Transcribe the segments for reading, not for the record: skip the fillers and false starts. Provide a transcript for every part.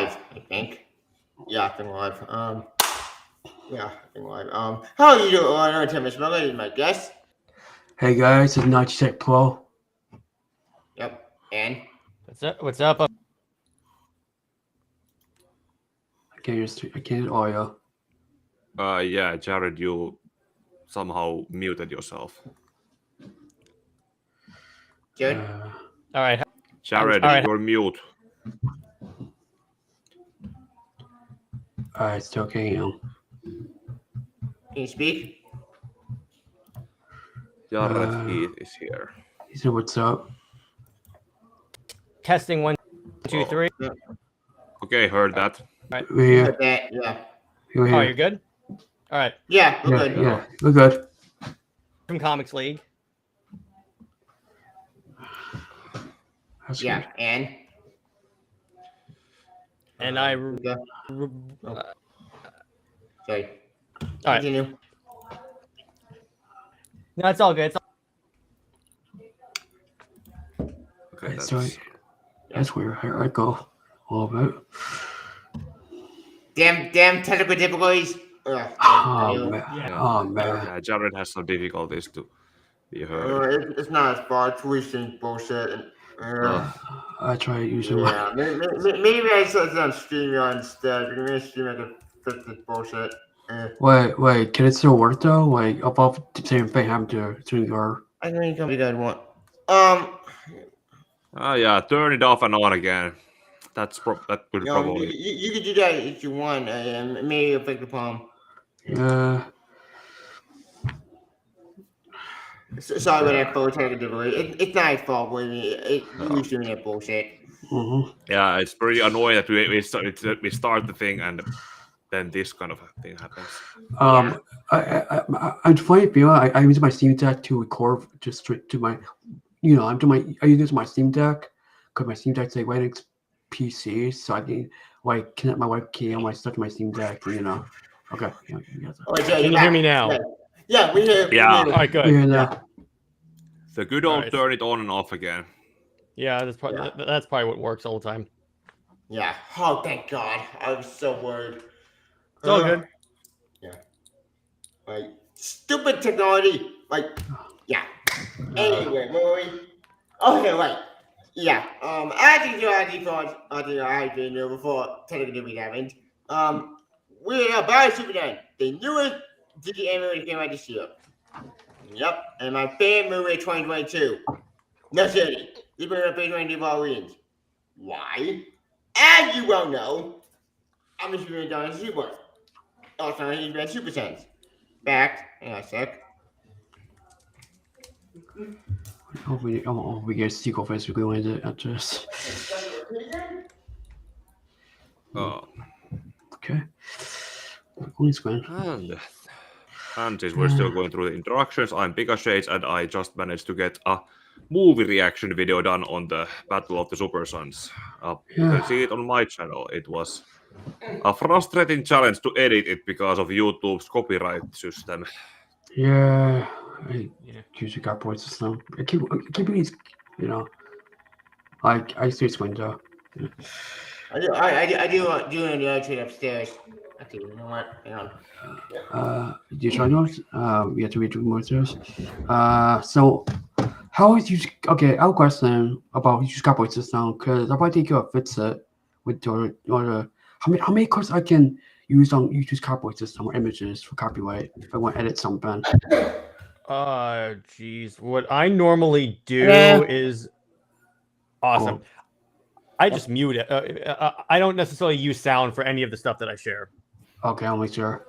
live, I think. Yeah, I think live. Yeah, I think live. How are you doing? I know Tim Miller is my guest. Hey guys, it's Nightcheck Pro. Yep, and What's up? I can't audio. Yeah, Jared, you somehow muted yourself. Jared. All right. Jared, All right. you're mute. Alright, still can't hear him. Can you speak? Jared Heath is here. He said, "What's up?" Testing 1, 2, 3. Okay, heard that. We're here. With that, yeah. You're Oh, here. you're good. All right. Yeah, we're Yeah, good. yeah, we're good. From Comics League. That's Yeah, good. And I. Okay. Sorry. All right. Continue. No, it's all good. Okay, That's where I go a little bit. Damn technical difficulties. Oh man. Yeah. Oh man. Yeah, Jared has some difficulties to be heard. It's not as far. It's wasting bullshit. I try using Yeah, maybe I should have StreamYard instead. Maybe StreamYard can fix this bullshit. Wait, can it still work though? Like above the same thing happened to your I think you guys want. Yeah, turn it off and on again. That would probably. You could do that if you want. Maybe it'll fix the problem. Sorry about that, folks. It's not his fault. You was doing that bullshit. Yeah, it's pretty annoying that we start the thing and then this kind of thing happens. I'm funny feel I use my Steam Deck to record just straight to my, I use my Steam Deck because my Steam Deck's like right next PC, so I can like connect my webcam on my stuff to my Steam Deck. Okay. Can you hear me now? Yeah, we hear. Yeah. All right, good. Yeah. The good old Right. turn it on and off again. Yeah, that's probably what works all the time. Yeah. Oh, thank God. I was so worried. It's all good. Yeah. Like stupid technology. Yeah. Anyway, where were we? Okay, right. Yeah. I think you already thought I had been there before technically happened. We are by Superman, the newest DC animated game out this year. Yep, and my favorite movie of 2022. No City. You've been a big 20 Halloween. Why? As you well know, I'm a Superman John Super. Also, he's been Super Sense. Back in a sec. We get a sequel for this. We're going to address. Oh. Okay. Please, man. And since we're still going through the introductions, I'm Pigashades, and I just managed to get a movie reaction video done on the Battle of the Super Sons. You can see it on my channel. It was a frustrating challenge to edit it because of YouTube's copyright system. Yeah. I usually got points system. I keep these, I see its window. Yeah. I do want doing the other trade upstairs. Okay, you know what? Hang on. Do you try those? We have to read more those. So how is you? Okay, I have a question about use copyright system because I might think you fix it with your how many cards I can use on YouTube's copyright system or images for copyright if I want to edit something. Geez. What I normally do is awesome. Cool. I just mute it. I don't necessarily use sound for any of the stuff that I share. Okay, I'll make sure.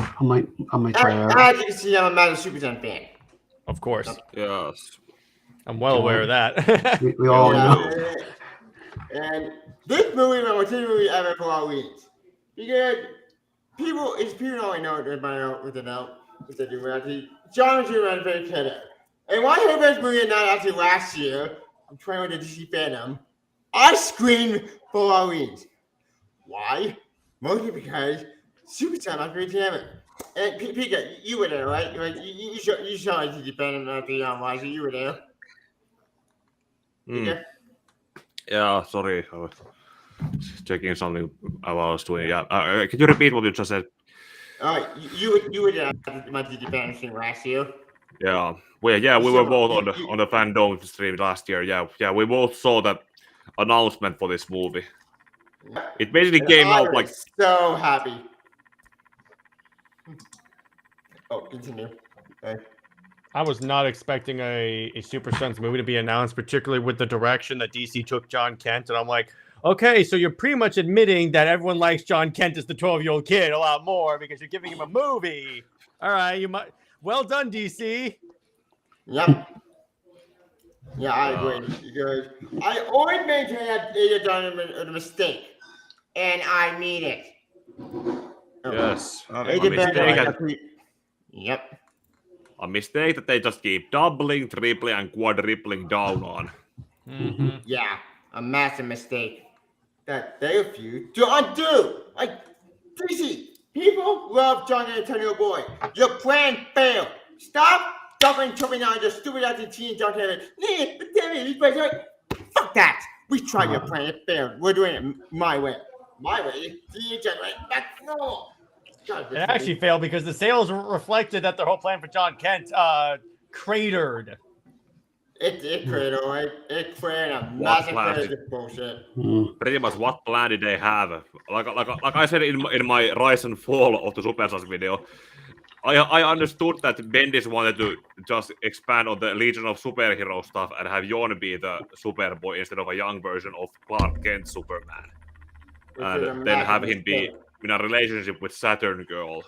I might try that. As you can see, I'm a massive Super Sense fan. Of course. Yes. I'm well aware of that. We all know. And this movie is my favorite movie ever for Halloween. Because people only know it by now with the note. With the duality. John was doing very better. And why her best movie not actually last year, I'm trying with the DC Phantom, I screamed for Halloween. Why? Mostly because Super Sense was great ever. And Pika, you were there, right? You saw DC Phantom at the live, so you were there. Yeah, sorry. checking something I was doing. Yeah. Can you repeat what you just said? You were my Japan stream last year. Yeah. We were both on the fandom stream last year. Yeah. We both saw that announcement for this movie. It basically And came I out was like so happy. Oh, continue. Okay. I was not expecting a Super Sons movie to be announced, particularly with the direction that DC took John Kent. And I'm like, okay, so you're pretty much admitting that everyone likes John Kent as the 12-year-old kid a lot more because you're giving him a movie. All right, you might. Well done, DC. Yep. Yeah, I agree. Because I always maintain that they have done a mistake, and I mean it. yes, It a depends. Yep. a mistake that they just keep doubling, tripling, and quadrupling down on. Mm-hmm. Yeah, a massive mistake that they refuse to undo. Like, DC, people love John Antonio Boy. Your plan failed. Stop doubling, tripping on your stupid ass teen John Antonio. But damn it, these guys are like, fuck that. We tried your plan, it failed. We're doing it my way. My way? No. God, It actually failed because the sales reflected that the whole plan for John Kent cratered. It created, alright. It created a massive creative bullshit. Pretty much what plan did they have? Like I said in my Rise and Fall of the Super Sons video, I understood that Bendis wanted to just expand on the Legion of Superhero stuff and have Jon be the Superboy instead of a young version of Clark Kent Superman. And then have him be in a relationship with Saturn Girl.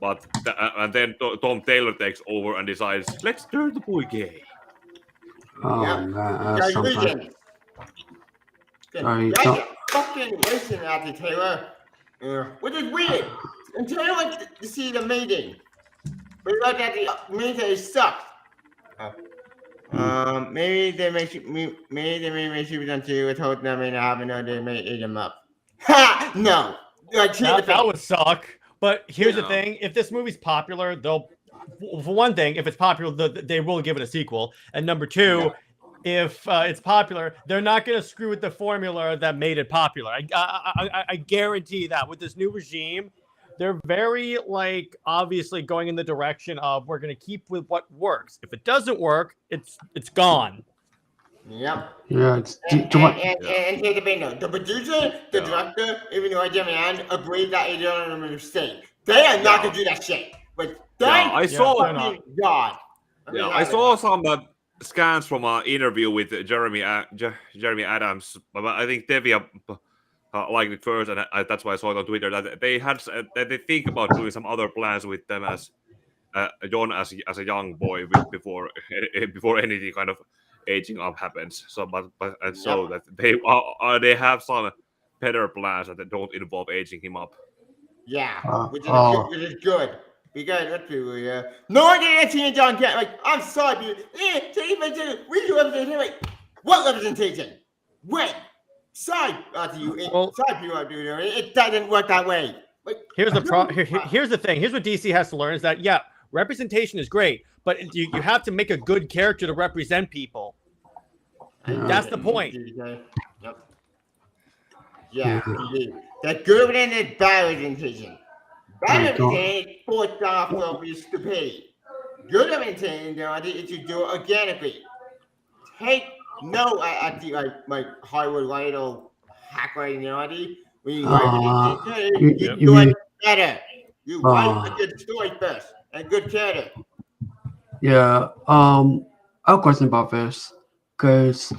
But and then Tom Taylor takes over and decides, let's turn the boy gay. Oh, Yeah. man, that's something. Illusion. Sorry, Guys don't- are fucking wasting after Taylor. Which is weird. And Taylor likes to see the meeting. But like that the meeting sucks. Maybe they make Super Sons 2 with hope that may not happen or they may eat them up. Ha! No. Like, That would suck. But here's the Yeah. thing: if this movie's popular, they'll, for one thing, if it's popular, they will give it a sequel. And number two, if it's popular, they're not going to screw with the formula that made it popular. I guarantee that with this new regime, they're very obviously going in the direction of we're going to keep with what works. If it doesn't work, it's gone. Yep. Yeah, it's And here's the thing though. The producer, the director, even though I didn't agreed that they don't have a mistake. They are not gonna do that shit. But I saw- fucking God. I saw some scans from an interview with Jeremy Adams, but I think Devia liked it first, and that's why I saw it on Twitter that they think about doing some other plans with them as Jon as a young boy before anything kind of aging up happens. So, that they have some better plans that don't involve aging him up. Yeah, which is good. Because let's be real, no one can answer John Kent. Like, I'm sorry, dude. We do everything. Like, what representation? When? Side to you. Side people do it doesn't work that way. Like, Here's the here's the thing. Here's what DC has to learn is that representation is great, but you have to make a good character to represent people. That's the point. Yep. Yeah, indeed. The good and the bad representation. Bad representation forced off of your stupidity. Good representation, is you do it organically. Take no, I think like Hollywood light or hack writing, when you do it better. You write a good story first, a good character. Yeah, I have a question about this because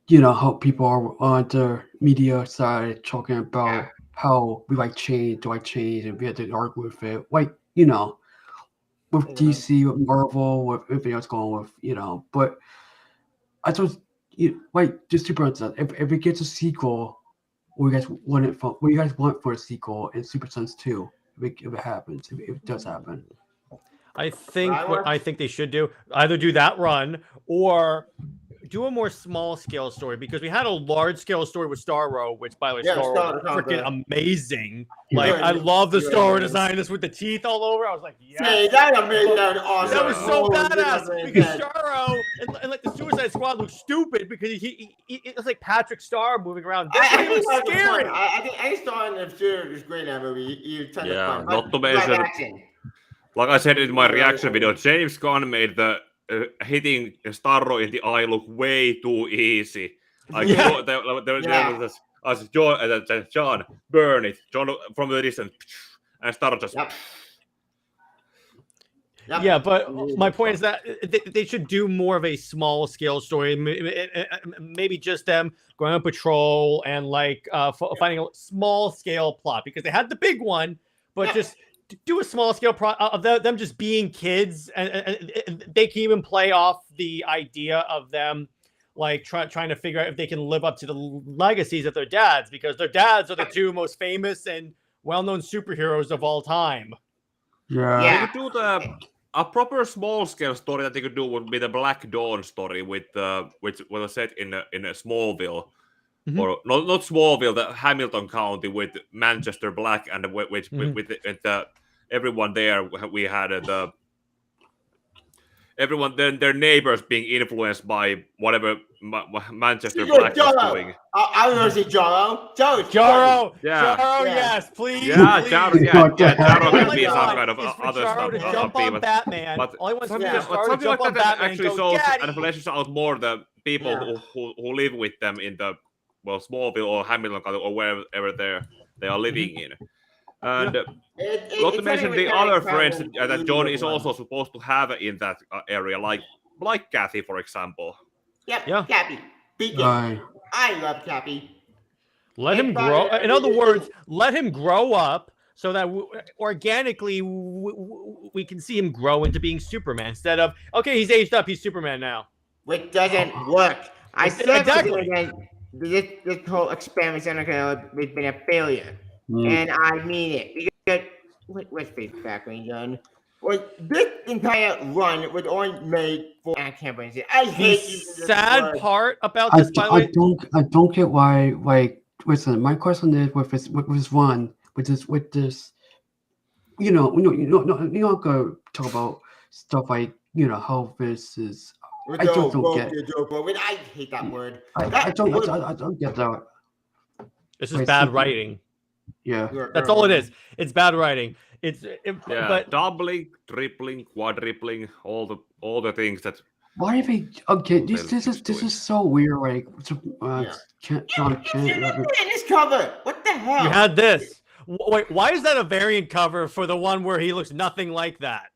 you know how people are on the media side talking about how we change, and we had to argue with it. With DC, with Marvel, with everything else going with, but I thought just Super Sons. If it gets a sequel, what do you guys want for a sequel in Super Sons 2? If it happens, if it does happen. I think What I I think they should do either do that run or do a more small scale story, because we had a large scale story with Starro, which by the way, Yeah, Starro Starro was sounds freaking amazing. Yeah. Like I love the Yeah. Starro design, this with the teeth all over. I was like, yeah. Hey, that made that awesome. That was so Oh, badass yeah, because man. Starro and like the Suicide Squad looked stupid because he it was like Patrick Star moving around. This I guy think was that was scary. fun. I think I saw in the series was great in that movie. You tons Yeah, of fun. not to But live mention- action. Like I said in my reaction video, James Gunn made the hitting Starro in the eye look way too easy. Like Yeah. there Yeah. was this, as John, burn it. John from the distance, and Starro just. Yep. Yep. Yeah, but Really my good point is fun. that they should do more of a small scale story. Maybe just them going on patrol and like finding a small scale plot, because they had the big one, but Yeah. just do a small scale of them just being kids, and they can even play off the idea of them like trying to figure out if they can live up to the legacies of their dads, because their dads are the two most famous and well-known superheroes of all time. Yeah. Yeah. You could do a proper small scale story that you could do would be the Black Dawn story with which was set in a Smallville. Mhm. Or not Smallville, the Hamilton County with Manchester Black and with everyone there. We had everyone their neighbors being influenced by whatever Manchester You go, Black was Jarro. doing. I was gonna say Jarro. Jarro's Jaro, Yeah. Jaro, Yeah. yes, please. Yeah, please. Jaro, What the Jaro hell? can Oh be my some God. kind of Is for other Jaro stuff. to jump on Batman. But All he wants to do something, is but Jaro to something jump like on that Batman and actually go, shows Daddy. and fleshes out more the people Yeah. who live with them in the Smallville or Hamilton County or wherever they are living in. And not to mention the other friends that John is also supposed to have in that area, like Kathy, for example. Yep. Yeah. Cappy. Beacon. Right. I love Cappy. Let him It's grow. fine. In other words, let him grow up so that organically we can see him grow into being Superman, instead of, okay, he's aged up, he's Superman now. Which doesn't work. I said Exactly. this whole experiment has been a failure. Mm. And I mean it. Because, let's face the fact, John. Well, this entire run was only made for campaigns. I The hate using this sad word. part about I, this, by the way, I don't get why, like, listen, my question is with this one, with this, you're not gonna talk about stuff like, how this is. With I the just don't woke, get- the joke word. I hate that word. I don't get that. this is Wait, bad so- writing. Yeah. That's all it is. It's bad writing. Yeah, But doubling, tripling, quadrupling, all the things that. Why are they okay? This They're this is so weird. Like, Yeah. John You Kent. didn't put in this cover. What the hell? you had this. Wait, why is that a variant cover for the one where he looks nothing like that?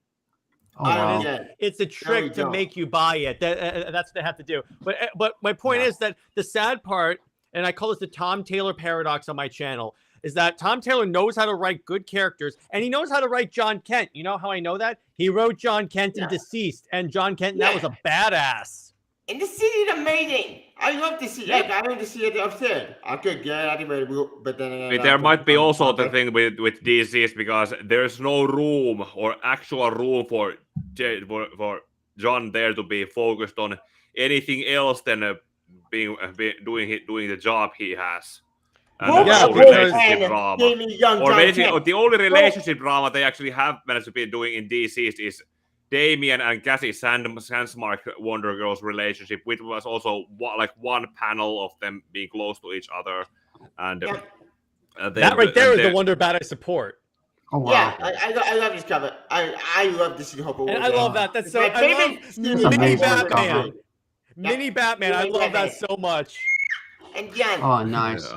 Oh I wow. don't get it. It's a you trick to don't. make you buy it. That's what they have to do. But my point Yeah. is that the sad part, and I call this the Tom Taylor paradox on my channel, is that Tom Taylor knows how to write good characters, and he knows how to write John Kent. You know how I know that? He wrote John Kent in Yeah. Deceased, and John Kent, that was a badass. And the city is amazing. I love to see it. I love to see it upstairs. I could get it anyway, but then again, There might be also the thing with DCs, because there's no room or actual room for John there to be focused on anything else than doing the job he has. And Yeah, no because- relationship drama. Or basically, the only relationship drama they actually have managed to be doing in DCs is Damian and Cassie Sandsmark Wonder Girls relationship, which was also one panel of them being close to each other. And That right there is the Wonder Bat I support. Oh wow. Yeah, I love this cover. I love to see Hope. And I love that. That's It's so. my I favorite love Stephen Mini amazing Batman. cover. Mini Batman. I love that so much. And John, Oh nice.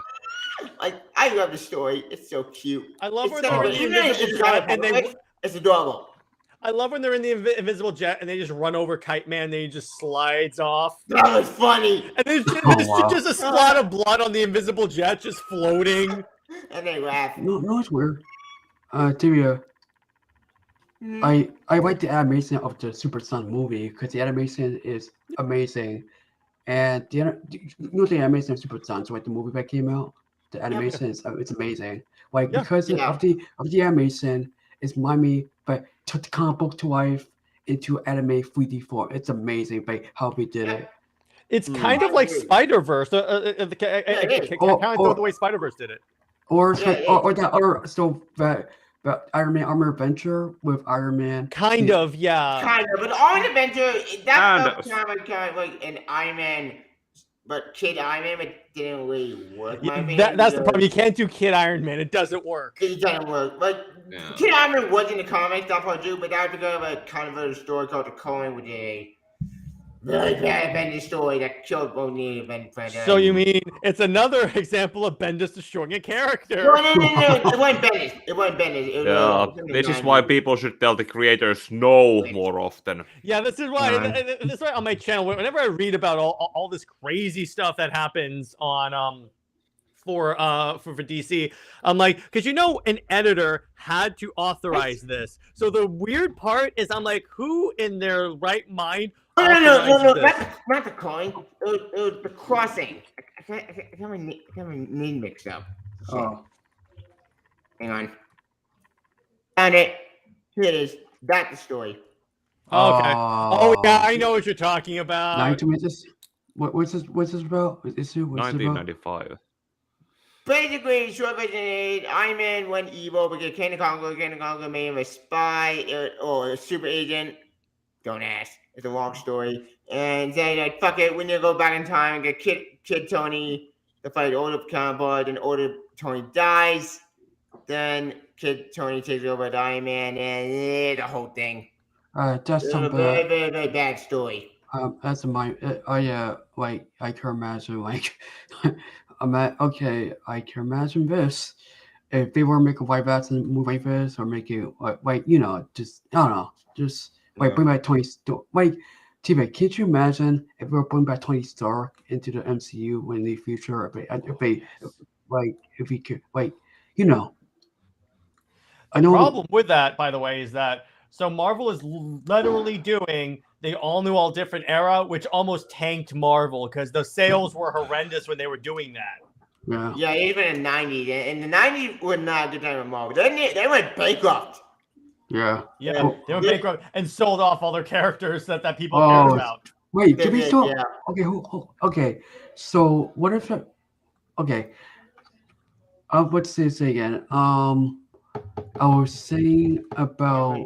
I love the story. It's so cute. I love It's when so they're in the even if invisible it's jet not and they. perfect, it's adorable. I love when they're in the invisible jet and they just run over Kite Man. And he just slides off. That was funny. And there's just, Oh, wow. just a spot of blood on the invisible jet just floating. And they laugh. No, it's weird. Tibia, I like the animation of the Super Son movie because the animation is amazing, and the animation of Super Son, so like the movie that came out, the animation is it's amazing. Like Yeah. because Yeah. of the animation, it's remind me but took the comic book to life into anime 3D form. It's amazing, but how they did it. It's kind of I like agree. Spider-Verse. Kind it is. of the way Spider-Verse did it. Or Yeah, it or that or so that Iron Man Armor Adventure with Iron Man. Kind of, yeah. Kind of, but on Adventure, And- that felt kind of like an Iron Man, but Kid Iron Man, but didn't really work. in my opinion, That's the problem. You because can't do Kid Iron Man. It doesn't work. It doesn't work. Like Yeah. Kid Iron Man was in the comics, that part too, but that was because of a controversial story called The Coin, which is a really bad Avengers story that killed both the Avengers franchise. So you mean it's another example of Bendis destroying a character? No, it wasn't Bendis. It wasn't Bendis. It was, Yeah, it was this is something why 90s. people should tell the creators no more often. Yeah, this is why. Right. This is why on my channel, whenever I read about all this crazy stuff that happens on for DC, I'm like, because an editor had to authorize this. So the weird part is, I'm like, who in their right mind? No, authorizes this? not the coin. It was the crossing. I got my name mixed up. Shit. Oh, Hang on. Found it. Here it is. That's the story. Okay. Oh yeah, I know what you're talking about. 19 minutes. What's this? What's this about? What's this about? 1995. Basically, short version is Iron Man went evil because King Conqueror made him a spy or a super agent. Don't ask. It's a long story. And then like, fuck it, we need to go back in time and get Kid Tony to fight older counterpart, and older Tony dies. Then Kid Tony takes over as Iron Man, and the whole thing. That's It's a some very, bad. very, very bad story. That's my. Yeah, like I can imagine. Like, okay, I can imagine this. If they were to make a live action movie like this, or make it like just I don't know, just like Yeah. bring back Tony Stark. Like, TV, can't you imagine if we were bringing back Tony Stark into the MCU in the future? If he could, I know. Problem with that, by the way, is that so Marvel is literally doing the all new, all different era, which almost tanked Marvel because the sales were horrendous when they were doing that. Yeah. Yeah, even in the 90s. And the 90s was not a good time for Marvel. They went bankrupt. Yeah. Yeah, Oh, they were yeah. bankrupt and sold off all their characters that people Oh, cared about. Wait, did we Yeah, still? yeah. Okay. Okay. So what if? Okay. What's this again? I was saying about.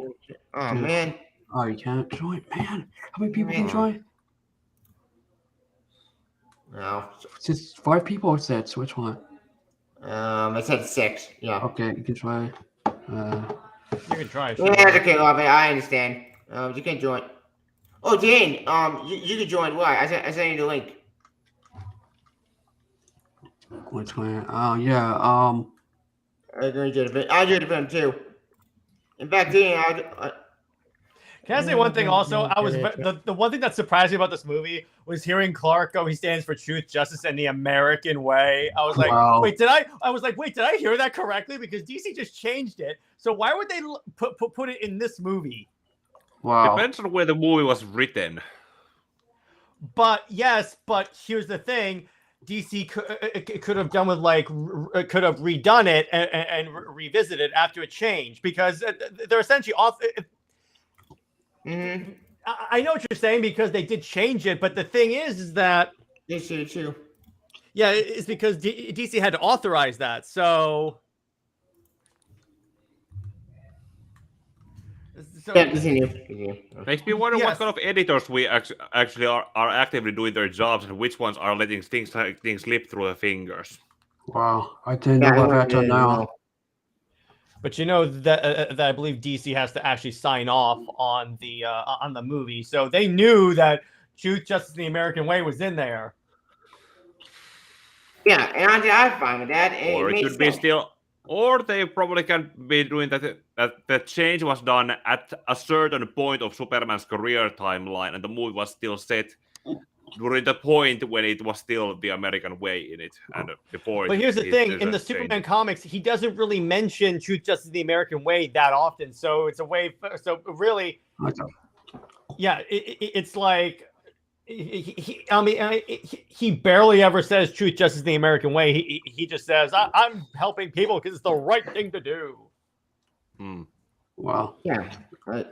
Oh, man. Oh, you can't join, man. How many people can Man. join? No. Just 5 people or 6? Which one? I said 6. Yeah. Okay, you can try. You can try. Yeah, that's okay, Robert. I understand. You can join. Oh, Jane. You can join. Why? I sent you the link. Which one? Oh yeah. I'm going to do the I'll do the film too. In fact, Jane, Can I say one thing also? I was the one thing that surprised me about this movie was hearing Clark go, he stands for truth, justice, and the American way. I was like, Wow. wait, did I hear that correctly? Because DC just changed it. So why would they put it in this movie? Wow. Depends on where the movie was written. But here's the thing. DC could have done with could have redone it and revisited after it changed, because they're essentially off. mm-hmm. I know what you're saying, because they did change it, but the thing is that This is too. yeah, it's because DC had to authorize that. So Yeah, continue. Makes me wonder Yes. what kind of editors we actually are actively doing their jobs, and which ones are letting things slip through their fingers. Wow. I didn't know about that now. But you know that I believe DC has to actually sign off on the movie, so they knew that Truth, Justice, and the American Way was in there. Yeah, and I'm fine with that. And Or it makes could be sense. still, or they probably can be doing that the change was done at a certain point of Superman's career timeline, and the movie was still set during the point when it was still the American way in it, and before. But here's the thing: in the Superman comics, he doesn't really mention Truth, Justice, and the American Way that often. So it's a way. So really, yeah, it's like he barely ever says Truth, Justice, and the American Way. He just says, I'm helping people because it's the right thing to do. Wow. Yeah, right.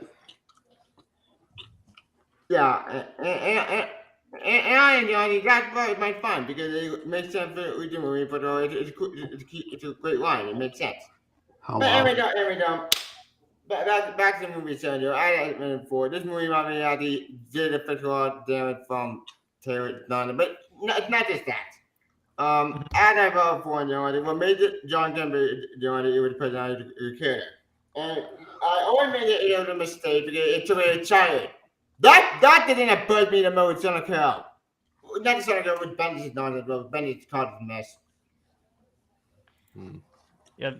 Yeah, and I enjoy that part my fun because it makes sense with the movie, but it's a great line. It makes sense. How But wow. every time, back to the movie, Sandro. I like it for this movie. I mean, I did a physical damage from Taylor Donna, but it's not just that. As I voted for what made John Denver, it was president of the character. And I only made it a mistake because it took me a child. That didn't bug me the most, Son of Carol. Not Son of Carol with Bendis Donna, but Bendis caused a mess. Yeah,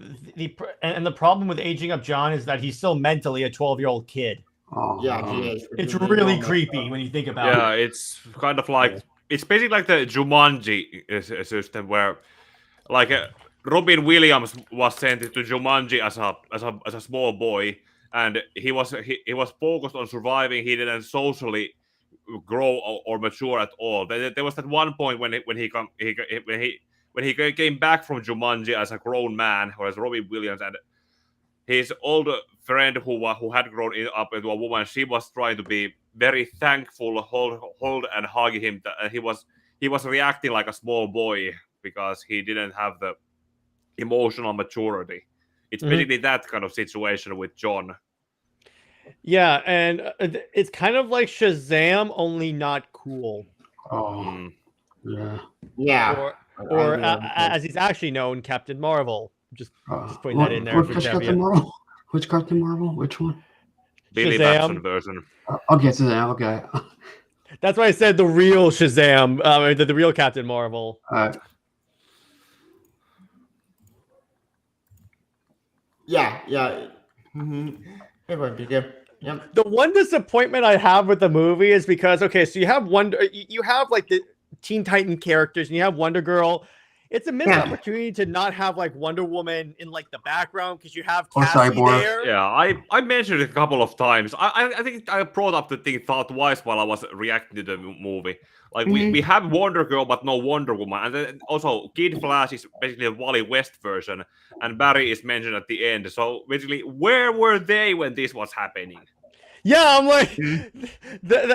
and the problem with aging up John is that he's still mentally a 12-year-old kid. Oh, Yeah, he is. It's really creepy when you think about it. Yeah, it's kind of like it's basically like the Jumanji system where, like, Robin Williams was sent to Jumanji as a small boy, and he was focused on surviving. He didn't socially grow or mature at all. There was that one point when he came back from Jumanji as a grown man, or as Robin Williams, and his old friend who had grown up into a woman, she was trying to be very thankful, hold and hug him. And he was reacting like a small boy because he didn't have the emotional maturity. It's basically that kind of situation with John. Yeah, and it's kind of like Shazam, only not cool. Oh, yeah. Yeah. Or as he's actually known, Captain Marvel. Just putting that in there for Captain Marvel? Which Captain Marvel? Which one? Billy Batson version. Okay, Shazam. Okay. That's why I said the real Shazam, the real Captain Marvel. Yeah. Mm-hmm. It would be good. Yep. The one disappointment I have with the movie is because so you have you have like the Teen Titan characters, and you have Wonder Girl. It's a missed opportunity to not have like Wonder Woman in like the background because you have Cassie there. Yeah, I mentioned it a couple of times. I think I brought up the thing twice while I was reacting to the movie. Like we have Wonder Girl, but no Wonder Woman, and then also Kid Flash is basically a Wally West version, and Barry is mentioned at the end. So basically, where were they when this was happening? Yeah, I'm like,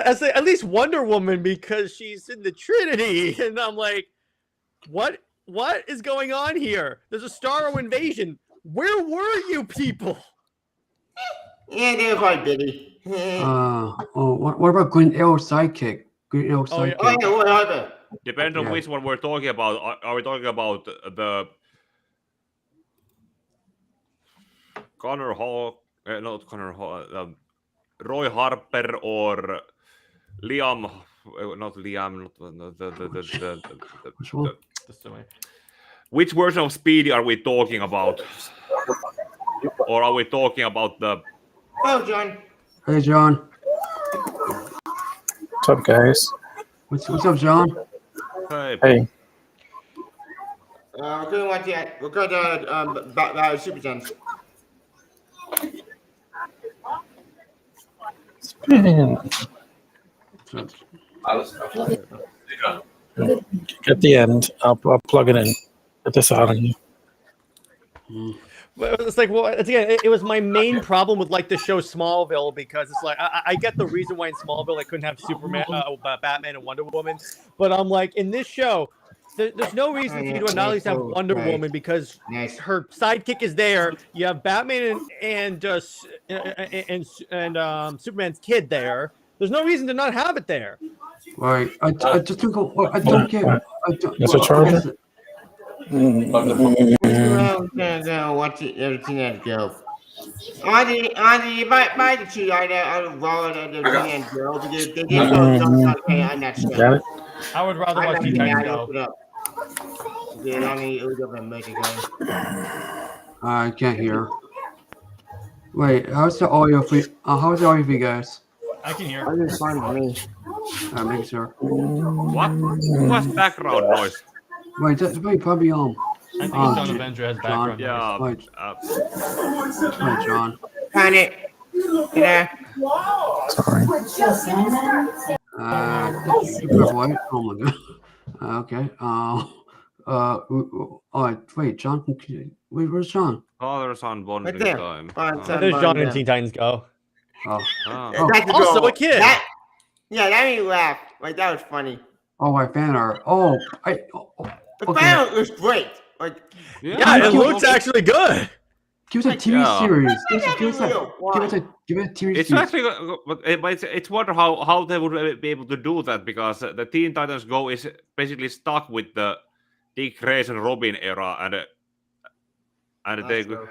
I say at least Wonder Woman because she's in the Trinity, and I'm like, what is going on here? There's a Starro invasion. Where were you people? Yeah, they're quite busy. What about Green Arrow's sidekick? Green Arrow's sidekick. Oh, yeah, what happened? Depends on which one we're talking about. Are we talking about the Connor Hall? Not Connor Hall. Roy Harper or Liam? Not Liam. Which version of Speedy are we talking about? Or are we talking about the... Oh, John. Hey, John. What's up, guys? What's up, John? Hey. We're going to watch that. We're going to Super Sons. Spin. At the end, I'll plug it in. Get this out of you. But it's like, well, again, it was my main problem with like the show Smallville because it's like I get the reason why in Smallville I couldn't have Superman, Batman, and Wonder Woman, but I'm like in this show, there's no reason for you to not at least have Wonder Woman because her sidekick is there. You have Batman and Superman's kid there. There's no reason to not have it there. Right. I just don't. I don't get. That's a charger. Watch it, everything that go. Andy, buy the two I roll it and the girl because they didn't on that show. Got it? I would rather watch Teen Titans Go. I can't hear. Wait, how's the audio for you guys? I can hear. It's fine for me. Make sure. What? Who has background noise? Wait, that's probably I think John Avenger has background. Yeah. Wait, John. Find it. Yeah. Sorry. What? Oh my god. Okay. Wait, John. Where's John? Father son bonding there. time. Fine, Ah. son. There's John Yeah. in Teen Titans Go. Oh, Ah. Oh. That's the Also goal. a kid. Yeah, that made me laugh. Like that was funny. my fan art. Oh, The Okay. final was great. Like Yeah, it give it- looks actually good. give us a Like, TV yeah. series. that's Give us real. give us Why? a TV It's series. actually, but it's wonder how they would be able to do that, because the Teen Titans Go is basically stuck with the Dick Grayson Robin era, and they That's true.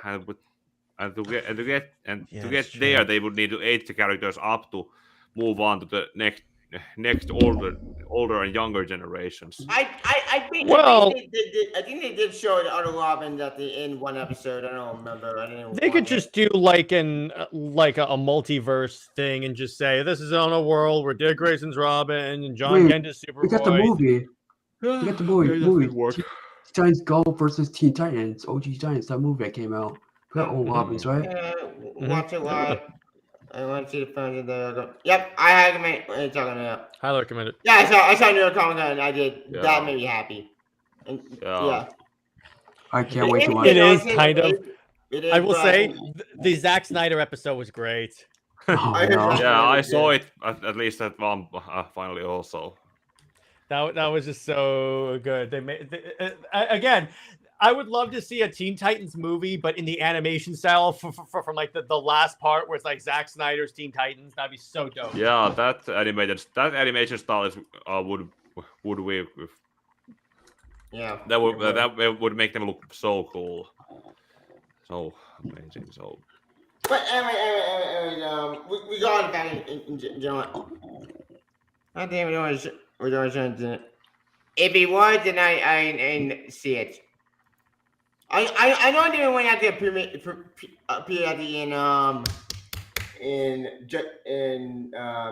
and to get Yeah, to that's get there, true. they would need to age the characters up to move on to the next older and younger generations. I think Well- I think they did show the other Robins at the end one episode. I don't remember. I didn't. They could watch it. just do like a multiverse thing and just say this is on a world where Dick Grayson's Robin and John Wait, Kent is Superboy. We got the movie. We got the movie. work. Teen Titans Go versus Teen Titans. OG Titans. That movie that came out. We got old Robins, right? Watch it live. I want to see the fans in there. Yep, I had him. What are you talking about? Highly recommend it. Yeah, I saw New York Comic Con. I did. Yeah. That made me happy. And, Yeah. I can't wait to watch It it. is kind of. It is, I will but say the Zack Snyder episode was great. Oh, I heard no. that. Yeah, I saw it at least that one finally also. That was just so good. They made again. I would love to see a Teen Titans movie, but in the animation style from like the last part where it's like Zack Snyder's Teen Titans. That'd be so dope. Yeah, that animation style is would we Yeah. that would make them look so cool, so amazing. So But anyway, we got it back in general. I think we're trying to. If he was, then I didn't see it. I know they went out there appear at the in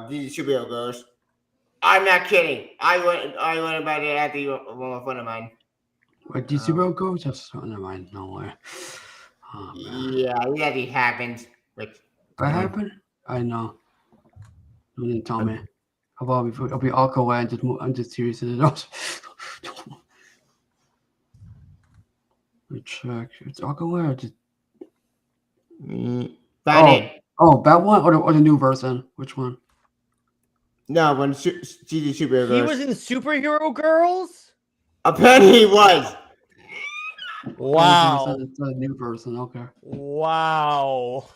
these superhero girls. I'm not kidding. I went about it at the one of friend of mine. Wait, did Superhero go? Just never mind. No way. Oh, man. Yeah, that actually happened. Like, That happened? I know. You didn't tell me. How about I'll be Aquaman and just series it out. Let me check. It's Aquaman or just found it. oh that one or the new version? Which one? No, when CD superhero He girls. was in Superhero Girls. Apparently he was. Wow! It's the new version. Okay. Wow!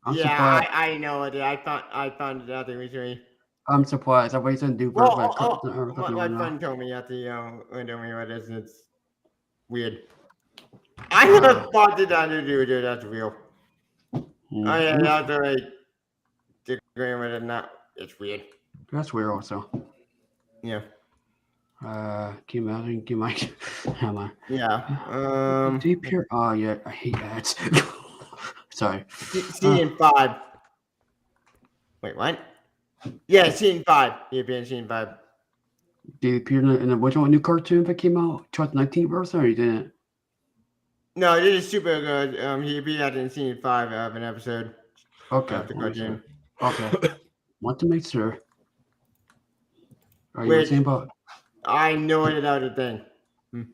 I'm Yeah, surprised. I know it. I found it out there recently. I'm surprised. I waited a new version. Well, my friend told me at the window me what it is. It's weird. I never thought that I knew dude, that's real. I am out there like disagreeing with it. Not, it's weird. That's weird. Also. Yeah. Keep out. Keep my. Come on. Yeah. Deep here. Oh yeah, I hate ads. Sorry. Scene 5. Wait, what? Yeah, scene 5. European scene 5. Did he appear in the original new cartoon that came out 2019 version, or he didn't? No, this is super good. He appeared in scene 5 of an episode Okay. of the cartoon. Okay. Want to make sure. Are you Wait. saying about? I know it out of the thing.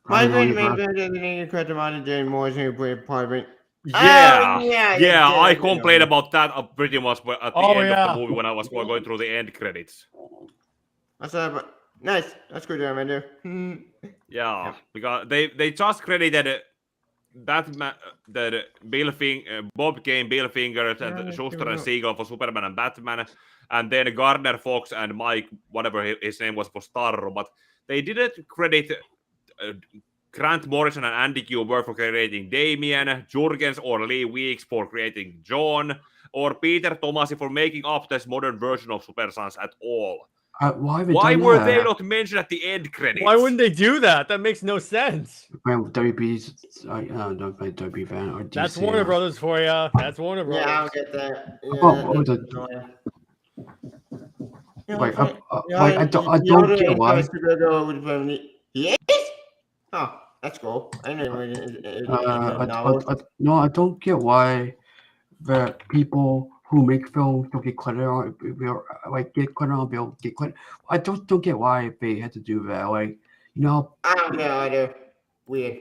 My friend made the thing in Credit Money doing more than play part of it. yeah, yeah, I complained about that pretty much at the Oh, end yeah. of the movie when I was going through the end credits. That's nice. That's good, Amanda. Yeah, because they just credited that Bob Kane, Bill Finger, and Schuster and Siegel for Superman and Batman, and then Gardner Fox and Mike, whatever his name was, for Starro. But they didn't credit Grant Morrison and Andy Kubert for creating Damien, Jurgens or Lee Weeks for creating John, or Peter Tomasi for making up this modern version of Super Sons at all. Why were they not mentioned at the end credits? Why wouldn't they do that? That makes no sense. WB's? I don't play WB fan or DC. That's Warner Brothers for you. That's Warner Brothers. Yeah, I don't get that. Yeah, Oh, that's annoying. Like, I don't get why. He is? Oh, that's cool. I know. No, I don't get why that people who make films don't get credit on, like get credit on, get credit. I don't get why they had to do that. Like, You know, I don't get either. Weird.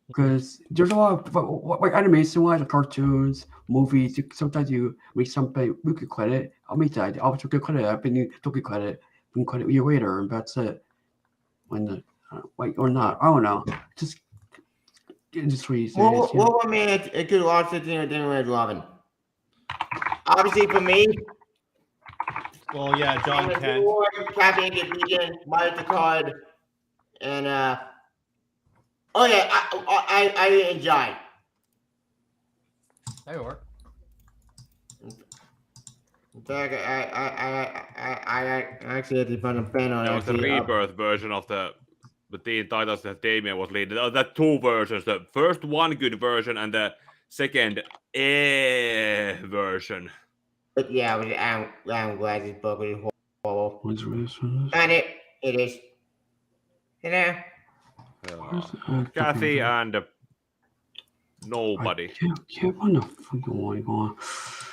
because there's a lot of like animation wise, cartoons, movies. Sometimes you make something we get credit. I'll make that. I'll get credit up, and you don't get credit. We can credit you later, and that's it. When the like or not, I don't know. Just industry these days. What would make a good watch the thing with Robin? Obviously, for me, Well, yeah, John Kent. Captain get beaten, Mike the card, and oh yeah, I enjoy. That work. In fact, I actually had to find a pen on That was the rebirth version of the Teen Titans that Damien was leading. That two versions. The first one good version and the second version. But yeah, I'm glad this book was horrible. What's this? And it is. You know, Kathy and nobody. Can't find the fucking one going.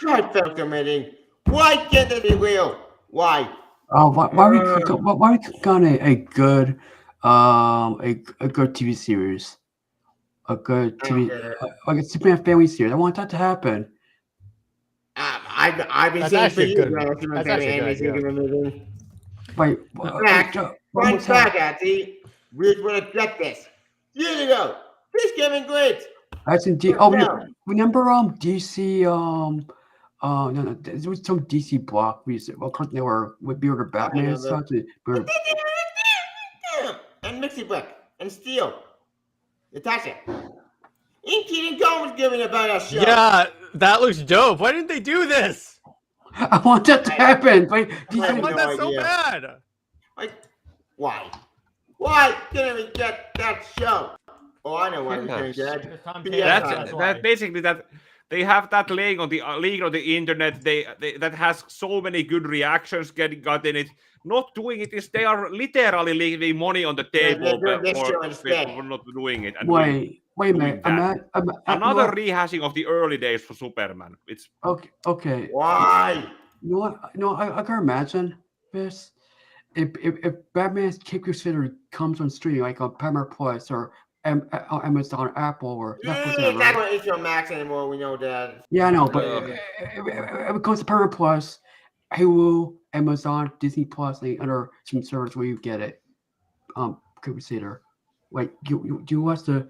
God, film committee. Why can't they be real? Why? Oh, why we click on a good a good TV series, a good TV like a Superman family series. I want that to happen. I've been That's saying for actually you, good. bro. That's actually good, Wait, One back at the we want to get this. Years ago, this Kevin great. That's in D. Oh, remember DC no, there was some DC block recent. Well, they were with Beard Batman and stuff. And Mixie Brick and Steel. Natasha. Inky and Gone was giving about our show. Yeah, that looks dope. Why didn't they do this? I want that to happen. But I want that so idea. bad. Like, why? Why didn't we get that show? Oh, I know why we didn't get. That's basically that. They have that link on the internet. They that has so many good reactions got in it. Not doing it is they are literally leaving money on the table for not doing it. And wait a minute. Another rehashing of the early days for Superman. It's okay. Why? You know what? No, I can imagine this. If Batman's Cape Crusader comes on stream like on Paramount Plus or Amazon, Apple, or Netflix, not on HBO Max anymore. We know that. Yeah, I know, but if it comes to Paramount Plus, Hulu, Amazon, Disney Plus, like under some service where you get it, Crusader. Like do you watch the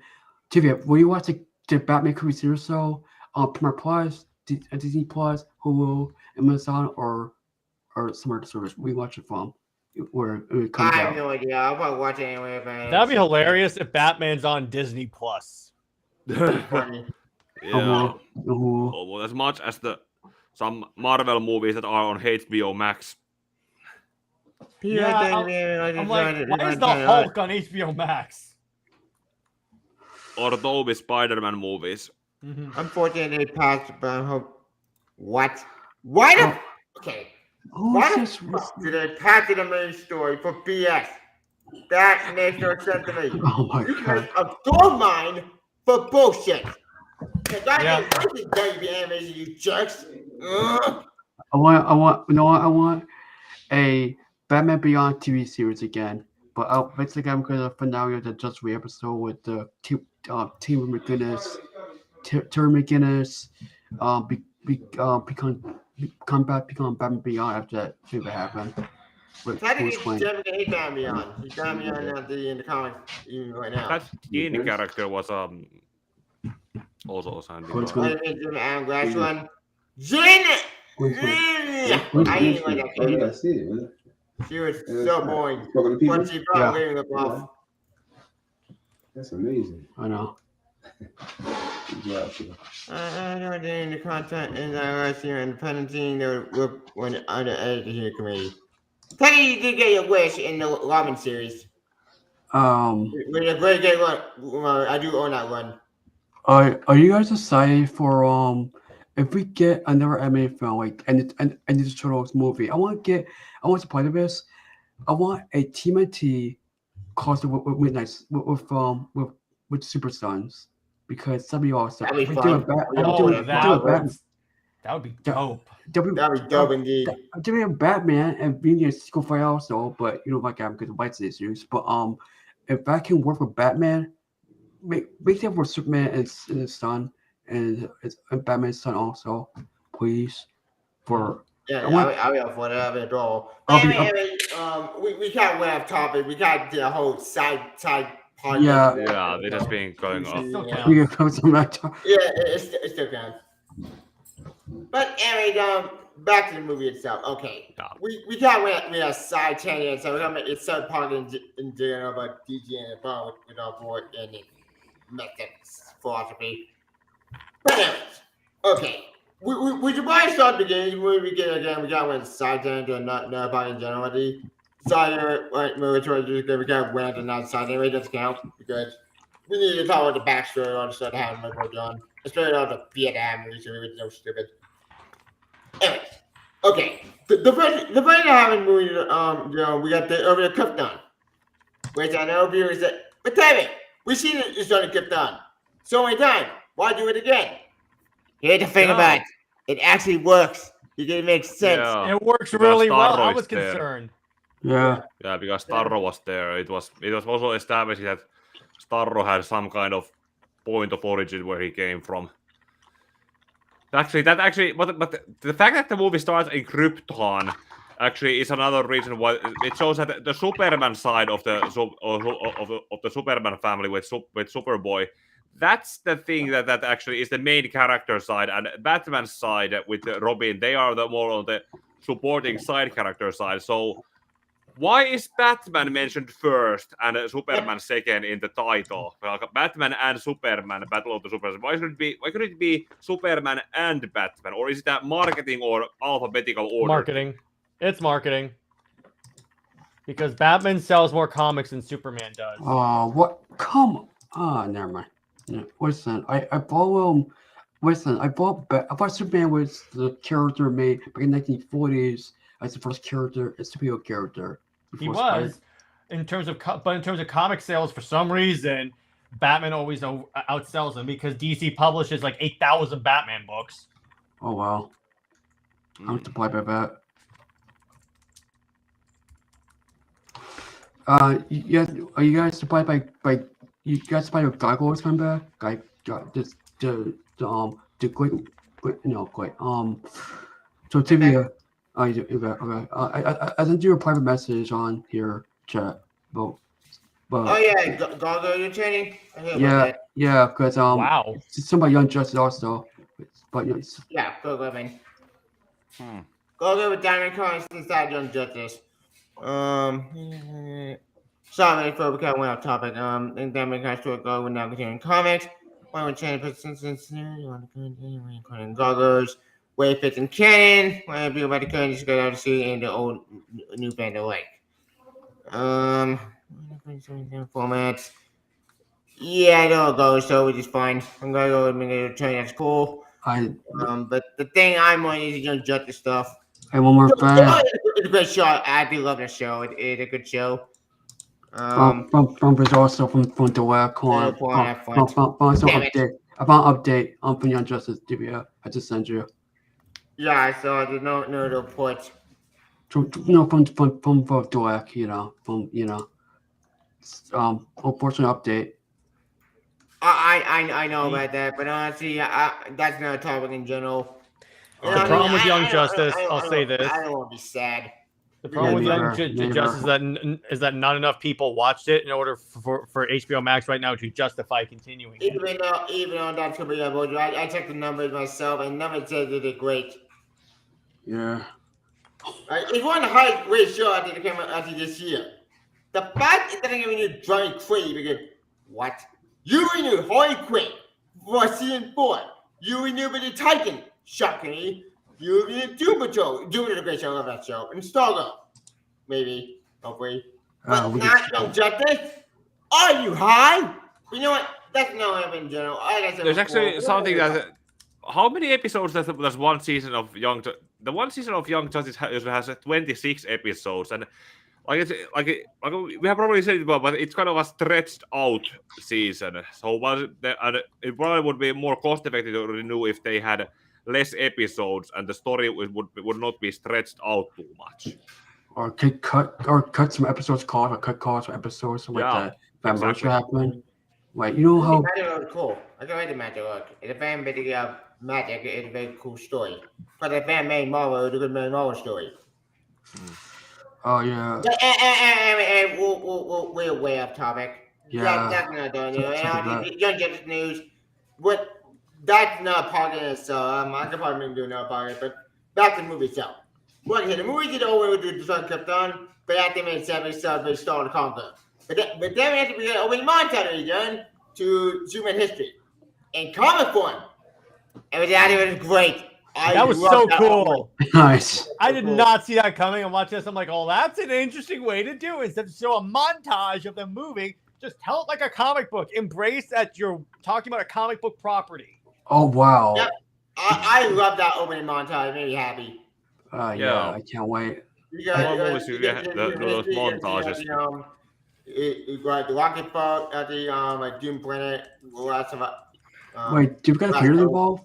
TV? Will you watch the Batman Crusader show on Paramount Plus, Disney Plus, Hulu, Amazon, or some other service? We watch it from. Where it comes I have out. no idea. I'll probably watch it anyway. That'd be hilarious if Batman's on Disney Plus. Funny. Yeah. Well, as much as some Marvel movies that are on HBO Max. Yeah, I'm like, why is the Hulk on HBO Max? Or the Tobey Spider-Man movies. Unfortunately, they passed, but I hope. What? Why the? Okay. Why the fuck did they pack in the main story for BS? That makes no sense to me. Oh my You god! guys are gold mine for bullshit. Yeah. Animation, you jerks. Ugh. I want a Batman Beyond TV series again. But basically, I'm gonna finale of the Just Re episode with the Team McGinnis, Terry McGinnis, become Batman Beyond after that should happen. Technically, he's Batman Beyond. He's Batman Beyond in the comics even right now. That Gene character was also Sandy. Adam Glass one. Jen! I didn't like that character. She was so boring. But she found wearing a buff. That's amazing. I know. I know in the content in the last year independent team that work when under editing committee. Teddy, you did get your wish in the Robin series. With a great one. I do own that one. Are you guys excited for if we get another anime film like and the Turtles movie? I want to part of this. I want a TMNT called with Midnight with Super Sons because that'd be awesome. That'd be That would be dope. That'd be dope indeed. I'm doing a Batman and being a sequel for also, but you know like I'm because of rights issues. But if that can work with Batman, make that for Superman and his son and Batman's son also, please. For Yeah, I want- I will for that at all. I'll be- Anyway, we can't went off topic. We got the whole side podcast. Yeah. Yeah, it has been going on. Still counts. we can close on that. Yeah, it still counts. But anyway, back to the movie itself. Okay, Yeah. we got we have side tangent, so we're gonna make it sub part in general about DJ and about with our board and methods philosophy. But anyways, okay. We should probably start the beginning where we get again. We got one side tangent and not about in generality. Side right military we got went and not side anyway doesn't count because we need to talk about the backstory on the stuff that happened with John. Especially on the Vietnam movie, so it was so stupid. Anyways, okay. The first that happened movie, we got the over the Krypton. Which I know viewers that but damn it, we've seen it's on the Krypton so many times. Why do it again? Here's the thing No. about it. It actually works. It makes sense. Yeah. It works Because really well. Starro I is was there. concerned. Yeah. Yeah, because Starro was there. It was also established that Starro had some kind of point of origin where he came from. But the fact that the movie starts in Krypton actually is another reason why it shows that the Superman side of the Superman family with Superboy, that's the thing that actually is the main character side, and Batman's side with Robin, they are the more on the supporting side character side. So why is Batman mentioned first and Superman second in the title? Well, Batman and Superman, Battle of the Superheroes. Why could it be Superman and Batman? Or is it that marketing or alphabetical order? Marketing. It's marketing. Because Batman sells more comics than Superman does. What? Come on. Never mind. Yeah, listen, I bought I thought Superman was the character made back in the 1940s as the first character, a superhero character. He before Spider- was in terms of comic sales. For some reason, Batman always outsells him because DC publishes like 8,000 Batman books. Oh wow, I'm surprised by that. Yeah, are you guys surprised by you guys surprised with Gargoyles coming back? The great, so Tibia, okay. I sent you a private message on your chat, but Oh yeah, Gargoyle you're training? I heard about yeah, that. yeah, because Wow. somebody Young Justice also, but you know, Yeah, Gargoyle man. Gargoyle with Diamond Coins inside Young Justice. Sorry for becoming went off topic. And Diamond Coins to go with now continuing comics. One would change persistence. You want to continue including Gargoyles. Way fits in canon. When people about the canon, just go down to see in the old new band alike. Formats. Yeah, I know it goes, so which is fine. I'm gonna go with Minute Train, that's cool. But the thing I'm on is Young Justice stuff. and one more thing. It's a great show. I do love the show. It's a good show. From is also from the web corner. So Damn it. update about update from Young Justice Tibia. I just sent you. Yeah, I saw there's no reports. From the web, unfortunate update. I know about that, but honestly, that's not a topic in general. The problem with Young Justice, I'll say this. I don't want to be sad. The problem with Young Neither. Justice is that not enough people watched it in order for HBO Max right now to justify continuing it. Even though that's gonna be about I checked the numbers myself, and numbers said they did great. Yeah. It's one of the highest rated show after it came out after this year. The fact it doesn't even need Johnny Quinn because what? You renewed Harley Quinn for season 4. You renewed with the Titan, shockingly. You renewed Doom Patrol. Doom is a great show. I love that show. And Stargirl, maybe, hopefully. But not Young Justice. Are you high? You know what? That's not happening in general. There's actually something that. How many episodes does one season of Young? The one season of Young Justice has 26 episodes, and we have probably said it before, but it's kind of a stretched out season. So it probably would be more cost effective to renew if they had less episodes and the story would not be stretched out too much. Or cut some episodes, cut calls from episodes, something like that. that much Exactly. happened. Like, you know how Magic Work is cool. I can read the Magic Work. It's a fan basically of magic. It's a very cool story. But the fan made Marvel, it's a good Marvel story. oh yeah. And we're way off topic. Yeah. That's not done. Talk about And Young Justice News. That's not part of this. So I could probably do another part of it. But back to the movie itself. What the movie did over with the Sun Krypton, but after they made 7 stars, they started to conquer. But then we had to be over the montage done to human history in comic form. It was great. That was love so that cool. Nice. I did not see that coming. I'm watching this. I'm like, oh, that's an interesting way to do it. Instead of show a montage of them moving, just tell it like a comic book. Embrace that you're talking about a comic book property. Oh wow. Yep. I love that opening montage. It made me happy. Yeah, Yeah. I can't wait. I've always those montages. Like the rocket boat at the like Doom Planet, lots of Wait, do you got last creators one. involved?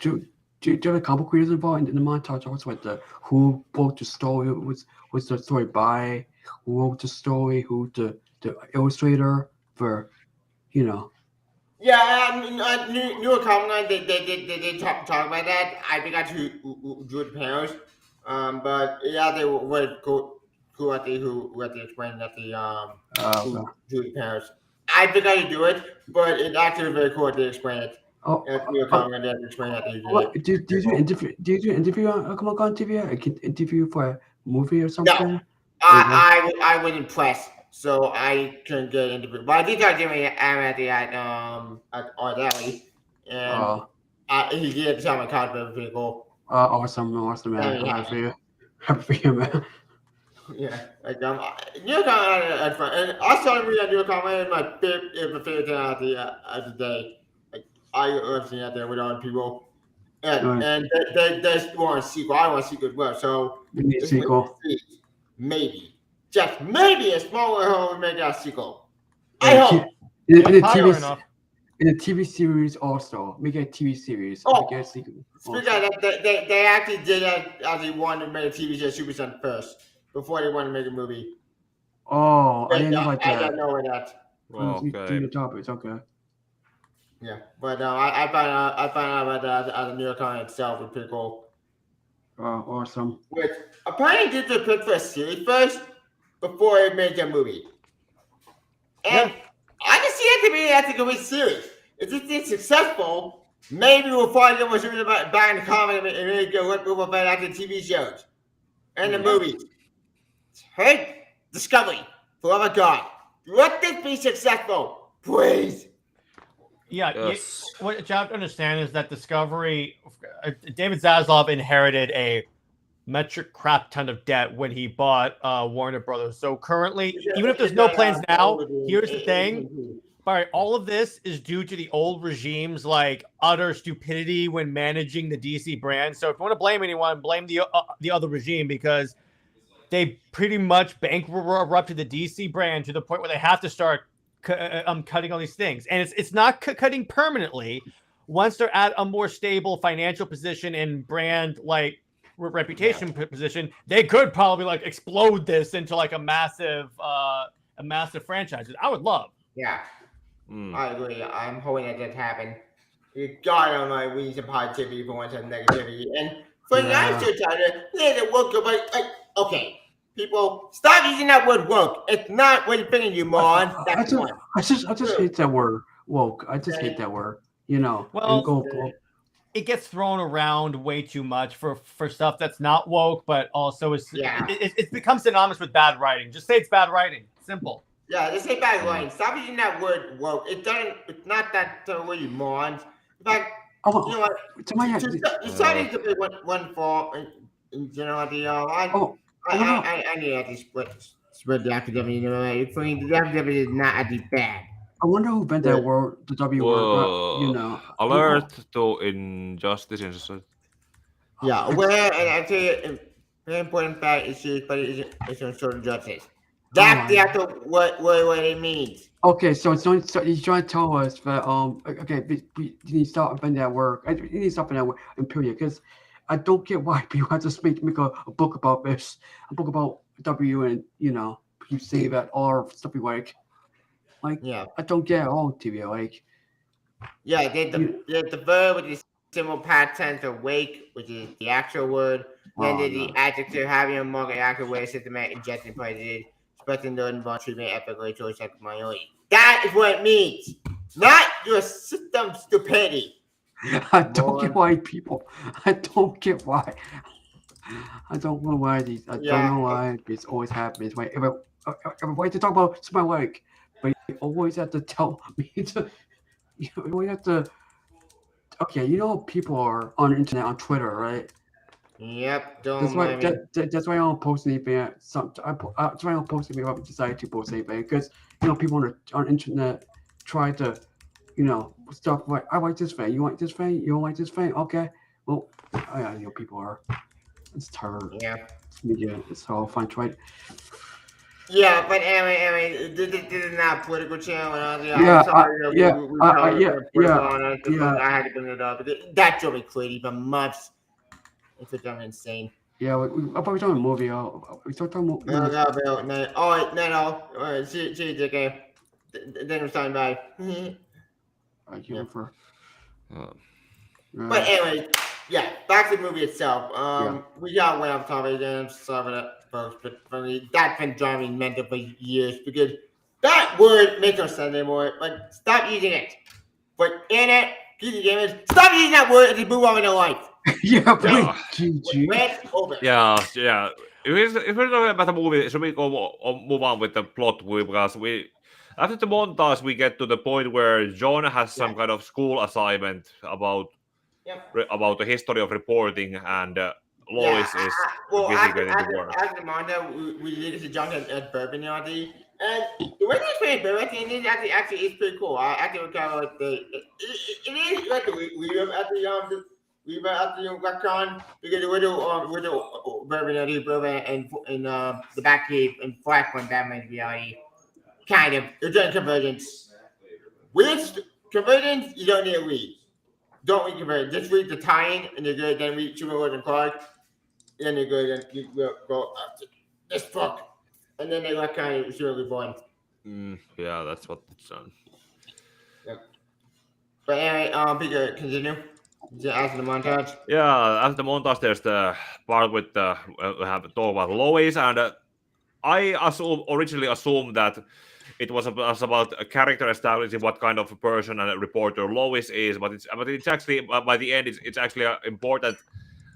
Do you have a couple creators involved in the montage? Also, like who wrote the story? Was the story by? Who wrote the story? Who the illustrator for? You know. Yeah, New Comic Line, they talk about that. I forgot who drew the panels. But yeah, they were cool at the who had to explain that who drew the panels. I forgot to do it, but it actually was very cool to explain it. Oh, New Comic Line did explain that. what, do you do interview? Do you do interview on Comic Con TV? I can interview for a movie or something. I was impressed, so I couldn't get interviewed. But I did talk to Jimmy at Art Alley, and he did tell my cosplay was pretty cool. Awesome, man. Yeah. Happy for you, man. Yeah, like New Comic had fun, and I saw him at New Comic. My favorite thing of the day. Like I love seeing out there with other people, and they want a sequel. I want a sequel as well. So We need a sequel. Maybe, just maybe a smaller home make a sequel. I hope. In a Popular enough. TV series also. Make a TV series. Oh. Make a sequel. Speaking of that, they actually did that as they wanted to make a TV show Super Sun first before they wanted to make a movie. Oh, I didn't know like I that. don't know that. Okay. The topics, okay. Yeah, but I found out about that at the New York Times itself was pretty cool. Awesome. Which apparently did the pitch for a series first before it made their movie. And I can see it to be that's a good series. If this is successful, maybe we'll find out what's about back in the comic and maybe go look over back at the TV shows and the movies. Hey, Discovery, for love of God, let this be successful, please. Yeah, Yes. what you have to understand is that Discovery, David Zaslav inherited a metric crap ton of debt when he bought Warner Brothers. So currently, even if there's no plans now, here's the thing. All right, all of this is due to the old regime's like utter stupidity when managing the DC brand. So if you want to blame anyone, blame the other regime because they pretty much bankrupted the DC brand to the point where they have to start cutting all these things, and it's not cutting permanently. Once they're at a more stable financial position and brand like reputation position, they could probably like explode this into like a massive franchise. I would love. Yeah, I agree. I'm hoping that does happen. You gotta know we need some positivity for once some negativity, and for the guys to try to the woke like okay. People, stop using that word woke. It's not what you're thinking, you moron. That's one. I just hate that word woke. I just hate that word. You know. Well, it gets thrown around way too much for stuff that's not woke, but also it's become synonymous with bad writing. Just say it's bad writing. Simple. Yeah, just say bad writing. Stop using that word woke. It doesn't. It's not that way, you morons. In fact, you know what? You started to be one for in general. I need to split the academy. You know, the academy is not actually bad. I wonder who invented that word, the W word. You know, alert to injustice in society. Yeah, well, and I tell you, very important fact is but it's on social justice. That's the actual what it means. Okay, so he's trying to tell us that okay, we need to stop inventing that word. You need to stop inventing that word in period because. I don't get why people have to make a book about this, a book about W, and you know, you say that all stuff we like. Like, Yeah. I don't get it all, TV. Like, Yeah, the verb with the simple past tense of wake, which is the actual word. Then oh, there's the no. adjective having a more accurate way, systematic, ingesting, prejudice, expressing the involved treatment, ethically, choice, minority. That is what it means, not your system stupidity. I don't get why people. I don't get why. I don't know why these. I don't know why this always happens. Why everybody to talk about it's my work, but you always have to tell me to. You always have to. Okay, you know people are on the internet on Twitter, right? Yep, That's don't why mind me. that's why I don't post anything. That's why I don't post anything about society to post anything because people on the internet try to stuff like I like this thing. You like this thing? You don't like this thing? Okay. Well, people are. It's terrible. Yeah. Media. It's all fun, right? Yeah, but anyway, this is not a political channel. And Yeah, I'm sorry that yeah, we yeah. I had to bring it up. That drove me crazy for months. It's become insane. Yeah, I thought we were talking a movie. We started talking about. No, no. All right, see you, JK. Then we're talking about. For. But anyway, yeah, back to the movie itself. We got way off topic again. Sorry for that, folks. But for me, that's been driving me mental for years because that word makes no sense anymore. But stop using it. But internet, PC gamers, stop using that word and just move on with your life. Yeah, please. GG. Over. Yeah. If we're talking about the movie, should we move on with the plot? Because after the montage, we get to the point where John has some kind of school assignment about the history of reporting, and Lois is busy getting to work. After the montage, we did to John at Bourbon Yardie, and the way they explain Bourbon is actually is pretty cool. I actually kind of like it is like the rehab at the retcon because with the Bourbon Yardie, Bourbon and the Batcave and Flashpoint Batman's reality. Kind of. They're doing convergence. With convergence, you don't need to read. Don't read convergence. Just read the tie-in, and you're good. Then read Superman and Clark. Then you're good. Then you go up to this book. And then they look kind of really fun. Yeah, that's what it's done. Yep. But anyway, Peter, continue. After the montage. Yeah, after the montage, there's the part with we have to talk about Lois, and I originally assumed that it was about a character establishing what kind of a person and a reporter Lois is, but it's actually by the end it's actually an important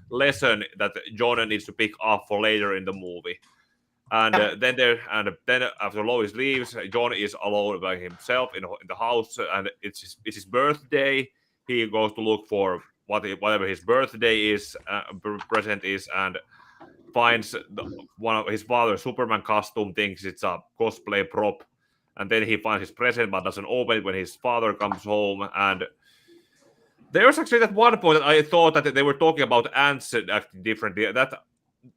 lesson that Jonah needs to pick up for later in the movie. And then after Lois leaves, John is alone by himself in the house, and it's his birthday. He goes to look for whatever his birthday is, present is, and finds one of his father's Superman costume, thinks it's a cosplay prop, and then he finds his present but doesn't open it when his father comes home. And there was actually that one point that I thought that they were talking about ants acting differently. That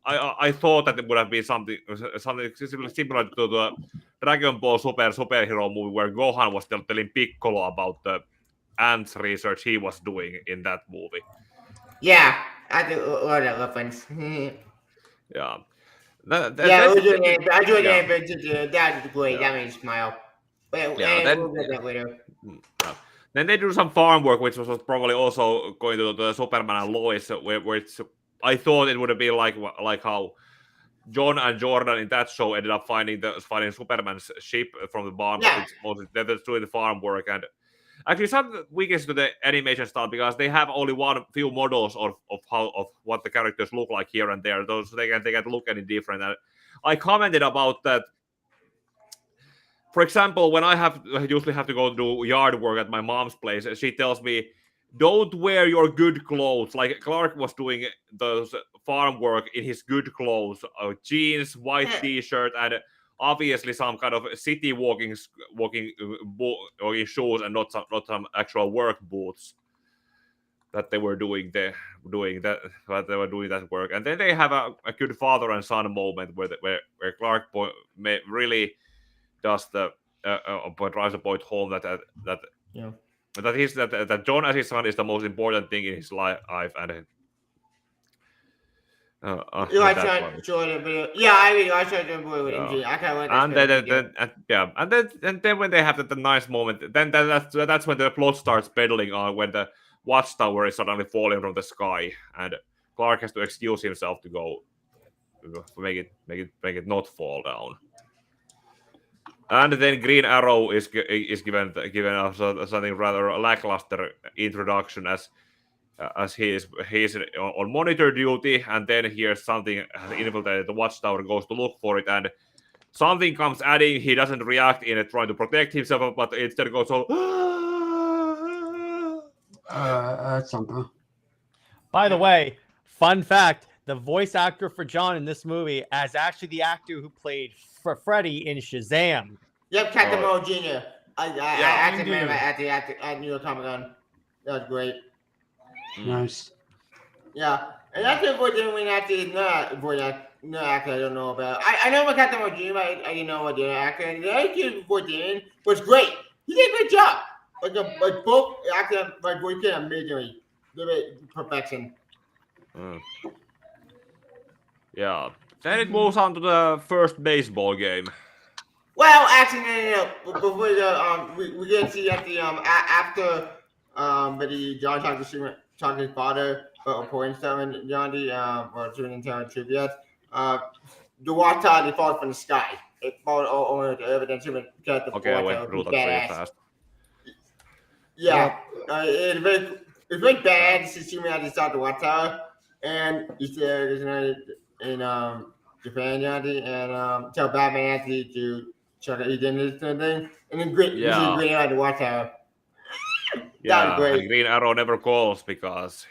I thought that it would have been something similar to the Dragon Ball superhero movie where Gohan was telling Piccolo about the ants research he was doing in that movie. Yeah, I do a lot of reference. Yeah. I do it. That's great. That made me smile. Then they do some farm work, which was probably also going to the Superman and Lois, where it's. I thought it would have been like how John and Jordan in that show ended up finding Superman's ship from the barn. Yeah. They're doing the farm work, and actually some weakness to the animation style because they have only few models of what the characters look like here and there. Those they can look any different. And I commented about that. For example, when I usually have to go do yard work at my mom's place, she tells me, "Don't wear your good clothes." Like Clark was doing those farm work in his good clothes, jeans, white T-shirt, and obviously some kind of city walking shoes, and not some actual work boots that they were doing that work. And then they have a good father and son moment where Clark really does drives the point home that John as his son is the most important thing in his life, You like that to one. show the video? Yeah, I mean, I showed the video with Yeah. MG. I kind of like And this. then when they have the nice moment, then that's when the plot starts pedaling on, when the watchtower is suddenly falling from the sky, and Clark has to excuse himself to go make it not fall down. And then Green Arrow is given something rather lackluster introduction as he is on monitor duty, and then hears something infiltrated the watchtower, goes to look for it, and something comes adding. He doesn't react in it, trying to protect himself, but instead goes all. That's something. By the way, fun fact: the voice actor for John in this movie is actually the actor who played Freddy in Shazam. Yep, Captain Oh. Mo Jr. I Yeah, acted dude. member at New York Comic Con. That was great. Nice. Yeah, and that's the voice when actually not voice no actor I don't know about. I know about Captain Mo Jr. But I didn't know what the actor. And the other kid voice in was great. He did a good job. Like both actors, like voice did amazingly. Perfection. Yeah. Then it moves on to the first baseball game. Well, actually, no. Before the we get to see at the after but the John talking to his father about important stuff and John D or doing internal trivia. The water they fall from the sky. It falls over the evidence because the Okay, I water went through was that pretty badass. fast. Yeah, it's very bad to see me at the start of the water, and he said there's another in Japan, John D, and tell Batman actually to check out he did this thing, and then great, Yeah. this is great at the water. Yeah, great. and Green Arrow never calls because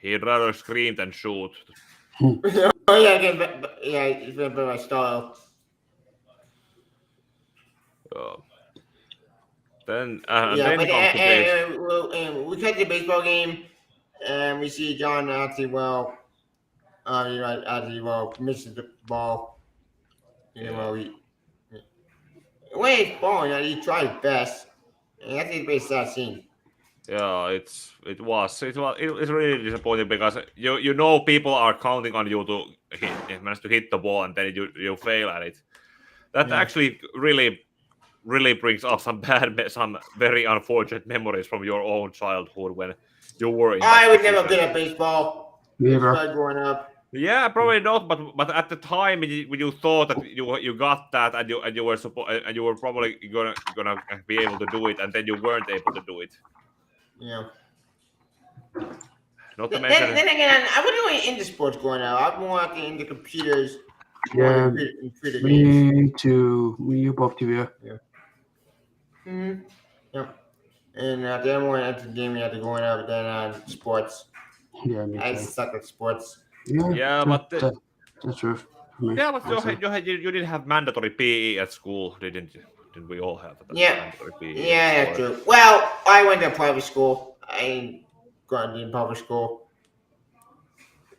he'd rather scream than shoot. Oh yeah, again, yeah, it's been my style. Then Yeah, then but comes the base. and we cut the baseball game, and we see John actually misses the ball. When he's balling, he tried his best, and that's a very sad scene. Yeah, it's really disappointing because you know people are counting on you to manage to hit the ball, and then you fail at it. That actually really brings up some very unfortunate memories from your own childhood when you were in. I that was never position. good at baseball. Neither. Growing up. Yeah, probably not. But at the time when you thought that you got that and you were probably gonna be able to do it, and then you weren't able to do it. Yeah. Not to Then mention. again, I wasn't really into sports growing up. I'm more into computers. Yeah, And computer games. me too. Me both too. Yeah. Mm-hmm. Yep. And then when I had gaming after growing up, then on sports. Yeah, me I too. suck at sports. Yeah, but that's true. For me. yeah, but Also. you didn't have mandatory PE at school, didn't you? Didn't we all have that? Yeah. Mandatory PE Yeah, that's true. Well, I went to private school. I ain't gone to public school.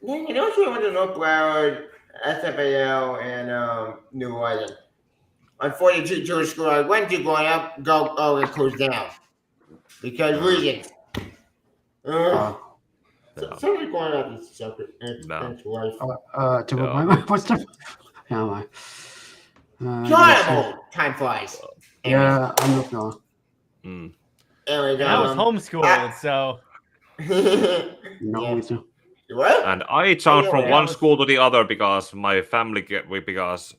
Yeah, you know what? I went to North Broward, SFAL, and New Orleans. Unfortunately, Jewish school I went to growing up, it closed down because reasons. Somebody going up is separate. It's life. To my what's the? Yeah, Enjoyable. Time flies. Yeah, I'm not gonna. Anyways, I was homeschooled, so. No, Yeah. me too. What? And I jumped from yeah, one I was- school to the other because my family because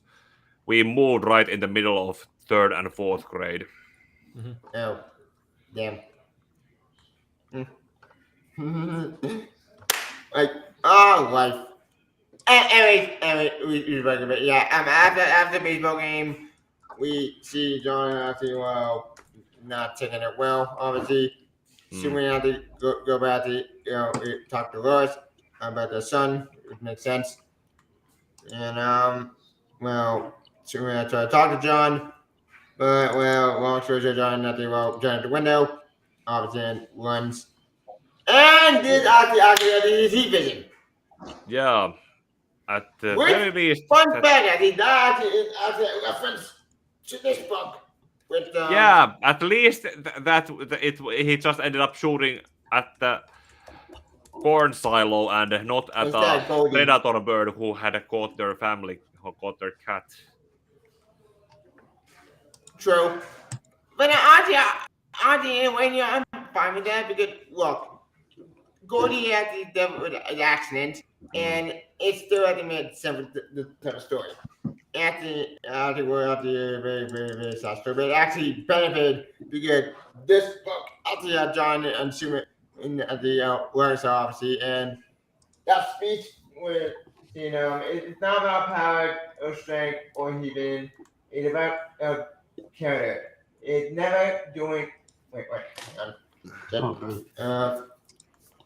we moved right in the middle of 3rd and 4th grade. Oh, damn. Like, life. Anyway, we recommend. Yeah, after the baseball game, we see John actually not taking it well. Obviously, so we have to go back to talk to Lois about the son, which makes sense. And so we have to talk to John. But long story short, John nothing. John at the window, obviously and runs, and this actually his heat vision. Yeah, at the With very least. Fun fact, he died as a reference to this book. With Yeah, at least he just ended up shooting at the corn silo and not at Instead, a Goldie. predator bird who had caught their family, who caught their cat. True. But Auntie, when I'm fine with that because look, Goldie had to deal with an accident, and it's still at the mid the story. After we're at the very sad story, but it actually benefited because this book actually had John and Suma in the learners obviously, and that speech with it's not about power or strength or even it's about character. It's never doing wait hang on. Okay.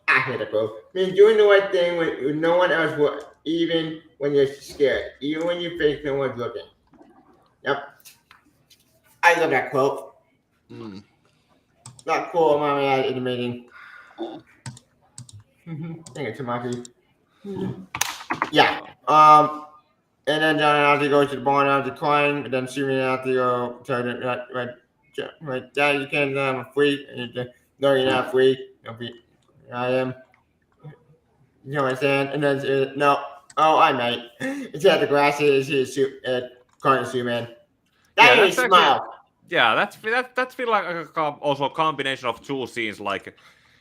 I hate it, bro. I mean, doing the right thing when no one else will, even when you're scared, even when you think no one's looking. Yep. I love that quote. Not cool, mommy, in the meeting. Thank you, Tamaki. Yeah. And then John and Ozzy goes to the barn after crying, and then Sumi and Ozzy go tell him, right, Dad, you can't I'm free. And no, you're not free. I am. You know what I'm saying? And then no. Oh, I might. It's at the grass. He's calling Superman. That made me smile. Yeah, that's feel like also a combination of two scenes. Like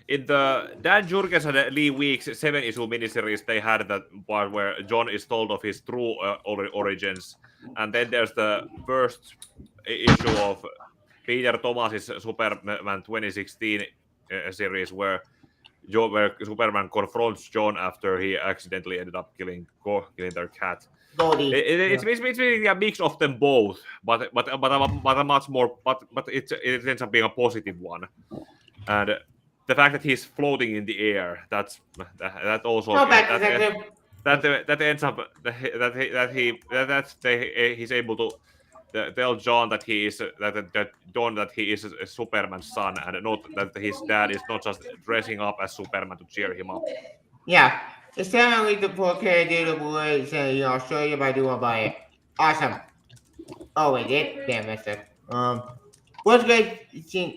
in the Dan Jurgens and Lee Weeks 7-issue miniseries, they had that part where John is told of his true origins, and then there's the first issue of Peter Thomas's Superman 2016 series where Superman confronts John after he accidentally ended up killing their cat. It's basically a mix of them both, but a much more, but it ends up being a positive one, and the fact that he's floating in the air, that also that ends up he's able to tell John that he is that he is Superman's son, and not that his dad is not just dressing up as Superman to cheer him up. Yeah, it's definitely the 4K data boys in Australia, but I do want to buy it. Awesome. Oh wait, damn messed up. What's good?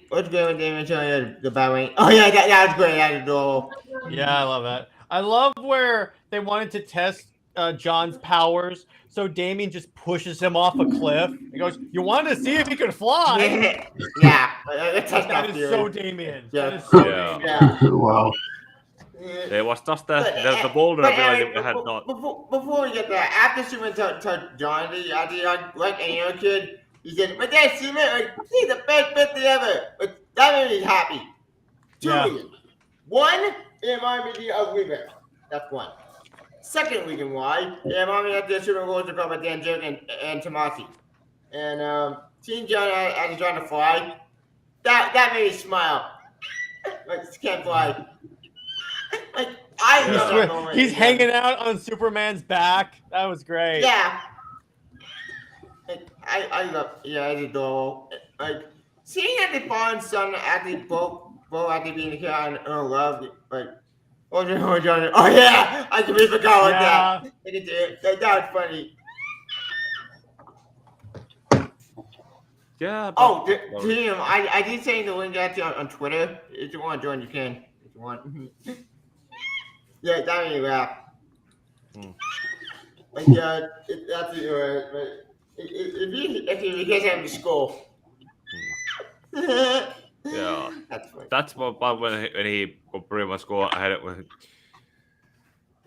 What's good with Damon showing you the Batwing? Oh yeah, that was great. That was adorable. Yeah, I love that. I love where they wanted to test John's powers, so Damien just pushes him off a cliff. He goes, "You wanted to see if he could fly?" Yeah, that is so Damien. Yeah. That is so Yeah. Damien. Wow. There was just the vulnerability had not. Before we get there, after Superman told John, like any other kid, he said, "My dad, Superman, he's the best birthday ever." But that made me happy. Two reasons. One, it reminded me of Weaver. That's one. Second reason why, it reminded me of the Superman goes to call by Dan Jurgen and Tomasi. And seeing John as he's trying to fly, that made me smile. Like, he can't fly. Like, I love that moment. He's hanging out on Superman's back. That was great. Yeah. Like, I love, it's adorable. Like, seeing that the father and son actually both actually being here and love, like, oh yeah, I completely forgot about that. That was funny. Yeah. Oh, damn, I did say the link actually on Twitter. If you want to join, you can. If you want. Yeah, that made me laugh. Like, that's it. If you guys have to school. Yeah. That's funny. That's what when he could pretty much go ahead with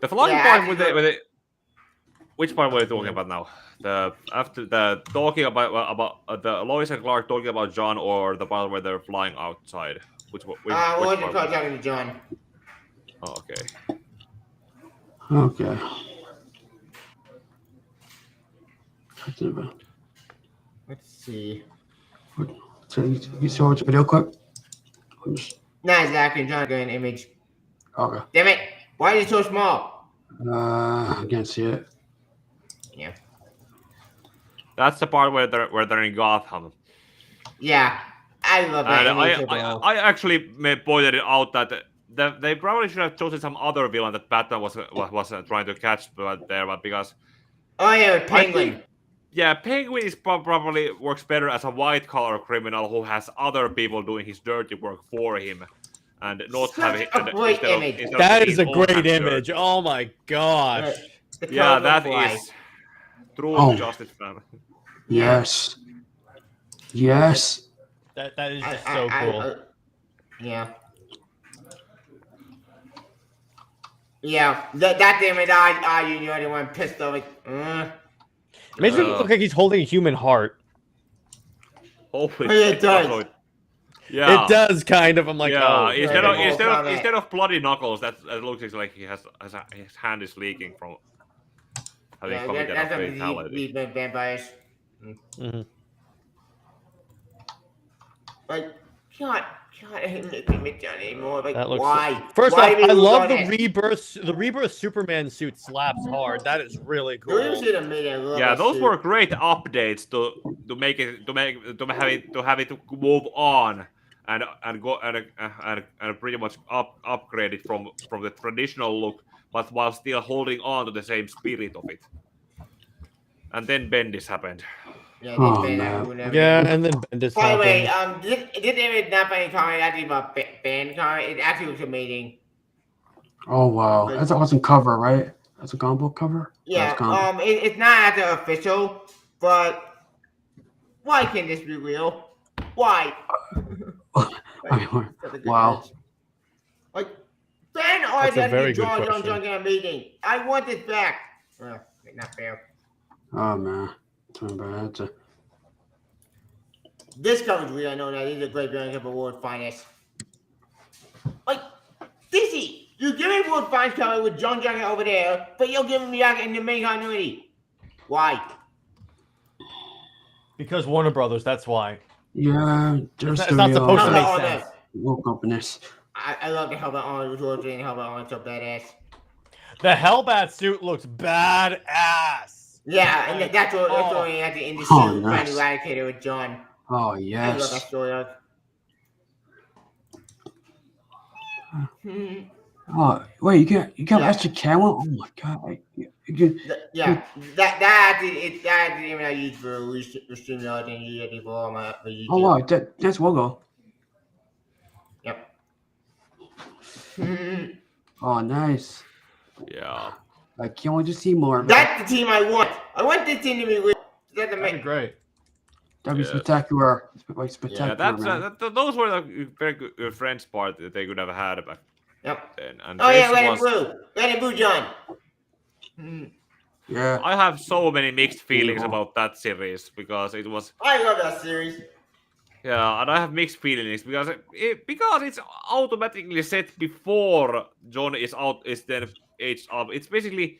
the flying Yeah, part with it. Which part were you talking about now? After the talking about the Lois and Clark talking about John, or the part where they're flying outside? Which wasn't talking to John. Oh, okay. Okay. Let's see. So you saw the video clip? Not exactly. John got an image. Okay. Damn it! Why is it so small? I can't see it. Yeah. That's the part where they're in Gotham. Yeah, I love that. And I actually pointed it out that they probably should have chosen some other villain that Batman was trying to catch, but because. Oh yeah, Penguin. Penguin is probably works better as a white collar criminal who has other people doing his dirty work for him, and not Such having a great image. instead of That is a being all great absurd. image. Oh my gosh. The Yeah, colorful that fly. is true Oh. justice fan. Yes. Yes. That is just so cool. Yeah. Yeah, that image, you're the one pissed off. Makes it look like he's holding a human heart. Hopefully, Oh, it does. Yeah, It does kind of. I'm like, yeah, oh, instead yeah. of Yeah. instead of bloody knuckles, that looks like his hand is leaking from having Yeah, committed a that's fatality. we've been vampires. Mhm. Like, God, I hate making me done anymore. Like, That looks why? First Why off, did I we love do the this? rebirth. The rebirth Superman suit slaps hard. That is really cool. You should have made a little Yeah, bit those suit. were great updates to make it to have it to move on and go and pretty much upgrade it from the traditional look, but while still holding on to the same spirit of it. And then Bendis happened. Yeah, Oh, they man. whatever. Yeah, and then Bendis By the way, happened. this image not by comment actually about band comment. It actually looks amazing. Oh wow. That's an awesome cover, right? That's a comic book cover. Yeah, That's comic. it's not at the official, but why can't this be real? Why? I mean, That's a good wow. image. Like, fan art That's a very actually good draws Young question. Junk in a meeting. I want this back. Well, not fair. Oh man. Talking about that. This cover's real. I know that. These are great Brilliant of World Finest. Like, DC, you give me World Finest cover with John Junker over there, but you'll give me back in the main continuity. Why? Because Warner Brothers. That's why. Yeah, It's just not supposed to No, make no, sense. Woke up in this. I love the Hellbat on George and Hellbat on so badass. The Hellbat suit looks badass. Yeah, and that's what Oh. we had to end the Oh, suit, nice. find the Eradicator with John. Oh I love that yes. story arc. Oh wait, you got Yeah. extra camera? Oh my god. Yeah, that even I use for streaming out and use it for my YouTube. Oh wow, that's logo. Yep. Oh nice. Yeah. I can't wait to see more of it. That's the team I want. I want this team to be real. That's the That'd be man. great. That'd be Yeah. spectacular. Like Yeah, spectacular, that's man. those were the very good friends part that they could have had back Yep. then. And Oh yeah, this Red and was- Blue. Red and Blue John. Yeah. I have so many mixed feelings Yeah. about that series because it was I love that series. yeah, and I have mixed feelings because because it's automatically set before John is then aged up. It's basically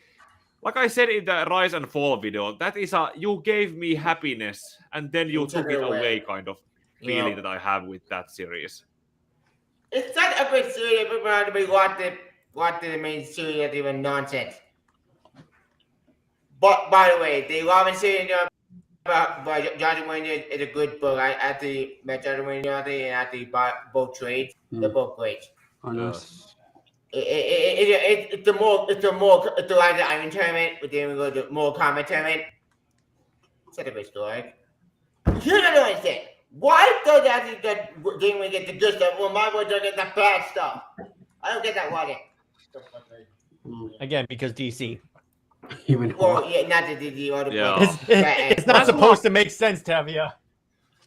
like I said in the Rise and Fall video. That is you gave me happiness and then you took it away kind of feeling Yeah. that I have with that series. It's such a great series. People have to be watching the main series that's even nonsense. But by the way, the Robin series by Jonathan Wayne is a good book. I actually met Jonathan Wayne and actually bought both trades. They're both great. Oh nice. It's the like the Iron Tournament, but then we go to more Kombat Tournament. It's such a great story. Here's another one thing. Why does that game we get the good stuff when my boy does get the bad stuff? I don't get that logic. Again, because DC. Even Well, yeah, not the other Yeah. one. It's not supposed to make sense, Tavia.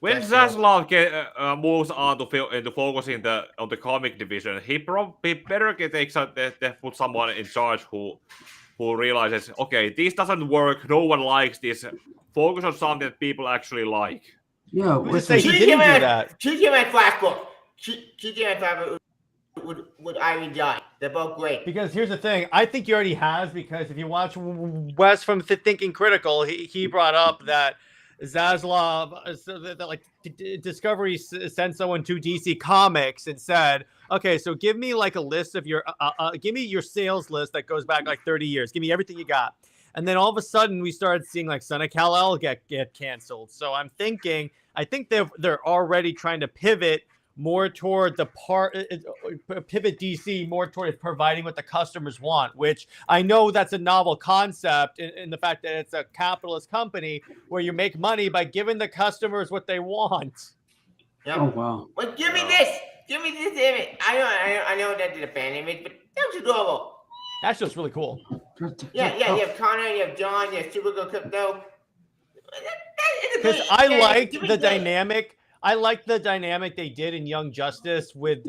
When That's Zaslav moves on to focusing on the comic division, he better put someone in charge who realizes, okay, this doesn't work. No one likes this. Focus on something that people actually like. yeah, Who's to listen, say he didn't do that? She came at Flashbook. She came at Flashbook with Iron Giant. They're both great. Because here's the thing, I think he already has. Because if you watch Wes from Thinking Critical, he brought up that Zaslav, Discovery sent someone to DC Comics and said, "Okay, so give me like a list of your, give me your sales list that goes back like 30 years. Give me everything you got." And then all of a sudden, we started seeing like Son of Kal-El get canceled. So I think they're already trying to pivot more toward pivot DC more toward providing what the customers want, which I know that's a novel concept in the fact that it's a capitalist company where you make money by giving the customers what they want. Yep. oh wow. But give me this. give me this image. I know that did a fan image, but that was adorable. That's just really cool. Yeah. You have Connor, you have John, you have Supergirl Crypto. Because I liked the dynamic. I liked the dynamic they did in Young Justice with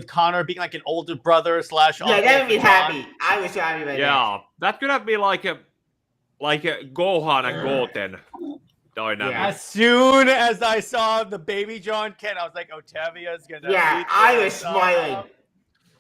Connor being like an older brother / Yeah, that made me happy. I was happy about that. Yeah, that could have been like a Gohan and Goten dynamic. Yeah. As soon as I saw the baby John Kent, I was like, Otavia's gonna. Yeah, I was smiling.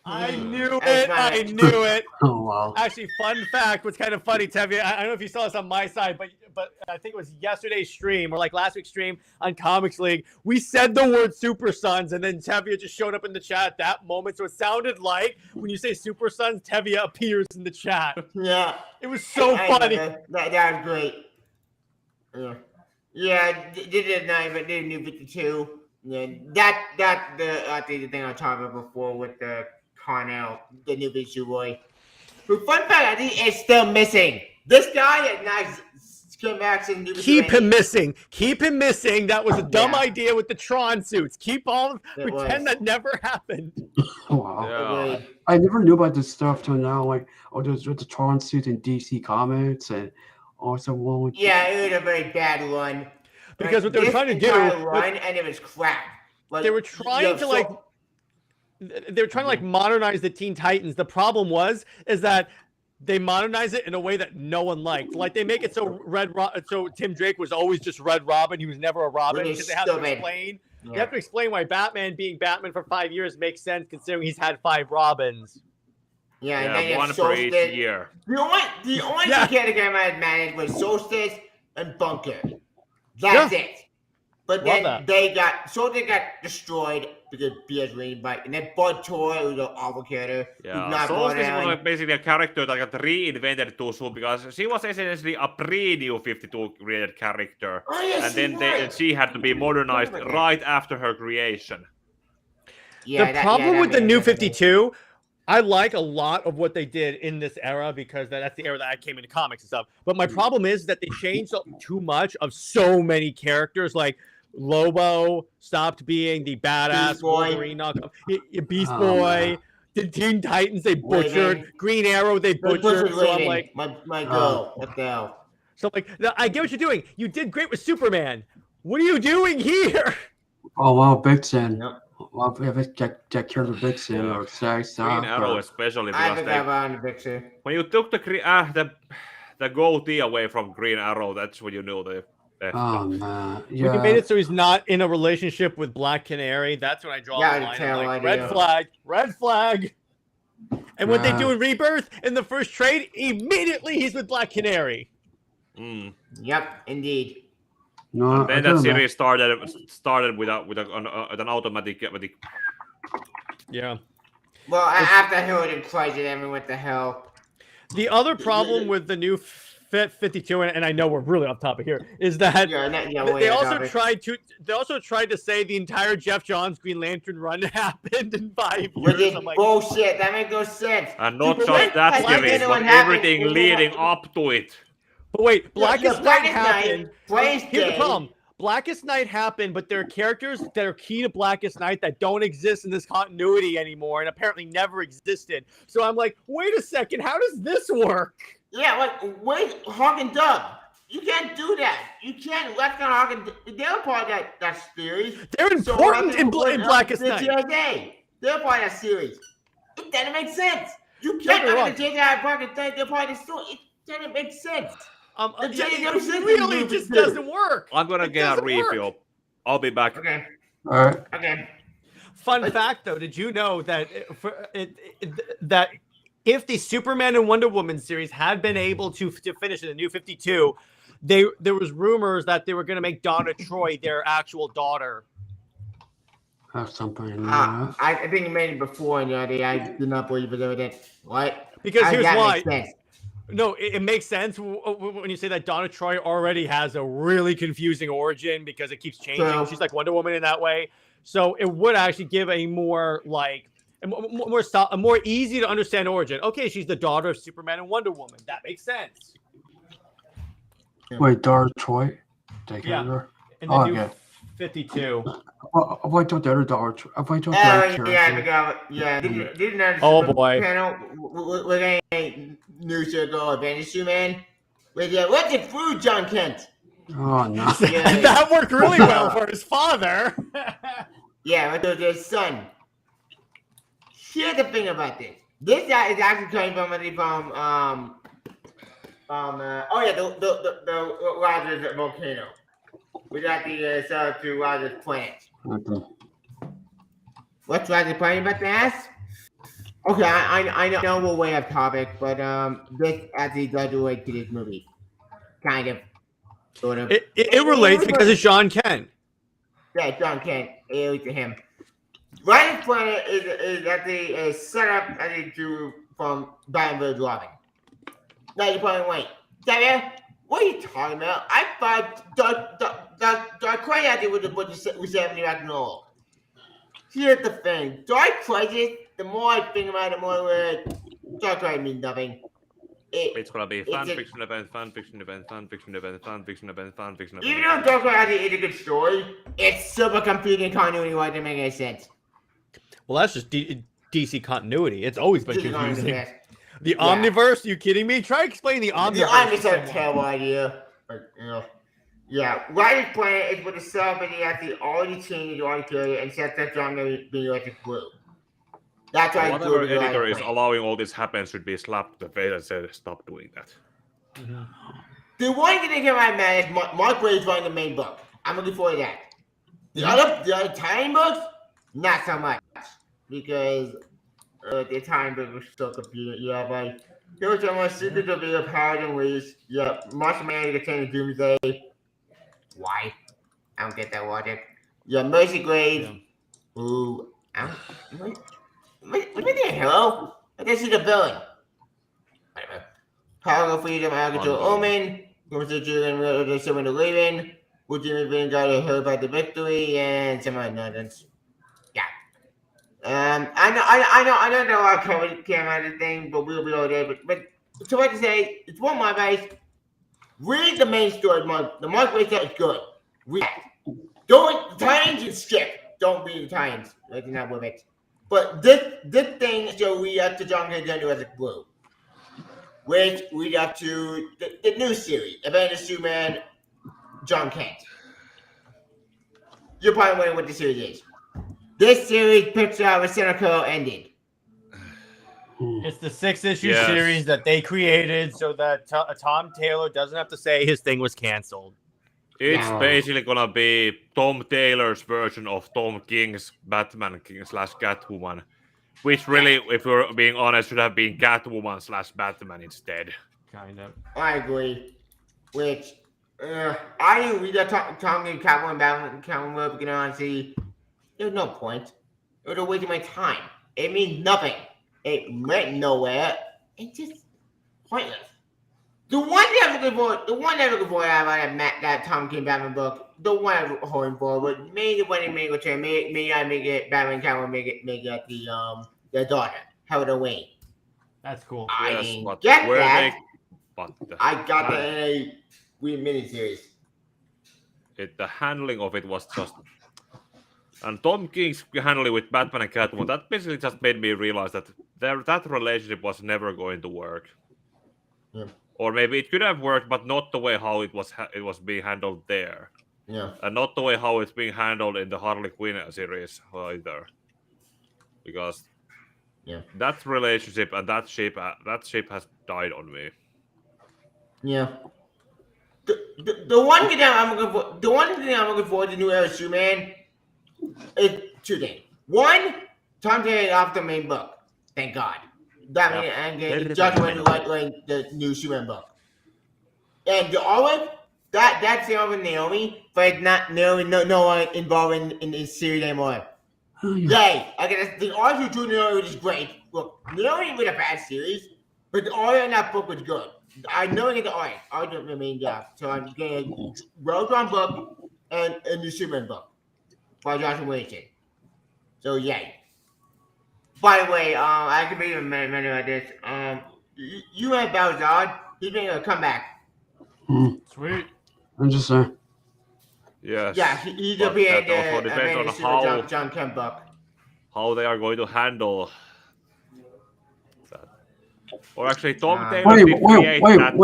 I knew I it. smiled. I knew it. Oh wow. Actually, fun fact, what's kind of funny, Tevia, I don't know if you saw this on my side, but I think it was yesterday's stream or like last week's stream on Comics League. We said the word Super Sons, and then Tevia just showed up in the chat at that moment. So it sounded like when you say Super Sons, Tevia appears in the chat. Yeah. It was so I funny. That was great. Yeah. Yeah, they did nice, but they did New 52. Yeah, I think the thing I talked about before with the Cornell, the New 52 boy. But fun fact, I think it's still missing. This guy had nice schematics in New 52. Keep him missing. Keep him missing. That was a dumb Yeah. idea with the Tron suits. Keep all It pretend was. that never happened. Oh, wow. Yeah. Agreed. I never knew about this stuff till now. Like, there's the Tron suit in DC Comics, and also one with Yeah, it was a very bad one. Because what they were This trying to do entire was- run, and it was crap. Like, They were you trying have to like modernize the Teen Titans. The problem is that they modernize it in a way that no one liked. Like they make it so so Tim Drake was always just Red Robin. He was never a Robin Really because they have to stupid. explain. You Yeah. have to explain why Batman being Batman for 5 years makes sense considering he's had 5 Robins. Yeah, and then you Yeah, have one for each Solstice. year. The only Yeah. two categories I had managed was Solstice and Bunker. That's it. But Love then that. Solstice got destroyed because BS Rain Bite, and then Bud Toy was an awful character. who's Yeah, not Solstice born was out. like basically a character that got reinvented too soon because she was essentially a pre-New 52 created character. Oh, yes, And then was. she had to be modernized Remember that. right after her creation. Yeah, The problem with the made New sense. 52, I like a lot of what they did in this era because that's the era that I came into comics and stuff. But my problem is that they changed too much of so many characters. Like Lobo stopped being the badass Beast Boy. Wolverine, Beast Oh, Boy. man. The Teen Titans they butchered. Raven. Green Arrow they butchered. So I'm Raven, like, my girl. What the hell? I get what you're doing. You did great with Superman. What are you doing here? Oh wow, Vixen. Yep. Well, if it's Jack Kirby Vixen Yeah. or Sex, Green Arrow especially I because think I'm on the picture. when you took the goatee away from Green Arrow, that's when you knew they Oh man, When you made yeah. it so he's not in a relationship with Black Canary, that's when I draw Yeah, the line. tell I'm like, idea. red flag, red flag. And what they do in Rebirth in the first trade, immediately he's with Black Canary. Mm. Yep, indeed. No, I Then don't that know. series started with an automatic. Yeah. Well, after Hilton Crisis, everyone, what the hell? The other problem with the new Fit 52, and I know we're really off topic here, is that they also tried to say the entire Jeff Johns Green Lantern run happened in 5 Which years. is I'm like, bullshit. That makes no sense. And not People just like- that like series, anyone but happened, everything you know leading what? up to it. but wait, Blackest Night Blackest happened. Blaze Here's the Day. problem. Blackest Night happened, but there are characters that are key to Blackest Night that don't exist in this continuity anymore and apparently never existed. So I'm like, wait a second, how does this work? Yeah, like, wait, Hawk and Dove. You can't do that. You can't let the Hawk and Dove. They're part of that series. They're important in Blackest the Night. TSA. They're part of that series. It doesn't make sense. You Don't can't get me let the JJ Blackest Night. They're part of the story. It doesn't make sense. It never said they really moved just it. doesn't work. I'm gonna It get a doesn't work. refill. I'll be back. Okay. All right. Okay. Fun fact, though, did you know that that if the Superman and Wonder Woman series had been able to finish in the New 52, there was rumors that they were going to make Donna Troy their actual daughter. Have something. In I think you made it before, and I did not believe it. What? Because here's that why. makes sense. No, it makes sense when you say that Donna Troy already has a really confusing origin because it keeps changing. True. She's like Wonder Woman in that way. So it would actually give a more like a more easy to understand origin. Okay, she's the daughter of Superman and Wonder Woman. That makes sense. Wait, Dara Troy? Yeah. In the Oh, new yeah. 52. Avoid the other dodge. Avoid the Oh, other yeah, I character. forgot. Yeah, didn't know the Oh, Super boy. panel. We're getting new circle advantage to man. With what's it through John Kent? Oh no. Yeah. That worked really well for his father. Yeah, with his son. Here's the thing about this. This guy is actually coming from the Rogers volcano. We got the south to Rogers planet. Okay. What's Rogers planet about to ask? Okay, I know we're way off topic, but this actually does relate to this movie. Kind of. Sort of. It relates because it's Sean Kent. Yeah, John Kent. It relates to him. Rogers planet is actually set up from Batman Robin. Now you're probably wait, Xavier, what are you talking about? I thought Dark Crisis was a bunch of 70 rock and roll. Here's the thing. Dark Crisis, the more I think about it, the more Dark Crisis means nothing. It's gonna be fan a- fiction event, fan fiction event, fan fiction event, fan fiction event, fan fiction event. Even though Dark Crisis is a good story, it's super confusing continuity why it doesn't make any sense. Well, that's just DC continuity. It's always been This is not the confusing. best. The Yeah. Omniverse? You kidding me? Try explaining the Omniverse. Yeah, I just to had a someone. terrible idea. But, yeah, Rogers planet is with the cell, but he actually already changed the article and sets up John being electric blue. That's why Whatever Blue editor is planet. allowing all this happen should be slapped in the face and said, stop doing that. The one thing that came out mad is Mark Waid's writing the main book. I'm looking forward to that. The other tie-in books, not so much. Because the tie-in book was so confusing. Yeah, but there was almost secret of the power and ways. Yeah, Martian Man contains Doomsday. Why? I don't get that logic. Yeah, Mercy Graves. Yeah. Ooh, I don't. What the hell? I guess he's a villain. Whatever. Power of Freedom, Agricultural Omen, Constitution, and the Summon to Raven, Ultimate Vanguard heard about the victory, and some other nonsense. Yeah. I know there are covered came out of the thing, but we'll be all there. But so what to say, it's one of my advice. Read the main story, the Mark Waid stuff is good. Read it. Don't the Titans and skip. Don't read the Titans. It's not with it. But this thing so we up to John Kent as a blue. Which we up to the new series, Avengers Superman, John Kent. You're probably wondering what the series is. This series picks out where Seneca ended. It's the 6-issue Yes. series that they created so that Tom Taylor doesn't have to say his thing was canceled. It's Yeah. basically gonna be Tom Taylor's version of Tom King's Batman King / Catwoman. Which really, if we're being honest, should have been Catwoman / Batman instead. Kind of. I agree. Which, I didn't read that Tom and Catwoman Batman Catwoman because honestly, there's no point. It was a waste of my time. It means nothing. It went nowhere. It's just pointless. The one thing I'm looking for out of that Tom King Batman book, the one I'm hoping for was maybe when they make a turn, maybe I make it Batman Catwoman make it the daughter, Helena Wayne. That's cool. I Yes, didn't but get where that. but I got that in a weird miniseries. the handling of it was just. And Tom King's handling with Batman and Catwoman, that basically just made me realize that that relationship was never going to work. Yeah. Or maybe it could have worked, but not the way how it was being handled there, Yeah. and not the way how it's being handled in the Harley Quinn series either. Because that relationship and that ship has died on me. Yeah. The one thing I'm looking for the new era Superman is two things. One, Tom Taylor off the main book. Thank God. That means and Josh Wayne like the new Superman book. And the Olive, that's the other Naomi, but it's not Naomi no one involved in this series anymore. Oh, yeah. Yay! I guess the art you do Naomi is great. Look, Naomi was a bad series, but the art in that book was good. I know I get the art. Art didn't remain job. So I'm getting a well-drawn book and a new Superman book by Joshua Williamson. So yay. By the way, I could be even many like this. You had Balzard. He's making a comeback. Sweet. I'm just saying. Yes. Yeah, he's but appeared that also depends on John Kemp. how they are going to handle that. Or actually, Tom Uh, Taylor did create that.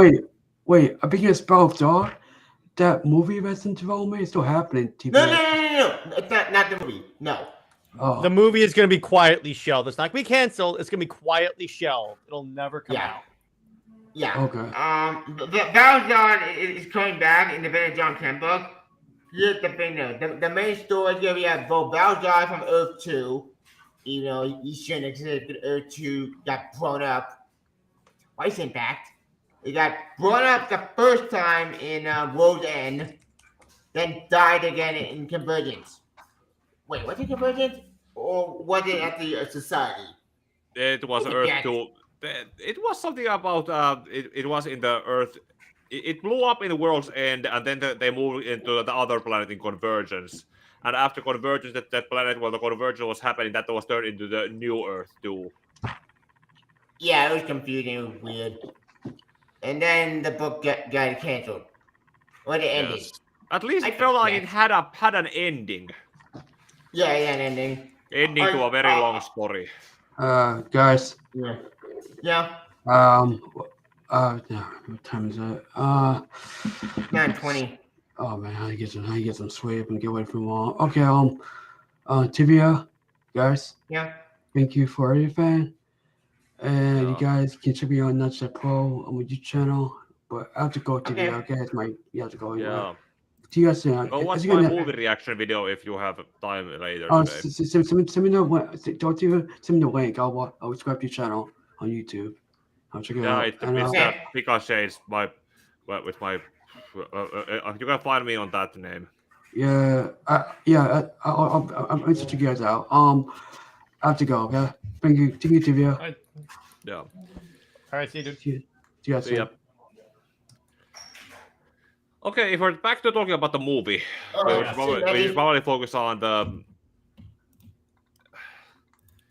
Wait. I'm being a spell of dog. That movie Resident Development is still happening. TV. No. It's not the movie. No. Oh. The movie is going to be quietly shelved. It's not going to be canceled. It's going to be quietly shelved. It'll never come out. Yeah. Okay. Valjean is coming back in the Vince John Kemp book. Here's the thing though. The main story is gonna be that both Valjean from Earth 2, you know, he shouldn't exist, but Earth 2 got blown up twice in fact. He got blown up the first time in World End, then died again in Convergence. Wait, was it Convergence? Or was it at the Society? It was Earth 2. It was something about it was in the Earth. It blew up in the World's End, and then they moved into the other planet in Convergence. And after Convergence, that planet where the Convergence was happening, that was turned into the New Earth too. Yeah, it was confusing. It was weird. And then the book got canceled. Or it ended. Yes. At least I it felt like forget. it had an ending. Yeah, an ending. Ending to a very long story. Guys. Yeah. What time is it? 9:20. Oh man, how you get some sleep and get away from all. Okay, Tibia, guys. Yeah. Thank you for everything. And Yeah. you guys contribute on Nutshot Pro on my YouTube channel. But I have to go, Tibia. Okay, you have to go. Yeah. Do you guys say? Go watch my movie reaction video if you have time later today. Send me the link. I'll subscribe to your channel on YouTube. I'll check it out. It's And, Pika Shades with my. You can find me on that name. I'll check you guys out. I have to go. Okay. Thank you, Tibia. Yeah. All right, see you, dude. See you guys soon. Yep. Okay, if we're back to talking about the movie, we should probably focus on the.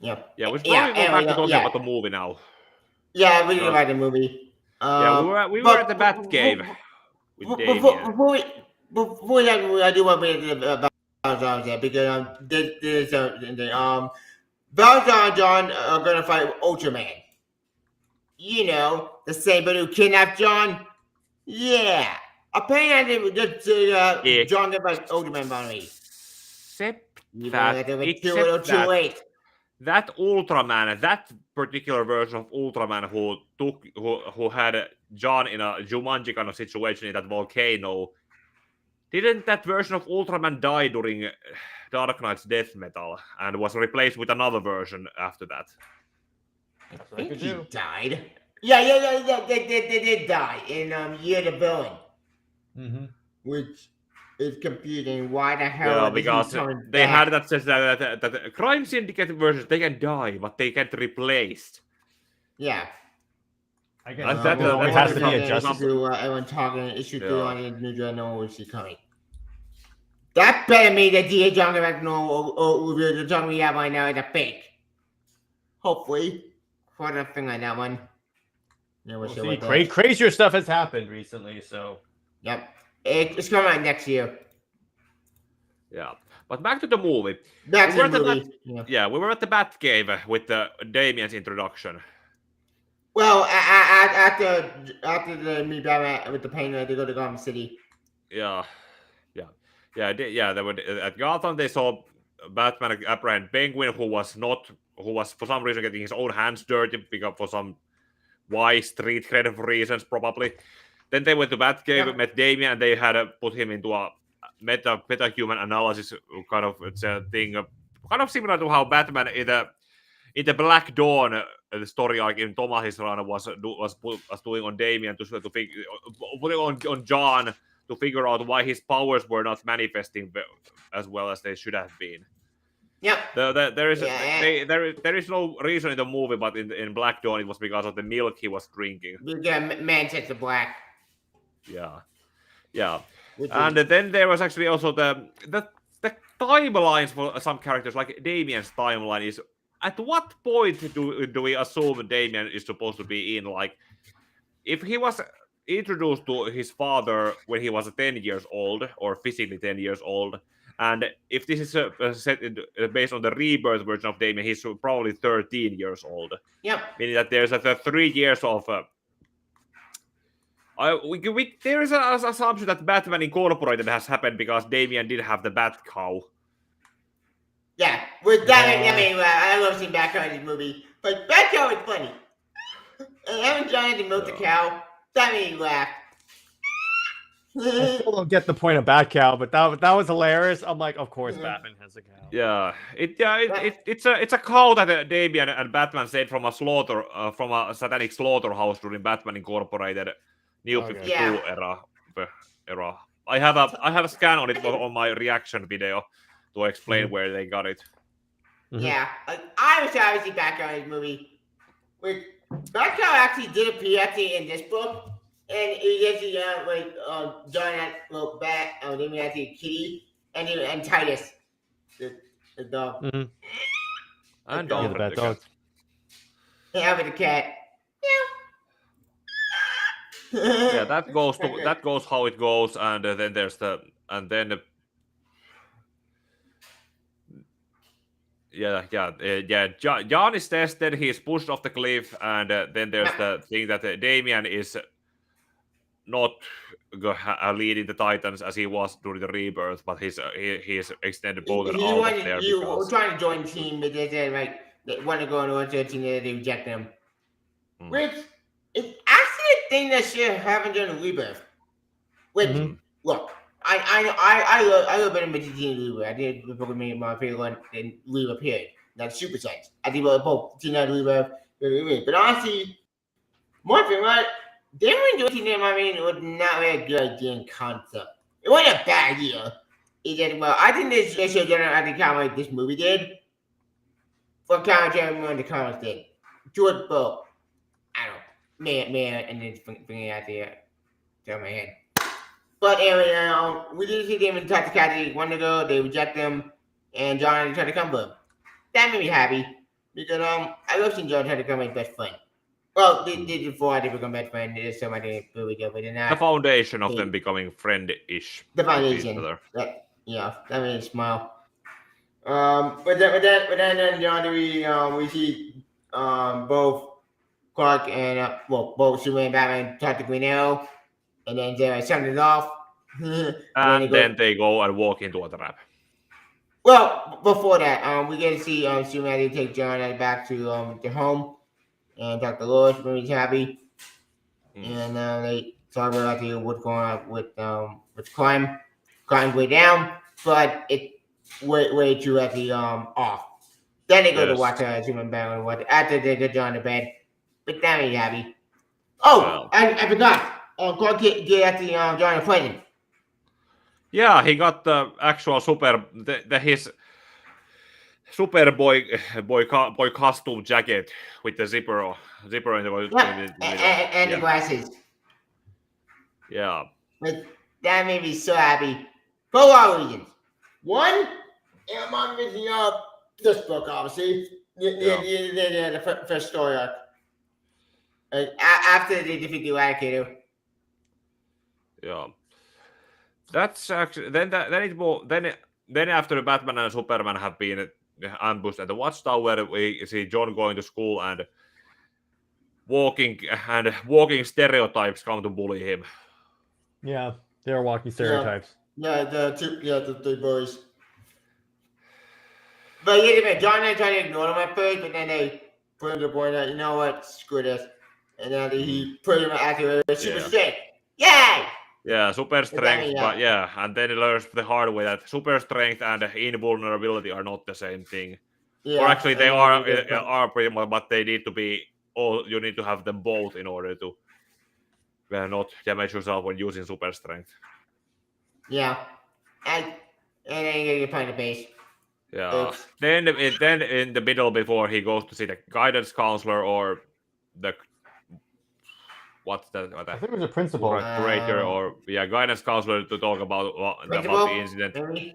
Yep. Yeah, we should probably go back to talking about the movie now. Yeah, we can about the movie. We were at the Batcave with Damien. Before that, I do want to be about Valjean because there's something. Valjean and John are gonna fight Ultraman. You know, the same but who kidnapped John. Yeah. Apparently, John got fight Ultraman by me. Except that Ultraman, that particular version of Ultraman who had John in a Jumanji kind of situation in that volcano, didn't that version of Ultraman die during Dark Knight's Death Metal and was replaced with another version after that? I think he died. Yeah, they did die in Year the Villain. Mm-hmm. Which is confusing. Why the hell? Yeah, because they had that says that Crime Syndicate versions they can die, but they can't replaced. Yeah. I guess that always has to be adjusted. Everyone talking issue 3 on the New Jersey, no one see coming. That better mean that DA John or the John we have right now is a fake. Hopefully, for the thing on that one. Yeah, we'll see. Crazier stuff has happened recently, so. Yep. It's coming out next year. Yeah. But back to the movie. We were at the Batcave with Damien's introduction. Well, after the meet Batman with the painter, they go to Gotham City. Yeah. They were at Gotham. They saw Batman apprehend Penguin, who was for some reason getting his own hands dirty because for some wise street cred reasons probably. Then they went to Batcave, met Damien, and they had put him into a meta-human analysis kind of thing, kind of similar to how Batman in the Black Dawn the story arc in Thomas's run was doing on Damien to putting on John to figure out why his powers were not manifesting as well as they should have been. Yeah. There is no reason in the movie, but in Black Dawn it was because of the milk he was drinking. Manchester Black. Yeah. And then there was actually also the timelines for some characters, like Damien's timeline is. At what point do we assume Damien is supposed to be in? Like, if he was introduced to his father when he was 10 years old, or physically 10 years old. And if this is based on the rebirth version of Damien, he's probably 13 years old. Yep. Meaning that there's 3 years of. There is an assumption that Batman Incorporated has happened because Damien did have the Bat Cow. Yeah, with that, I mean, I love seeing Batcow in this movie, but Batcow is funny. And having Jonathan milk the cow, that made me laugh. I still don't get the point of Batcow, but that was hilarious. I'm like, of course, Batman has a cow. Yeah, it's a cow that Damien and Batman saved from a slaughter, from a satanic slaughterhouse during Batman Incorporated New Okay. 52 Yeah. era. I have a scan on it on my reaction video to explain where they got it. Yeah, like, I was happy to see Batcow in this movie. Like, Batcow actually did appear actually in this book, and he actually John had Bat, Damien actually Kitty, and Titus, the dog. Mm-hmm. And Yeah, Yeah, Alfred the bad the cat. dogs. Yeah, with the cat. Yeah, that goes how it goes, and then there's the John is tested. He's pushed off the cliff, and then there's the thing that Damien is not leading the Titans as he was during the rebirth, but he's extended both He out wanted, of there you because were trying to join the team, but they said they want to go on to a team that they reject them. Hmm. Which is actually a thing that should happen during the rebirth. Which look, I love better than Teen Rebirth. I did probably made my favorite one in Rebirth period. That's Super Sense. I think both Teen Rebirth, but honestly, more than what they were doing Teen Rebirth was not really a good idea in concept. It wasn't a bad idea. It did well. I think this should generate I think kind of like this movie did. For kind of generally the comics did. George Bull. I don't know. Man, and then bringing it out there. Tell my head. But anyway, we did see them talk to Kathy 1 ago. They reject them, and John tried to come with them. That made me happy because I love seeing John try to become my best friend. Well, they did before they become best friend. They did so much movie together, but they're not. the foundation of them becoming friend-ish. The with each foundation. other. That made me smile. But then John, we see both Clark and both Superman and Batman talk to Green Arrow, and then they send it off. And then they go and walk into a trap. Well, before that, we get to see Superman take John back to their home and talk to Lois when he's happy, and they talk about what's going on with crime. Crime's way down, but it's way too at the off. Then they go to watch Superman Batman after they get John to bed. But that made me happy. Oh, I forgot. Clark get at the John appointment. Yeah, he got the actual his Superboy costume jacket with the zipper in the And the glasses. Yeah. But that made me so happy. For a lot of reasons. One, I'm missing up this book, obviously. The first story arc. After they defeat the Eradicator. Yeah. That's actually then after Batman and Superman have been ambushed at the Watchtower, we see John going to school and walking stereotypes come to bully him. Yeah, they're walking stereotypes. Yeah, the three boys. But John and I tried to ignore them at first, but then they put him to the point that, you know what, screw this. And then he put him after super strength. Yay! Yeah, super strength, but yeah, and then he learns the hard way that super strength and invulnerability are not the same thing. Yeah, or actually, they are pretty much, but they need to be. You need to have them both in order to not damage yourself when using super strength. Yeah, and then you find the base. Yeah. Then in the middle, before he goes to see the guidance counselor or the I think it was a principal, curator, or guidance counselor to talk about the incident. Maybe?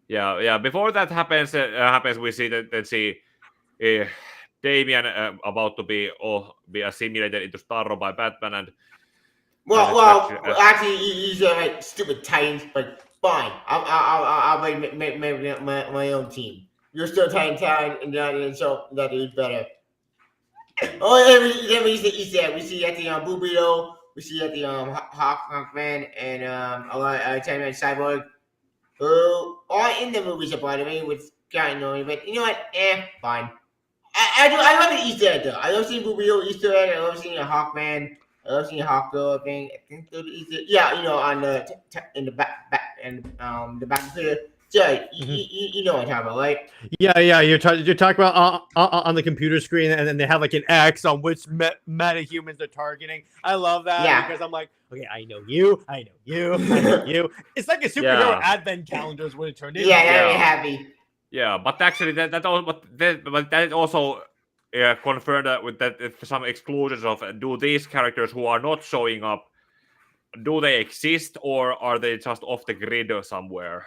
Yeah. Before that happens, we see that Damien about to be assimilated into Starro by Batman, and Well, And it's actually, he's like stupid Titans, but fine. I'll make my own team. You're still Titan Town, and so that is better. Oh, and then we see at the Bubio, we see at the Hawkman, and a lot China Cyborg, who are in the movies, by the way, which kind of annoying. But you know what? Fine. I love the Easter egg though. I love seeing Bubio Easter egg. I love seeing a Hawkman. I love seeing Hawkgirl thing. I think they're Easter. Yeah, on the in the back the back of the. Yeah, you know what I'm talking about, right? Yeah. You're talking about on the computer screen, and then they have like an X on which metahumans they're targeting. I love that because I'm like, okay, I know you, I know you. It's like a superhero advent calendar is what it turned into. Yeah, very happy. Yeah, but actually, that also confirmed that with that some exclusions of do these characters who are not showing up, do they exist or are they just off the grid or somewhere?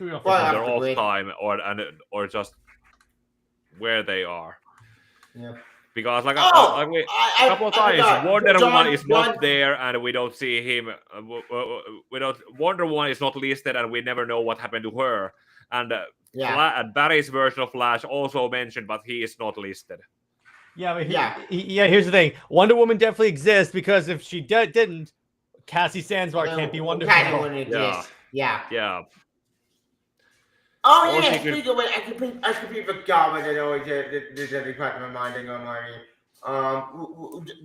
Their off time or just where they are. Yeah. Because a a couple of times Wonder Woman is not there and we don't see him. Wonder Woman is not listed and we never know what happened to her. And Barry's version of Flash also mentioned, but he is not listed. Yeah, but here's the thing: Wonder Woman definitely exists because if she didn't, Cassie Sandsmark can't be Wonder Woman. Yeah. Oh yeah, speaking of which, I completely forgot what it always did part of my mind and on my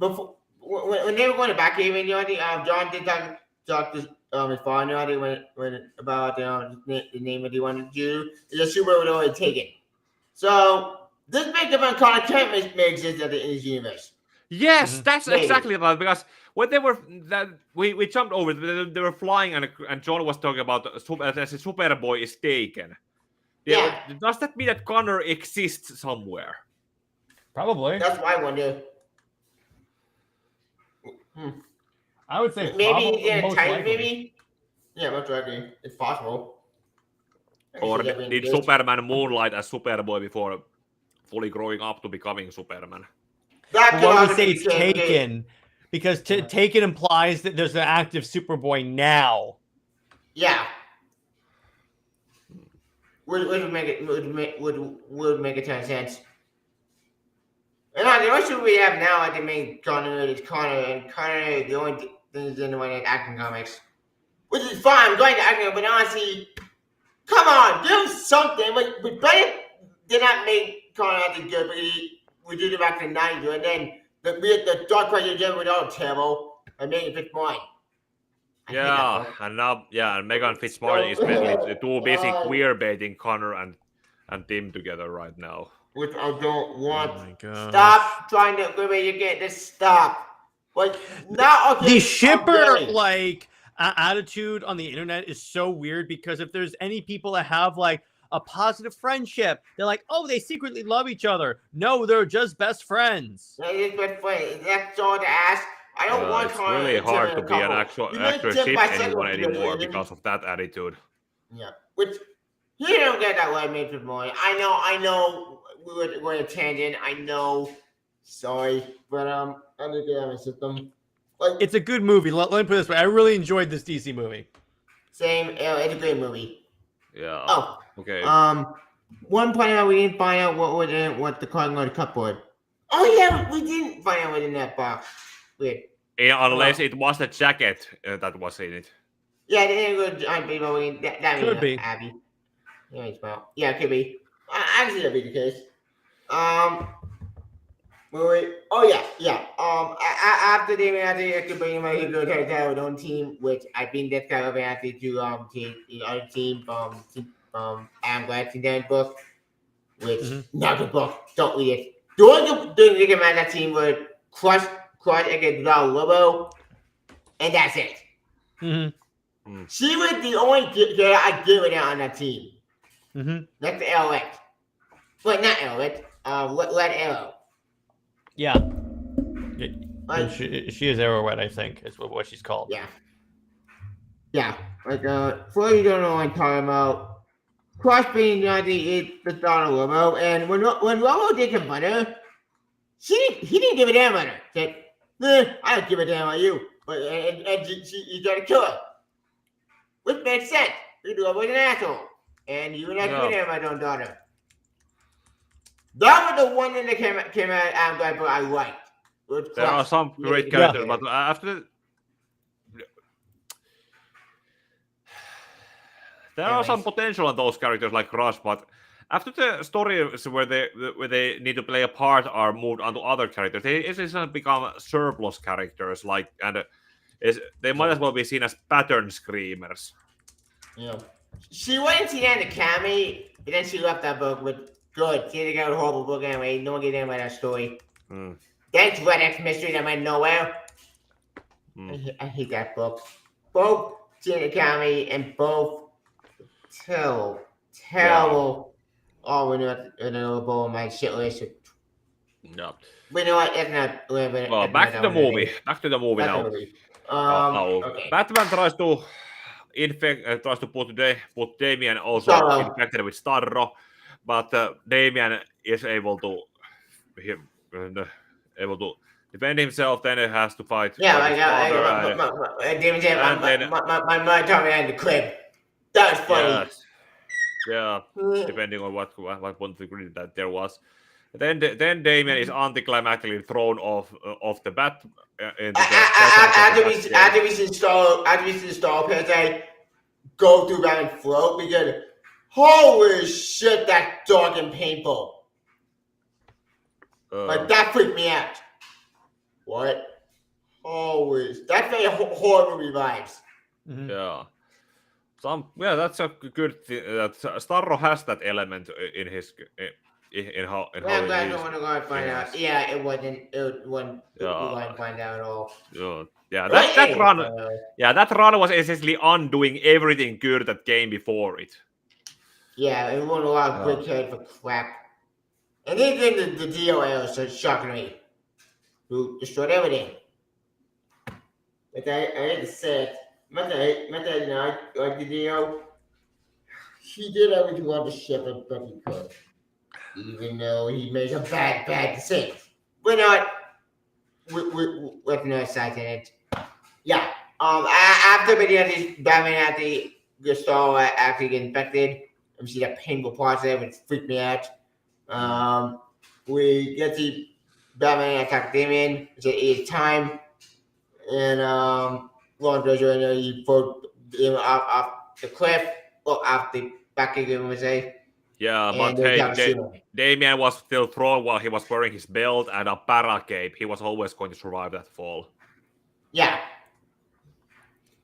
before when they were going to back even, John did talk to his father, when about the name that he wanted to do. The super would already taken. So this makes up Connor Kent may exist in his universe. Yes, that's exactly about because when they were we jumped over, they were flying and John was talking about as a Superboy is taken. Yeah. Does that mean that Connor exists somewhere? Probably. That's what I wonder. I would say maybe maybe. Yeah, most likely. It's possible. Or did Superman moonlight as Superboy before fully growing up to becoming Superman? Why would say it's taken? Because taken implies that there's an active Superboy now. Yeah. Would make a ton of sense. And the only super we have now, I think, Connor is Connor, and Connor the only thing is in the one in acting comics, which is fine. I'm going to acting, but honestly, come on, give him something. We better did not make Connor acting good, but we did it back in the 90s, and then the Dark Crisis did with all terrible, and made it Fitzmartin. And Megan Fitzmartin is basically too busy queer baiting Connor and Tim together right now. Which I don't want. Oh my God. Stop trying to you get this. Stop. Like now, okay. The shipper attitude on the internet is so weird because if there's any people that have like a positive friendship, they're like, oh, they secretly love each other. No, they're just best friends. That's all to ask. I don't want. It's really hard to be an actual ship anyone anymore because of that attitude. Yeah, which you don't get that way, Major Boy. I know. We're going to tangent. I know. Sorry, but I need to get out of my system. It's a good movie. Let me put it this way. I really enjoyed this DC movie. Same. It's a great movie. Yeah. Oh. Okay. One point out we didn't find out what the carton on the cupboard. Oh yeah, we didn't find out what's in that box. Weird. Unless it was the jacket that was in it. Yeah, they didn't go on people. That could be. Abby. Yeah, it could be. Actually, that'd be the case. After they had to bring my hero to their own team, which I think that's kind of after to the other team from Adam Gladstone book, which not the book. Don't read it. The only thing about that team would crush against Lobo, and that's it. Mm-hmm. She was the only girl I give it on that team. Mm-hmm. That's the Elric. Well, not Elric. Red Arrow. Yeah. She is Arrowhead, I think, is what she's called. Yeah. Yeah. For you don't know what I'm talking about, Crush being is the daughter of Lobo, and when Lobo did confront her, he didn't give a damn on her. Said, I don't give a damn on you. But and you gotta kill her. Which makes sense. You do it with an asshole. And you were not doing that with my own daughter. That was the one thing that came out I'm glad but I liked. There are some great Yeah. characters, but after there are some potential in those characters like Rush, but after the stories where they need to play a part are moved onto other characters, they essentially become surplus characters, they might as well be seen as pattern screamers. Yeah. She went to the end of Cammy, but then she left that book with good. She didn't get a horrible book anyway. No one gave in by that story. Thanks Red X Mystery that went nowhere. I hate that book. Both Tina Kami and both terrible. Oh, we're not in a bowl of my shit list. No. We know what? It's not. Well, back to the movie. Back to the movie now. Okay. Batman tries to put Damian also Starro. infected with Starro, but Damian is able to defend himself. Then he has to fight. Yeah, his father, my mother told me I had the crib. That was funny. Yes. Yeah, depending on what point of degree that there was. Then Damian is anticlimactically thrown off the bat. After we see Starro Pete go through that and float, because holy shit, that's dark and painful. Like that freaked me out. What? Always. That's very horror movie vibes. Yeah. That's a good thing. That Starro has that element in his in how I'm glad he no is. one going to find out. Yeah, it wasn't. It wasn't. Yeah. We wouldn't find out at all. Yeah, that run was essentially undoing everything good that came before it. Yeah, it won a lot of good credit for crap. And they did the DOL so shocking me. Who destroyed everything. But I had to say it. My dad not like the DO. He did everything on the ship but he could. Even though he made a bad decision. We're not with no side in it. Yeah. After Batman at the Gustavo actually get infected, we see that painful parts there, which freaked me out. We get to Batman attack Damian. It's time, and Lawrence Treasure, he threw him off the cliff, or off the back of him, say. Yeah, but hey, Damian was still thrown while he was wearing his belt and a paracape. He was always going to survive that fall. Yeah.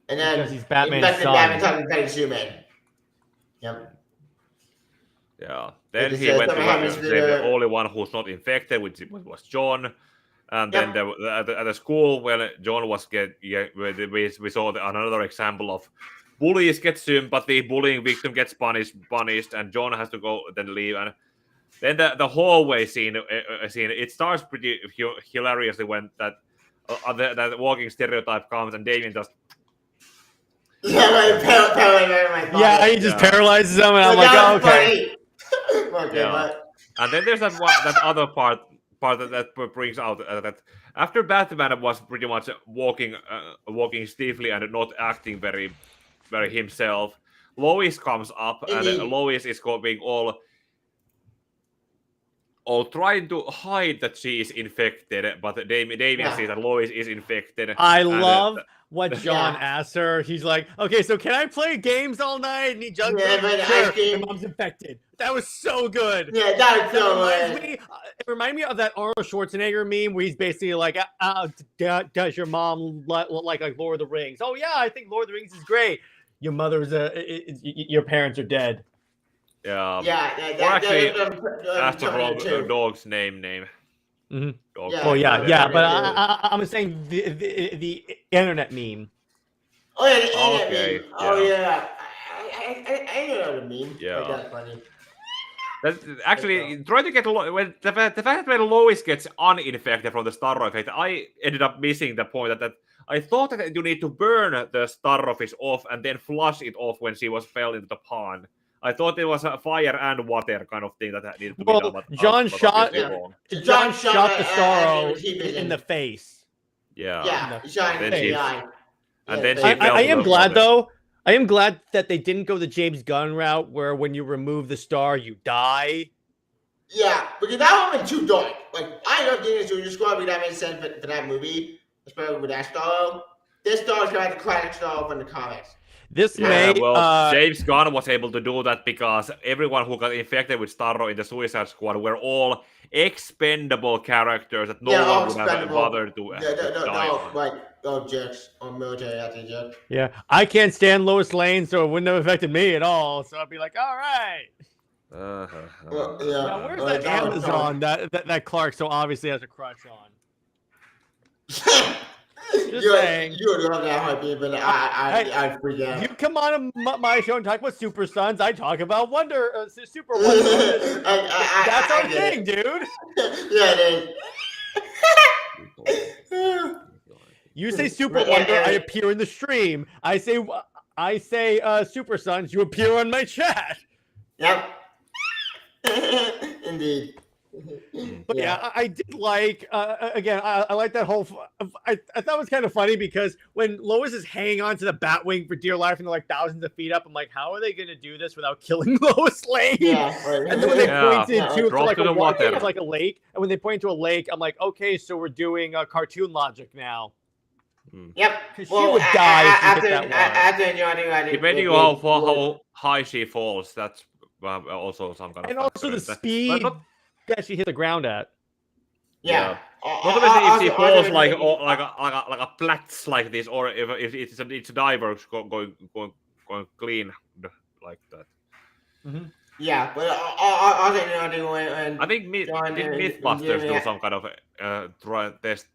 And then because he's Batman's son. Batman talking to Superman. Yep. Yeah. Then he went to save the only one who's not infected, which was John. And then at the school when John was we saw another example of bullies get sympathy, bullying victim gets punished, and John has to go then leave. And then the hallway scene it starts pretty hilariously when that walking stereotype comes and Damian just Yeah, he just paralyzes them, and I'm like, oh, okay. Okay, and then there's that other part that brings out that after Batman was pretty much walking stiffly and not acting very himself, Lois comes up and Lois is being all trying to hide that she is infected, but Damian sees that Lois is infected. I love what John asks her. He's like, okay, so can I play games all night? And he jumps in. Sure, your mom's infected. That was so good. Yeah, that was so good. It reminded me of that Arnold Schwarzenegger meme where he's basically like, does your mom like Lord of the Rings? Oh, yeah, I think Lord of the Rings is great. Your your parents are dead. Yeah. Yeah. Or actually, that's the wrong dog's name. Mm-hmm. Dog. Oh yeah. But I'm saying the internet meme. Oh yeah, the internet Okay. meme. Oh yeah. I know what I mean. Yeah. That's funny. That's actually trying to get the fact that when Lois gets uninfected from the Starro effect, I ended up missing the point that I thought that you need to burn the Starro fish off and then flush it off when she fell into the pond. I thought it was a fire and water kind of thing that needed to be done. But John shot the Starro in in the face. Yeah, shine in Then the she- eye. and Yeah, then they- she fell I to am the glad water. though. I am glad that they didn't go the James Gunn route where when you remove the star, you die. Yeah, because that would have been too dark. Like, I love getting into Suicide Squad, but that makes sense for that movie, especially with that star. This star is kind of the classic star from the comics. This Yeah, may James Gunn was able to do that because everyone who got infected with Starro in the Suicide Squad were all expendable characters that no all one would have expendable. bothered to No, die on. like, jerks or military acting jerks. yeah, I can't stand Lois Lane, so it wouldn't have affected me at all. So I'd be like, all right. Well, yeah. Now, where's like, that was Amazon that Clark so obviously has a crush on? saying. You would love that heartbeat, but I freak out. You come on my show and talk about Super Sons. I talk about Super Wonder. That's our thing, dude. Yeah, it is. You say Super Wonder, I appear in the stream. I say Super Sons, you appear on my chat. Yep. Indeed. But yeah, I did like, again, I like that whole, I thought it was kind of funny because when Lois is hanging on to the Batwing for dear life and they're like thousands of feet up, I'm like, how are they going to do this without killing Lois Lane? Yeah, right. And then when they Yeah. point into Drop like to a the water, water. it's like a lake. And when they point to a lake, I'm like, okay, so we're doing cartoon logic now. Yep. Because she would die if she hit that water. After Johnny, Depending on how high she falls, that's also some kind of. And also the factor. speed But that she hit the ground at. Yeah. not obviously if she falls like a plats like this, or if it's a diver going clean like that. Yeah, but also Johnny and I think John, did Mythbusters do yeah. some kind of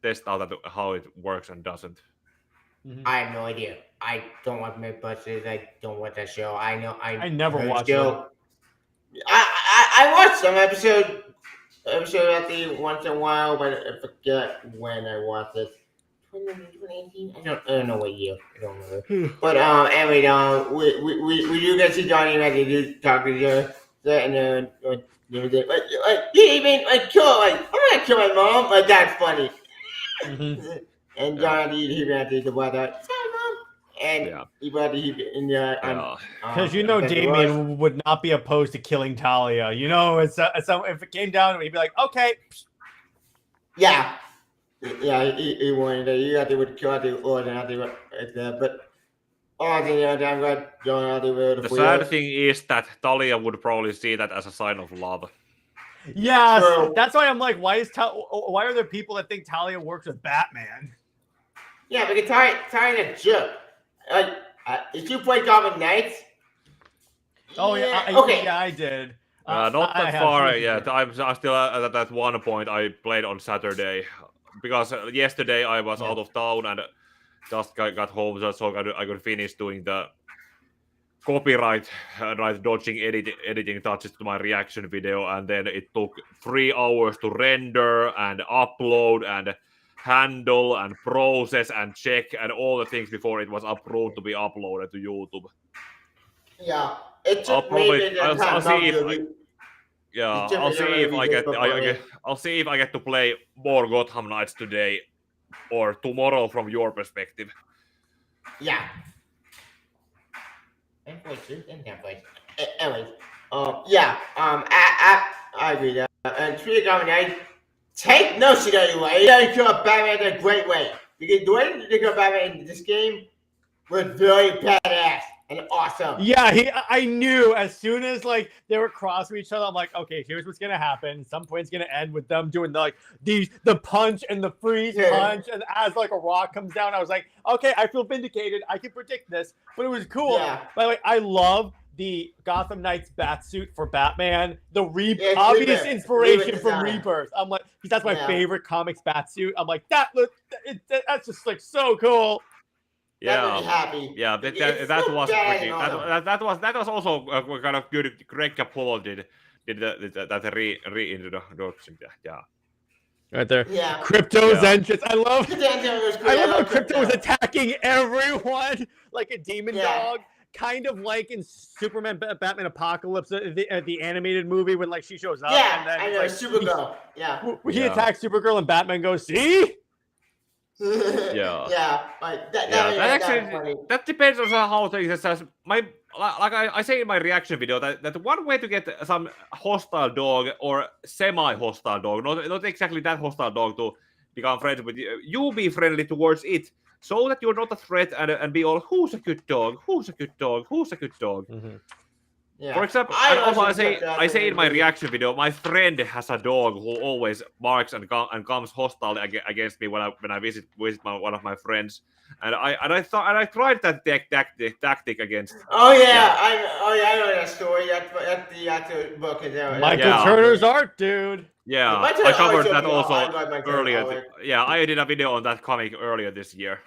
test out how it works and doesn't. I have no idea. I don't watch Mythbusters. I don't watch that show. I never heard watched still- I watched some episode at the once in a while, but I forget when I watched it. 2018? I don't know what year. I don't remember. But anyway, we do get to see Johnny and I do talk to each other, and then he even kill I'm gonna kill my mom. Like that's funny. And Johnny he ran to the weather. Sorry, mom. And Yeah. he brought Because Damien would not be opposed to killing Talia. If it came down, he'd be like, okay. Yeah. Yeah, he wanted it. You have to kill the order, but I'm glad John had to The sad thing is that Talia would probably see that as a sign of love. Yes, So- that's why I'm like, why are there people that think Talia works with Batman? Yeah, but Talia a jerk. Did you play Gotham Knights? Oh yeah, okay. Yeah, I did. Not I that have far seen yet. it. I'm still at that one point I played on Saturday because yesterday I was out of town and just got home, so I could finish doing the copyright dodging editing touches to my reaction video, and then it took 3 hours to render and upload and handle and process and check and all the things before it was approved to be uploaded to YouTube. Yeah. It I'll took probably me I'll see if It's I'll see if I get different I'll see if I get to play more Gotham Knights today or tomorrow from your perspective. Yeah. And Netflix. Anyways, yeah, I agree that. And speaking of Gotham Knights, take no shit anyway. You gotta kill Batman in a great way. Because the way they kill Batman in this game was very badass and awesome. Yeah, I knew as soon as they were crossing each other, I'm like, okay, here's what's gonna happen. Some point's gonna end with them doing the punch and the freeze punch, and as a rock comes down, I was like, okay, I feel vindicated. I can predict this, but it was cool. Yeah. By the way, I love the Gotham Knights batsuit for Batman. The it's obvious Rebirth. inspiration Rebirth from design. Rebirth. I'm like, that's my Yeah. favorite comics batsuit. I'm like, that's just so cool. That made me Yeah. happy. Yeah, It's that so was bad pretty, and awesome. that was also kind of good. Greg Capullo did that reintroduction. Yeah. Right there. Yeah. Crypto's Yeah. entrance. I love I how Crypto was attacking everyone like a demon Yeah. dog. Kind of like in Superman Batman Apocalypse, the animated movie when she shows up. Yeah, and then I know, Supergirl. Yeah. He Yeah. attacks Supergirl and Batman goes, see? Yeah. Yeah. Like that. Yeah, That, that that's actually funny. that depends on how things. I say in my reaction video that one way to get some hostile dog or semi-hostile dog, not exactly that hostile dog to become friends with you be friendly towards it, so that you're not a threat and be all who's a good dog, who's a good dog, who's a good dog. Mhm. Yeah. For example, and also I say that in my movie. reaction video, my friend has a dog who always barks and comes hostile against me when I visit one of my friends, and I tried that tactic against. Oh yeah, Yeah. I know that story. That's the actual book. Michael Yeah. Turner's art, dude. Yeah, My turn I covered also that be- I also like my turn, earlier. I like- Yeah, I did a video on that comic earlier this year.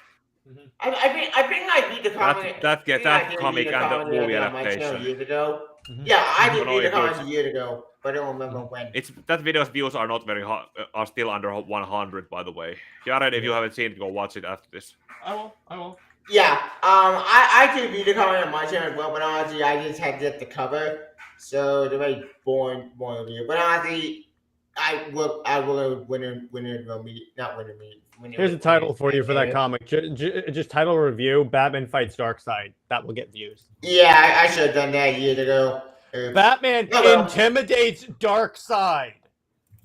I think I beat the comic. that I think that I did comic read and the comic movie on my channel adaptation. years ago. Mhm. Yeah, I did Oh, read the it was- comic years ago, but I don't remember when. It's that video's views are not very hot, are still under 100 by the way. Jared, if you haven't seen it, go watch it after this. I will. Yeah, I did read the comic on my channel as well, but honestly, I just had just the cover, so they're very boring review. But honestly, I will win me, not win me. Here's a title for you for that comic. Just title review: Batman fights Darkseid. That will get views. Yeah, I should have done that years ago. Batman Oh, well. intimidates Darkseid.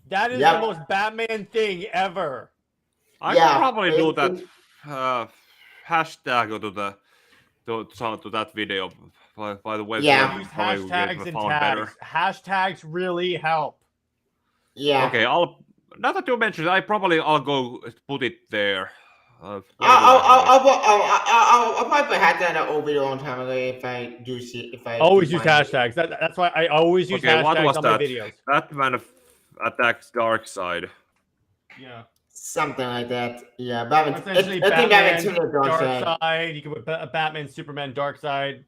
That is Yep. the most Batman thing ever. I Yeah, could probably do it- that hashtag to that video. By the way, Yeah. Use probably will get hashtags and found tags. better. Hashtags really help. Yeah. Okay, now that you mentioned, I'll go put it there. I'll probably had that over a long time ago if I do see if I Always do use find it. hashtags. That's why I always use Okay, what hashtags was on my that? videos. Batman attacks Darkseid. Yeah. Something like that. Yeah, Batman. Essentially, I think Batman, similar to Darkseid. Darkseid. You can put Batman, Superman, Darkseid.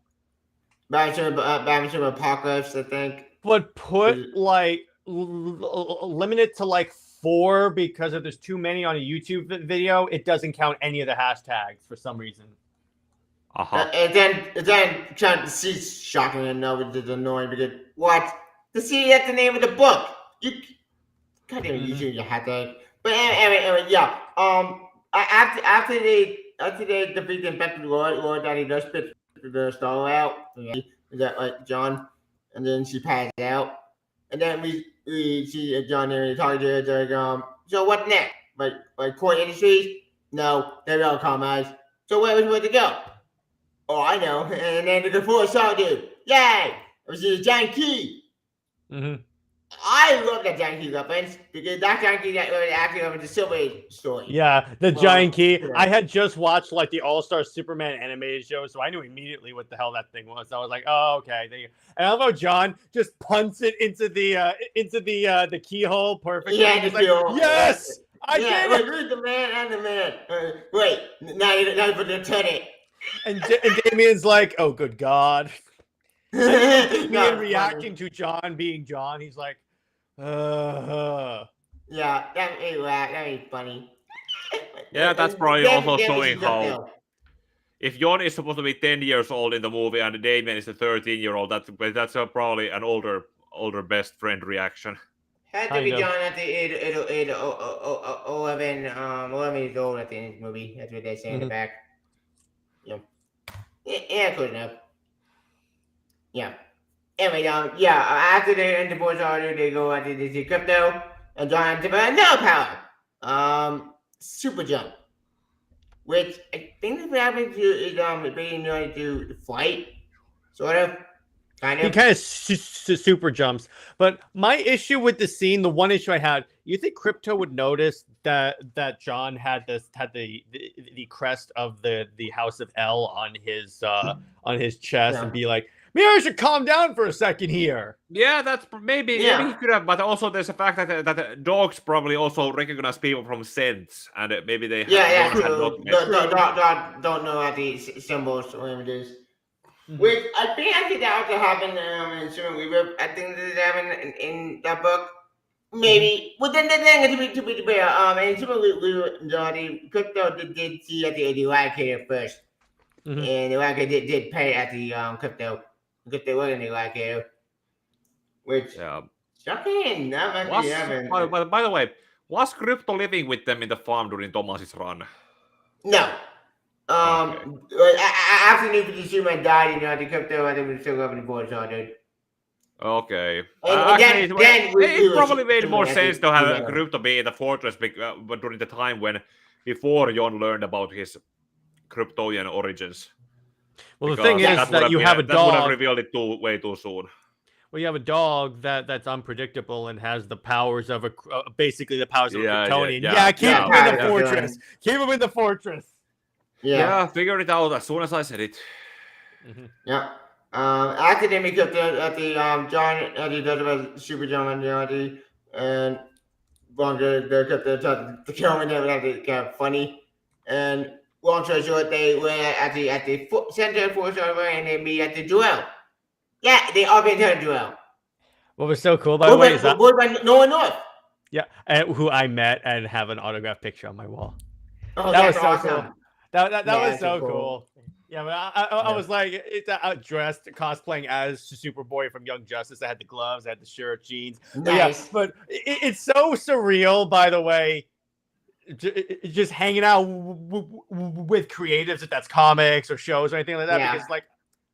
Batman Super Apocalypse, I think. But put Mm. like limit it to like 4 because if there's too many on a YouTube video, it doesn't count any of the hashtags for some reason. And then trying to see shocking and no, which is annoying because what? To see that's the name of the book. You can't even use your hashtag. But anyway, yeah. After they defeat the infected Lord Daddy does spit the star out. Yeah, is that like John? And then she passes out. And then we see John there talking to her, like, so what next? Like Core Industries? No, they're all compromised. So where was to go? Oh, I know. And then the four saw dude. Yay! It was the giant key. Mm-hmm. I love that giant key reference because that giant key that was actually over the Silver Age story. Yeah, the Well, giant key. yeah. I had just watched like the All-Star Superman animated show, so I knew immediately what the hell that thing was. I was like, oh, okay. There you go. And I love how John just punts it into the keyhole perfectly. Yeah, He's the like, keyhole. yes, I yeah, did it. Read the man and the man. Wait, now you put the lieutenant. And Damien's like, oh, good God. Not Me reacting to John being John, he's like, Yeah, that made laugh. That made funny. Yeah, that's probably Then- also then we showing should jump how down. if John is supposed to be 10 years old in the movie and Damien is a 13-year-old, that's probably an older best friend reaction. Had to be Kind of. John at the 11 years old at the end of the movie. That's what they say in the Mhm. back. Yeah, good enough. Yeah. Anyway, after they enter Force Order, they go out to the crypto, and John develops no power. Super jump, which I think is what happens to is being known to flight, sort of, kind He of. kind of super jumps. But my issue with the scene, the one issue I had, you think Crypto would notice that John had the crest of the House of L on his chest and be like, maybe I should calm down for a second here. Yeah, that's maybe he could have, but also there's a fact that dogs probably also recognize people from scents, and maybe they Yeah, dogs had true. not met. Don't know how these symbols or images. Mhm. Which I think that also happened in Super Weaver. I think this happened in that book. Maybe. But then the thing is to be fair, in Super Weaver, the crypto did see at the eradicator first. Mhm. And the eradicator did pay at the crypto. Crypto was in the eradicator. Which Yeah. shocking. That might be happening. By the way, was Crypto living with them in the farm during Thomas's run? No. After New 52 Man died, the crypto, I think we still having the board started. Okay. And then it probably made assuming more that sense they- to have they were- crypto be the fortress but during the time before Jon learned about his Kryptonian origins. Well, the Because thing is would that you been- have a that would have dog. revealed it way too soon. Well, you have a dog that's unpredictable and has the powers of basically the powers of a Yeah, Kryptonian. yeah, Yeah, keep yeah, him in the yeah. fortress. Keep him in the fortress. Yeah. Figure it out as soon as I said it. Yeah. Academic at the John Eddie does Super John and Eddie and they kept the camera and kind of funny. And long story short, they were at the center for server and they meet at the duel. Yeah, they all been to a duel. What was so cool, by the way, is that by Noah North. who I met and have an autographed picture on my wall. Oh, That was that's so awesome. cool. That Yeah, was that's so cool. cool. Yeah, but I was like, it's dressed cosplaying as Superboy from Young Justice. I had the gloves, I had the shirt, jeans. Nice. But it's so surreal, by the way. Just hanging out with creatives, if that's comics or shows or anything like that, Yeah. because like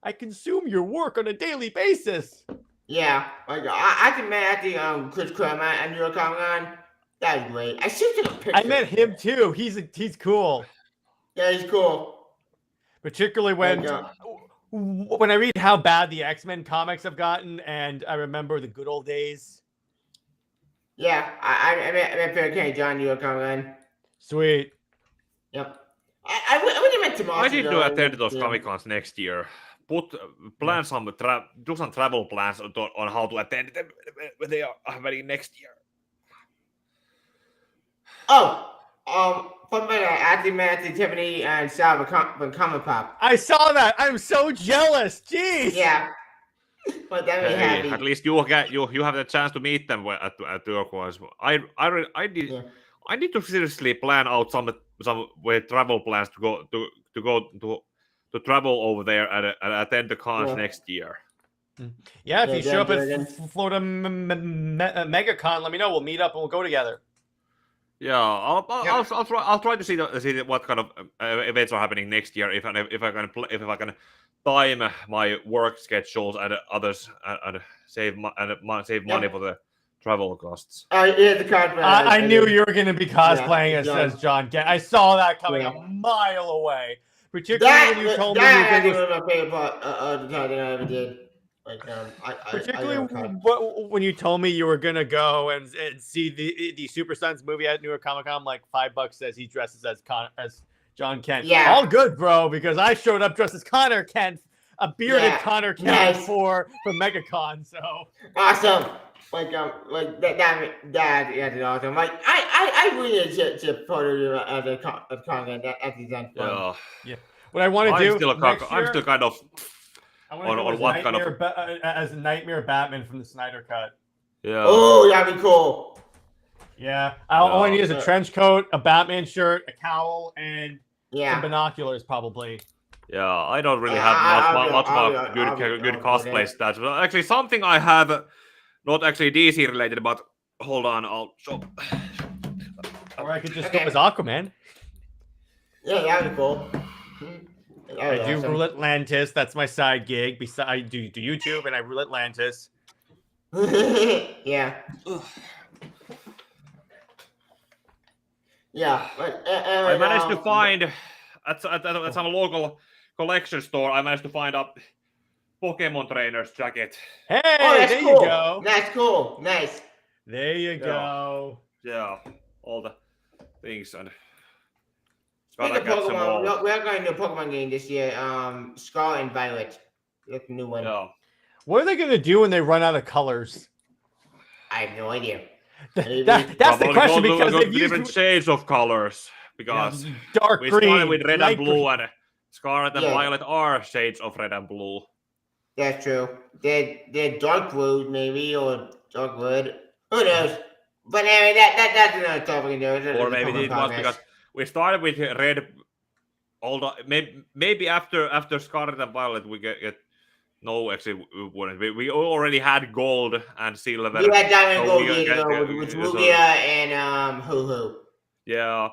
I consume your work on a daily basis. Yeah, like I can met at the Chris Claremont and New York Comic Con. That was great. I should take a picture. I met him too. He's cool, Yeah, he's cool. particularly when I read how bad the X-Men comics have gotten, and I remember the good old days. Yeah, I met Fair Kenny John New York Comic Con. Sweet. Yep. I would have met tomorrow. I need to attend those Comic Cons next year. Plan some do some travel plans on how to attend them when they are happening next year. Oh, from at the Tiffany and Sal from Comic Pop. I saw that. I'm so jealous. Jeez. Yeah. But that made me Hey, happy. at least you have the chance to meet them at your cons. I need to seriously plan out some way travel plans to travel over there and attend the cons next year. Yeah, if Yeah, you show up at Jordan. Florida MegaCon, let me know. We'll meet up and we'll go together. Yeah, I'll try to see what kind of events are happening next year if I can time my work schedules and others and save money for the travel costs. Yeah, the card. I knew you were going to be cosplaying Yeah, as John Kent. I saw that coming a mile away. Particularly when you told me you were going to was my favorite part of the time that I ever did. Like, Particularly I when you told me you were gonna go and see the Super Sons movie at New York Comic Con, like $5 says he dresses as John Kent. Yeah. All good, bro, because I showed up dressed as Connor Kent, a bearded Yeah. Connor Kent Nice. for MegaCon. So awesome. Like that yeah, that's awesome. Like I really should photo you at the content at the event. Yeah, what I want to do I'm still kind of I want to on do what kind of- as Nightmare Batman from the Snyder Cut. yeah. Oh, that'd be cool. Yeah, all I need is a Yeah. trench coat, a Batman shirt, a cowl, and some Yeah. binoculars, probably. Yeah, I don't really Yeah, have I'll much go- about good I'll cosplay go. stats. Well, actually, something I have, not actually DC related, but hold on, I'll show. Or I could just Okay. go as Aquaman. Yeah, that'd be cool. I do Rule Atlantis. That's my side gig. Besides, I do YouTube and I Rule Atlantis. Yeah. Yeah. But, I managed to find at some local collection store. I managed to find a Pokemon trainer's jacket. Hey, Oh, that's there cool. you go. That's cool. Nice. There you go. Yeah, all the things and Speaking gotta of catch them all. Pokemon, we're going to a Pokemon game this year. Scarlet and Violet. That's a new one. Yeah. What are they gonna do when they run out of colors? I have no idea. That's the Probably question go because to they've different used shades of colors because dark we green, started with red light and blue green. and Scarlet and Yeah. Violet are shades of red and blue. That's true. They're dark blue, maybe, or dark red. Who knows? But anyway, that's another topic. Or maybe it was because we started with red. Although maybe after Scarlet and Violet we get no, actually we wouldn't. We already had gold and silver. we had Diamond and So Gold we years get- ago get- with so- Rugia and Hoo Hoo. Yeah.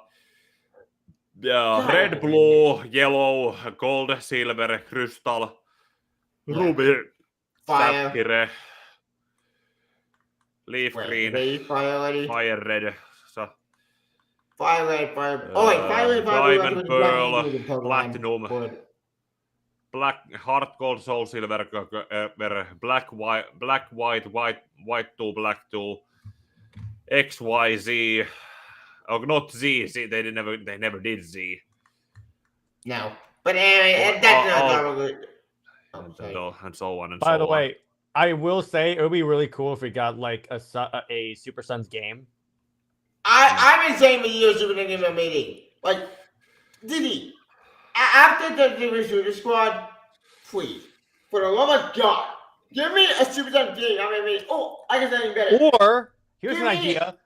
red, blue, yellow, gold, silver, crystal, ruby, Fire. sapphire, leaf Wait, green, they fire already? fire red, so, Fire red, fire. Oh wait, fire red, fire blue. diamond, That's what pearl, the black Pokemon platinum, would. black, heart, gold, soul, silver, black, white 2, black 2, X, Y, Z. Oh, not Z. Z. They never did Z. No. But anyway, that's not probably. And so on and By so the on. way, I will say it would be really cool if we got like a Super Sons game. I've been saying for years you've been in a meeting. Like, Diddy, after the Shooter Squad, please, for the love of God, give me a Super Sons game. I mean, I can say anything better. Or here's Give an me idea.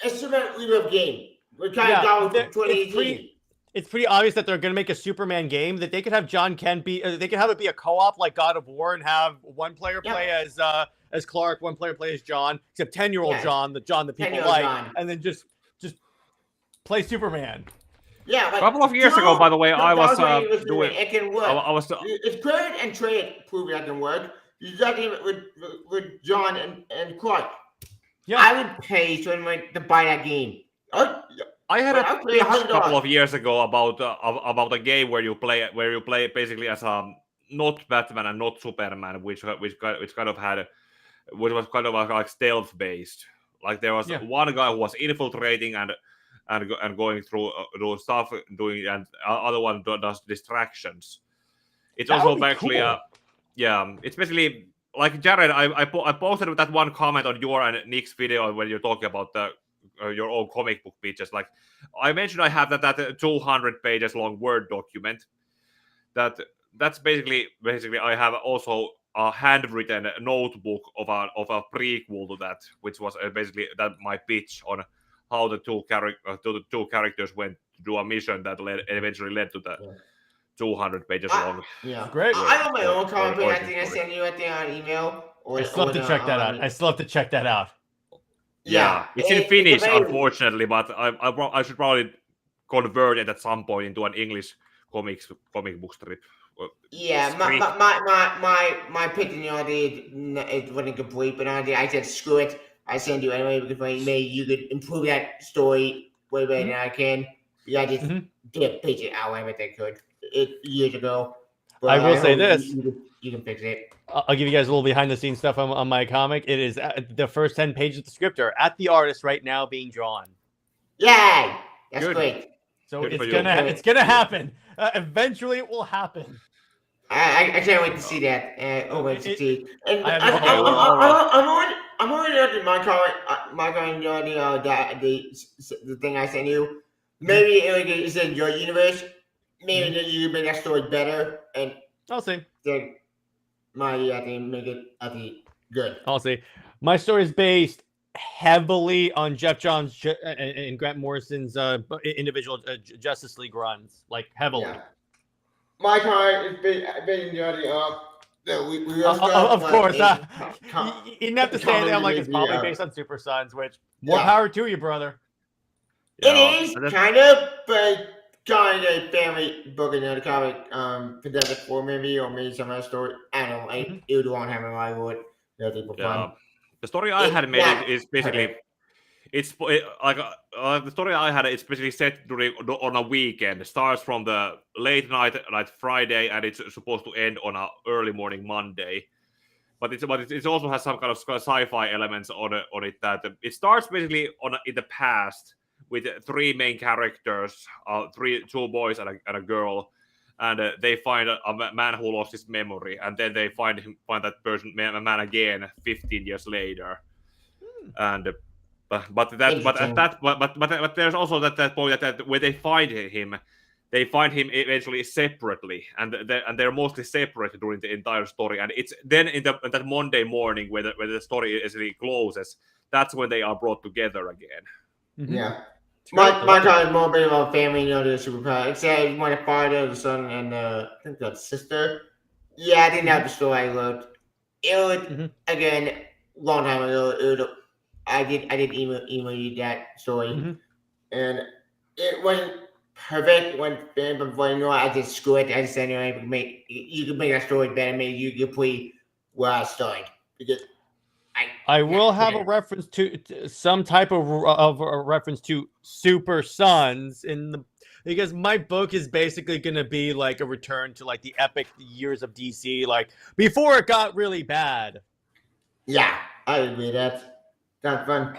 A Super Rebirth game. We're trying Yeah, to go there- to 2018. It's pretty obvious that they're going to make a Superman game that they could have John Kent be. They could have it be a co-op like God of War and have one player play as Clark, one player play as John, except 10-year-old John, the people 10-year-old like, John. and then just play Superman. Yeah, like, A couple of years ago, by the way, I was doing. It can work. I was. It's great and trade prove that can work. You got it with John and Clark. Yeah. I would pay someone to buy that game. Oh, I had Well, a I'll play pitch a $100. couple of years ago about a game where you play basically as not Batman and not Superman, which kind of had which was kind of like stealth based. Like there was one guy who was infiltrating and going through stuff doing, and other one does distractions. It's That also would be actually cool. it's basically like Jared. I posted that one comment on your and Nick's video when you're talking about your own comic book pitches. Like I mentioned, I have that 200 pages long Word document. That's basically I have also a handwritten notebook of a prequel to that, which was basically that my pitch on how the two characters went to do a mission that eventually led to the 200 pages long. Yeah, Great. I have my own comic book. I origin think I story. sent you on email. I still have to check that out. I still have to check that out. Yeah, it's in Finnish, available. unfortunately, but I should probably convert it at some point into an English comic book strip. Yeah, Street. my pitching idea it wasn't complete, but I said screw it. I send you anyway because maybe you could improve that story way better than I can. Yeah, I just did pitch it however they could years ago. But I will say hope this. You can fix it. I'll give you guys a little behind the scenes stuff on my comic. It is the first 10 pages of the script are at the artist right now being drawn. Yay! That's Good. great. So Good for it's you. gonna happen. Eventually, it will happen. I can't wait to see that. Wait to see. And I I'm have already looking at my comment the thing I sent you. Maybe it's in your universe. Maybe you make that story better, and I'll see. then I think make it good. I'll see. My story is based heavily on Jeff Johns and Grant Morrison's individual Justice League runs, like heavily. Yeah. My comment is been enjoying we Of course, com- you didn't have to say anything. I'm like, it's probably Yeah. based on Super Sons, which more Yeah. power to you, brother. It is and that's- kind of, but kind of a family book in the comic, Fantastic Four maybe, or maybe some other story. I don't know. It would want to have a I would. That'd be Yeah. fun. The story I had made is basically Okay. it's like the story I had. It's basically set on a weekend. It starts from the late night, like Friday, and it's supposed to end on a early morning Monday. But it also has some kind of sci-fi elements on it. That it starts basically in the past with three main characters, two boys and a girl, and they find a man who lost his memory, and then they find that man again 15 years later, and. But there's also that point that where they find him eventually separately, and they're mostly separate during the entire story. And it's then in that Monday morning where the story actually closes, that's when they are brought together again. Yeah. My kind is more bit of a family, the superpower. Except my father, the son, and I think the sister. Yeah, I didn't have the story I wrote. It would again long time ago. I did email you that story, and it wasn't perfect when before you know I just screw it. I just anyway you can make that story better. Maybe you can play where I started because I will have a reference to some type of a reference to Super Sons because my book is basically going to be like a return to like the epic years of DC, like before it got really bad. Yeah, I agree. That's fun.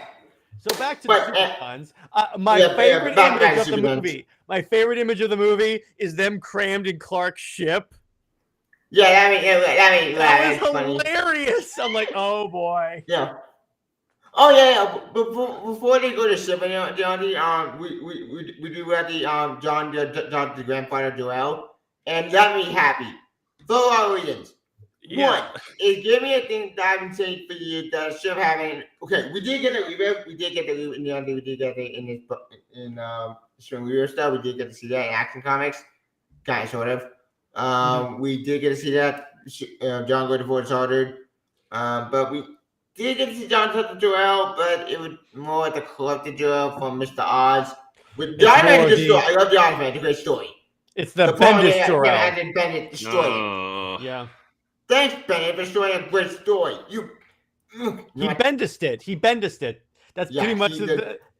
So back to But, Super Sons. My favorite back image to of the Super Sons. movie. My favorite image of the movie is them crammed in Clark's ship. Yeah, That was funny. hilarious. I'm like, oh boy. Yeah. Oh yeah. Before they go to ship, we do at the John the grandfather Joel, and that made me happy for a lot of reasons. Yeah. One, it gave me a thing that I've been saying for years that I should have having. Okay, we did get a reboot. We did get the reboot in the end. We did get it in this book in Spring Reader stuff. We did get to see that in Action Comics, kind of sort of. We did get to see that John Go to Fort Sorted, but we did get to see John Tucker Joel, but it was more like the collected Joel from Mr. Oz. With John had a good story. I love John fan. It's a great story. It's the Bendis Joel. And Bennett destroyed it. Yeah. Thanks, Bennett, for showing a great story. He Bendised it. He Bendised it. That's Yeah, pretty much he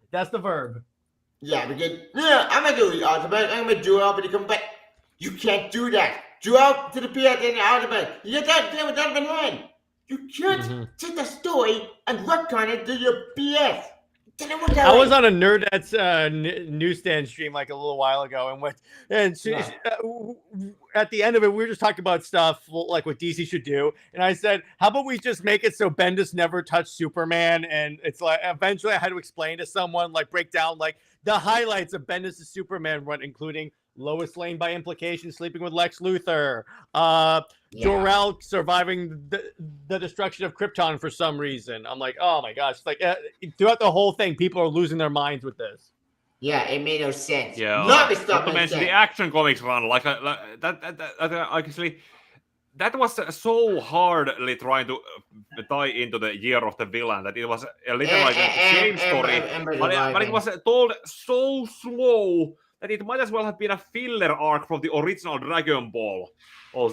that's the verb. Yeah, because I'm gonna do the Ultimate. I'm gonna do it, but he come back. You can't do that. Joel to the PS and the Ultimate. You can't do it with Donovan hand. You can't take the story and retcon it to your PS. I was on a Nerdette's newsstand stream like a little while ago, and at the end of it, we were just talking about stuff like what DC should do, and I said, "How about we just make it so Bendis never touched Superman?" And it's like eventually I had to explain to someone, like break down like the highlights of Bendis' Superman run, including Lois Lane by implication sleeping with Lex Luthor, Jor-El surviving the destruction of Krypton for some reason. I'm like, oh my gosh! Like throughout the whole thing, people are losing their minds with this. Yeah, it made no sense. Yeah, Not the stuff not to mention the Action Comics run, like that actually. That was so hardly trying to tie into the Year of the Villain that it was a little like a shame story, but it was told so slow that it might as well have been a filler arc from the original Dragon Ball.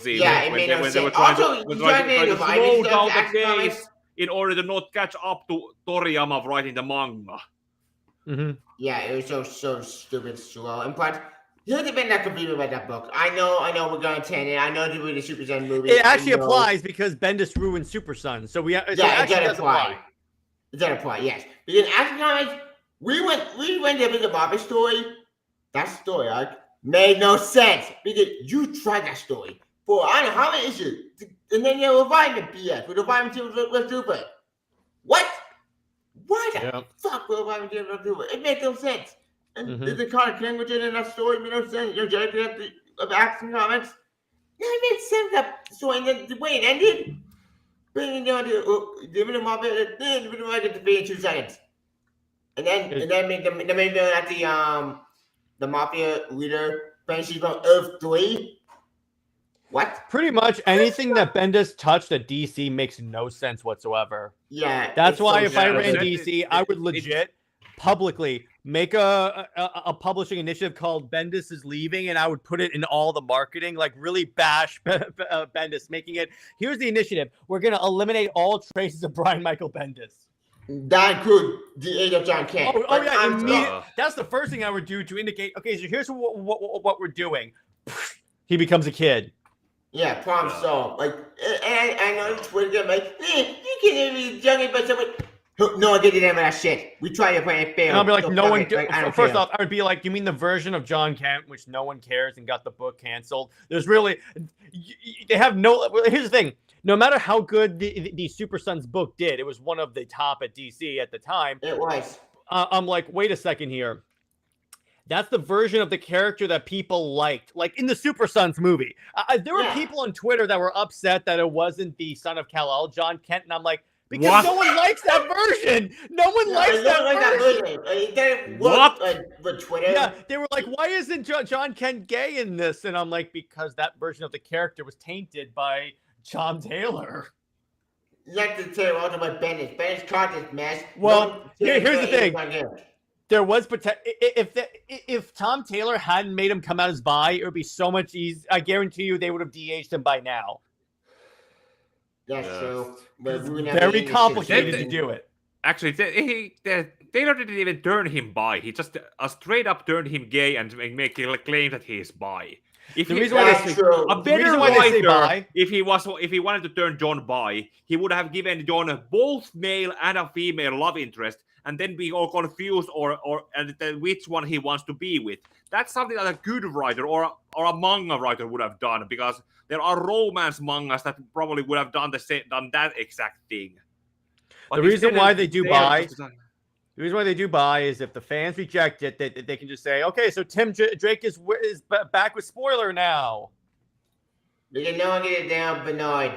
Yeah, it made no sense. They were trying to slow down the pace in order to not catch up to Toriyama writing the manga. Yeah, it was so stupid slow. And but here's the thing that confused me about that book. I know we're going to attend it. I know to read the Super Sons movie. It actually applies because Bendis ruined Super Sons. So it actually does apply. It does apply, yes. Because Action Comics, we went to the Bobby story. That story arc made no sense because you tried that story for I don't know how many issues, and then you revived the BS with reviving with Super. What? Why the fuck will reviving with Super? It made no sense. And the kind of language in that story made no sense. You know, Jerry of Action Comics. It made sense that story, and then the way it ended, bringing down giving them up at the be in 2 seconds, and then made them at the Mafia leader, Banshee from Earth 3. What? Pretty much anything that Bendis touched at DC makes no sense whatsoever. Yeah. That's why if I ran DC, I would legit publicly make a publishing initiative called Bendis is leaving, and I would put it in all the marketing, like really bash Bendis, making it, here's the initiative. We're going to eliminate all traces of Brian Michael Bendis. That includes the age of John Kent. Oh yeah, that's the first thing I would do to indicate, okay, so here's what we're doing. He becomes a kid. Yeah, problem solved. Like, and I know Twitter like, you can't even be young but someone. No one gets the name of that shit. We try to play it fair. And I'll be like, no one. First off, I would be like, you mean the version of John Kent, which no one cares and got the book canceled? There's really, they have no. Here's the thing. No matter how good the Super Sons book did, it was one of the top at DC at the time. It was. I'm like, wait a second here. That's the version of the character that people liked, like in the Super Sons movie. There were people on Twitter that were upset that it wasn't the son of Kal-El, John Kent, and I'm like, because no one likes that version. No one likes that version. What? With Twitter? Yeah, they were like, why isn't John Kent gay in this? And I'm like, because that version of the character was tainted by John Taylor. You have to tell all about Bendis. Bendis caught this mess. Well, here's the thing. there was if Tom Taylor hadn't made him come out as bi, it would be so much easier. I guarantee you, they would have DH'd him by now. That's Yeah. true. But we never Very even complicated to succeeded. do it. Actually, Taylor didn't even turn him bi. He just straight up turned him gay and make claim that he is bi. If The he, reason why they That's say true. a the better reason why they say writer, bi- if he wanted to turn John bi, he would have given John both male and a female love interest, and then be all confused and then which one he wants to be with. That's something that a good writer or a manga writer would have done, because there are romance mangas that probably would have done that exact thing. But The reason instead, why they do are bi- just- The reason why they do buy is if the fans reject it, they can just say, okay, so Tim Drake is back with spoiler now. We can no one get it down, Bernard.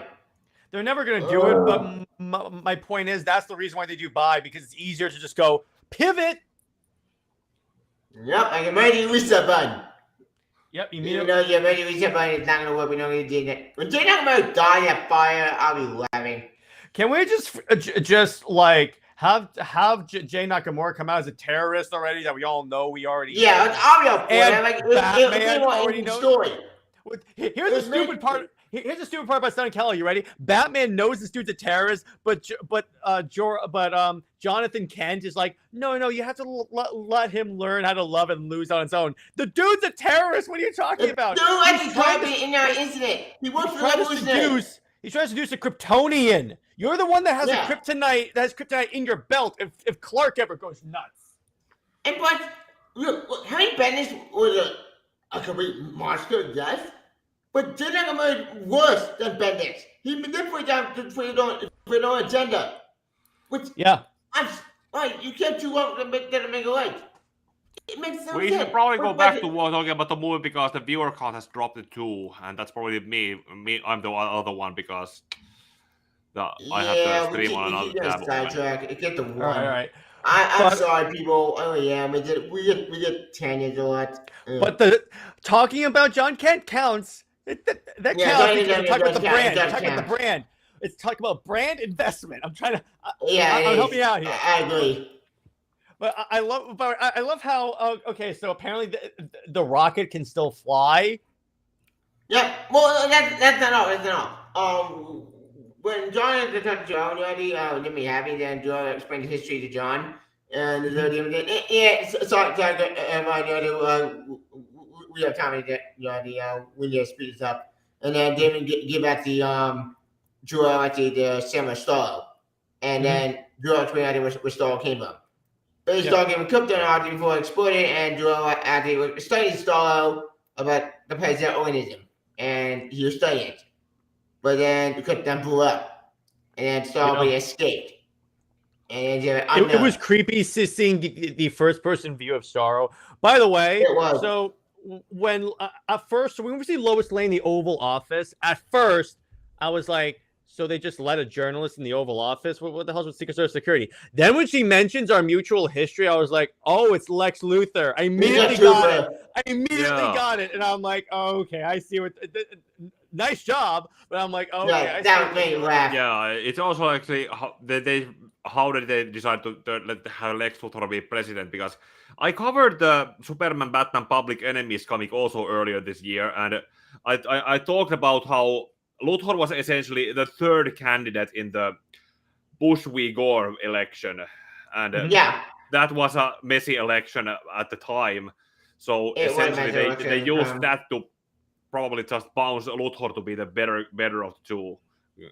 They're never going to do it, but my point is that's the reason why they do buy, because it's easier to just go pivot. Yep, I can ready reset button. Yep, Even immediately. though your ready reset button is not gonna work, we're not gonna do that. When Jay Nakamura died in that fire, I'll be laughing. Can we just like have Jay Nakamura come out as a terrorist already that we all know we already Yeah, know? I'll be up for And that. Like, Batman want already any knows- story. Here's the It stupid makes- part. Here's the stupid part about Son Kelly. You ready? Batman knows this dude's a terrorist, but Jonathan Kent is like, no, you have to let him learn how to love and lose on his own. The dude's a terrorist. What are you talking about? Dude, I He's just trying tried to- in our incident. He works for the He's trying to revolutionary. seduce a Kryptonian. You're the one that has Yeah. a kryptonite in your belt. If Clark ever goes nuts. And but look, Harry Bendis was a complete monster, yes. But Jay Nakamura is worse than Bendis. He manipulated them to put it on agenda. Which Yeah. like you can't too long to make that make a right. It makes no We sense. should probably go But back to talking about the movie, because the viewer count has dropped to 2, and that's probably me. I'm the other one, because I have to stream on another tab. sidetrack. Get the one. All right. I'm But- sorry, people. Oh yeah, we get tangents a lot. But the talking about John Kent counts. That Yeah, counts. John Because Kent we're talking about the does count, brand. it We're does talking about count. the brand. It's talking about brand investment. I'm trying to. Yeah, I'm helping you out here. I agree. But I love how. Okay, so apparently the rocket can still fly. Yeah, well, that's not all. That's not all. When John had to talk to John already, let me have it. Then John explained the history to John, and we have time to get when you speed this up, and then David give back the Joel at the Samurai Star, and then Joel explained where Star came from. But Star gave him kryptonite before it exploded, and Joel actually was studying Star about the parasitic organism, and he was studying it. But then the krypton blew up, and then Starboy escaped. And It was creepy seeing the first person view of Starro. By the way, It was. so when at first, when we see Lois Lane in the Oval Office, at first I was like, so they just let a journalist in the Oval Office? What the hell's with Secret Service security? Then when she mentions our mutual history, I was like, oh, it's Lex Luthor. I immediately got it, and I'm like, oh, okay, I see what. Nice job, but I'm like, oh, okay, I see that what made you're me doing. laugh. Yeah, it's also actually how did they decide to have Lex Luthor be president? Because I covered the Superman Batman Public Enemies comic also earlier this year, and I talked about how Luthor was essentially the third candidate in the Bush v. Gore election, and Yeah, that was a messy election at the time. So It was a essentially, messy election they at the used time. that to probably just bounce Luthor to be the better of the two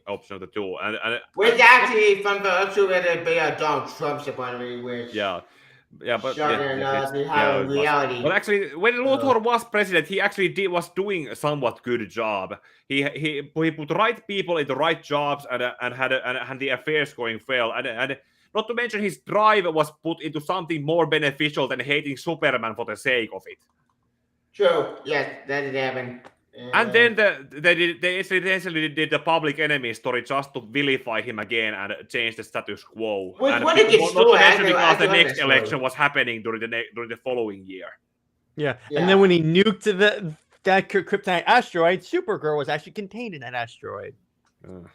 option of the two, and which actually from the actual whether be Donald Trump's apparently, which yeah, but shocking enough behind it was. reality. But actually, when Luthor was president, he actually was doing a somewhat good job. He put right people in the right jobs and had the affairs going well, and not to mention his drive was put into something more beneficial than hating Superman for the sake of it. True, yes, that did happen. And then they essentially did the Public Enemy story just to vilify him again and change the status quo. Which And one did not get to story? mention I because the like next that story. election was happening during the following year. Yeah. Yeah. And then when he nuked that kryptonite asteroid, Supergirl was actually contained in that asteroid.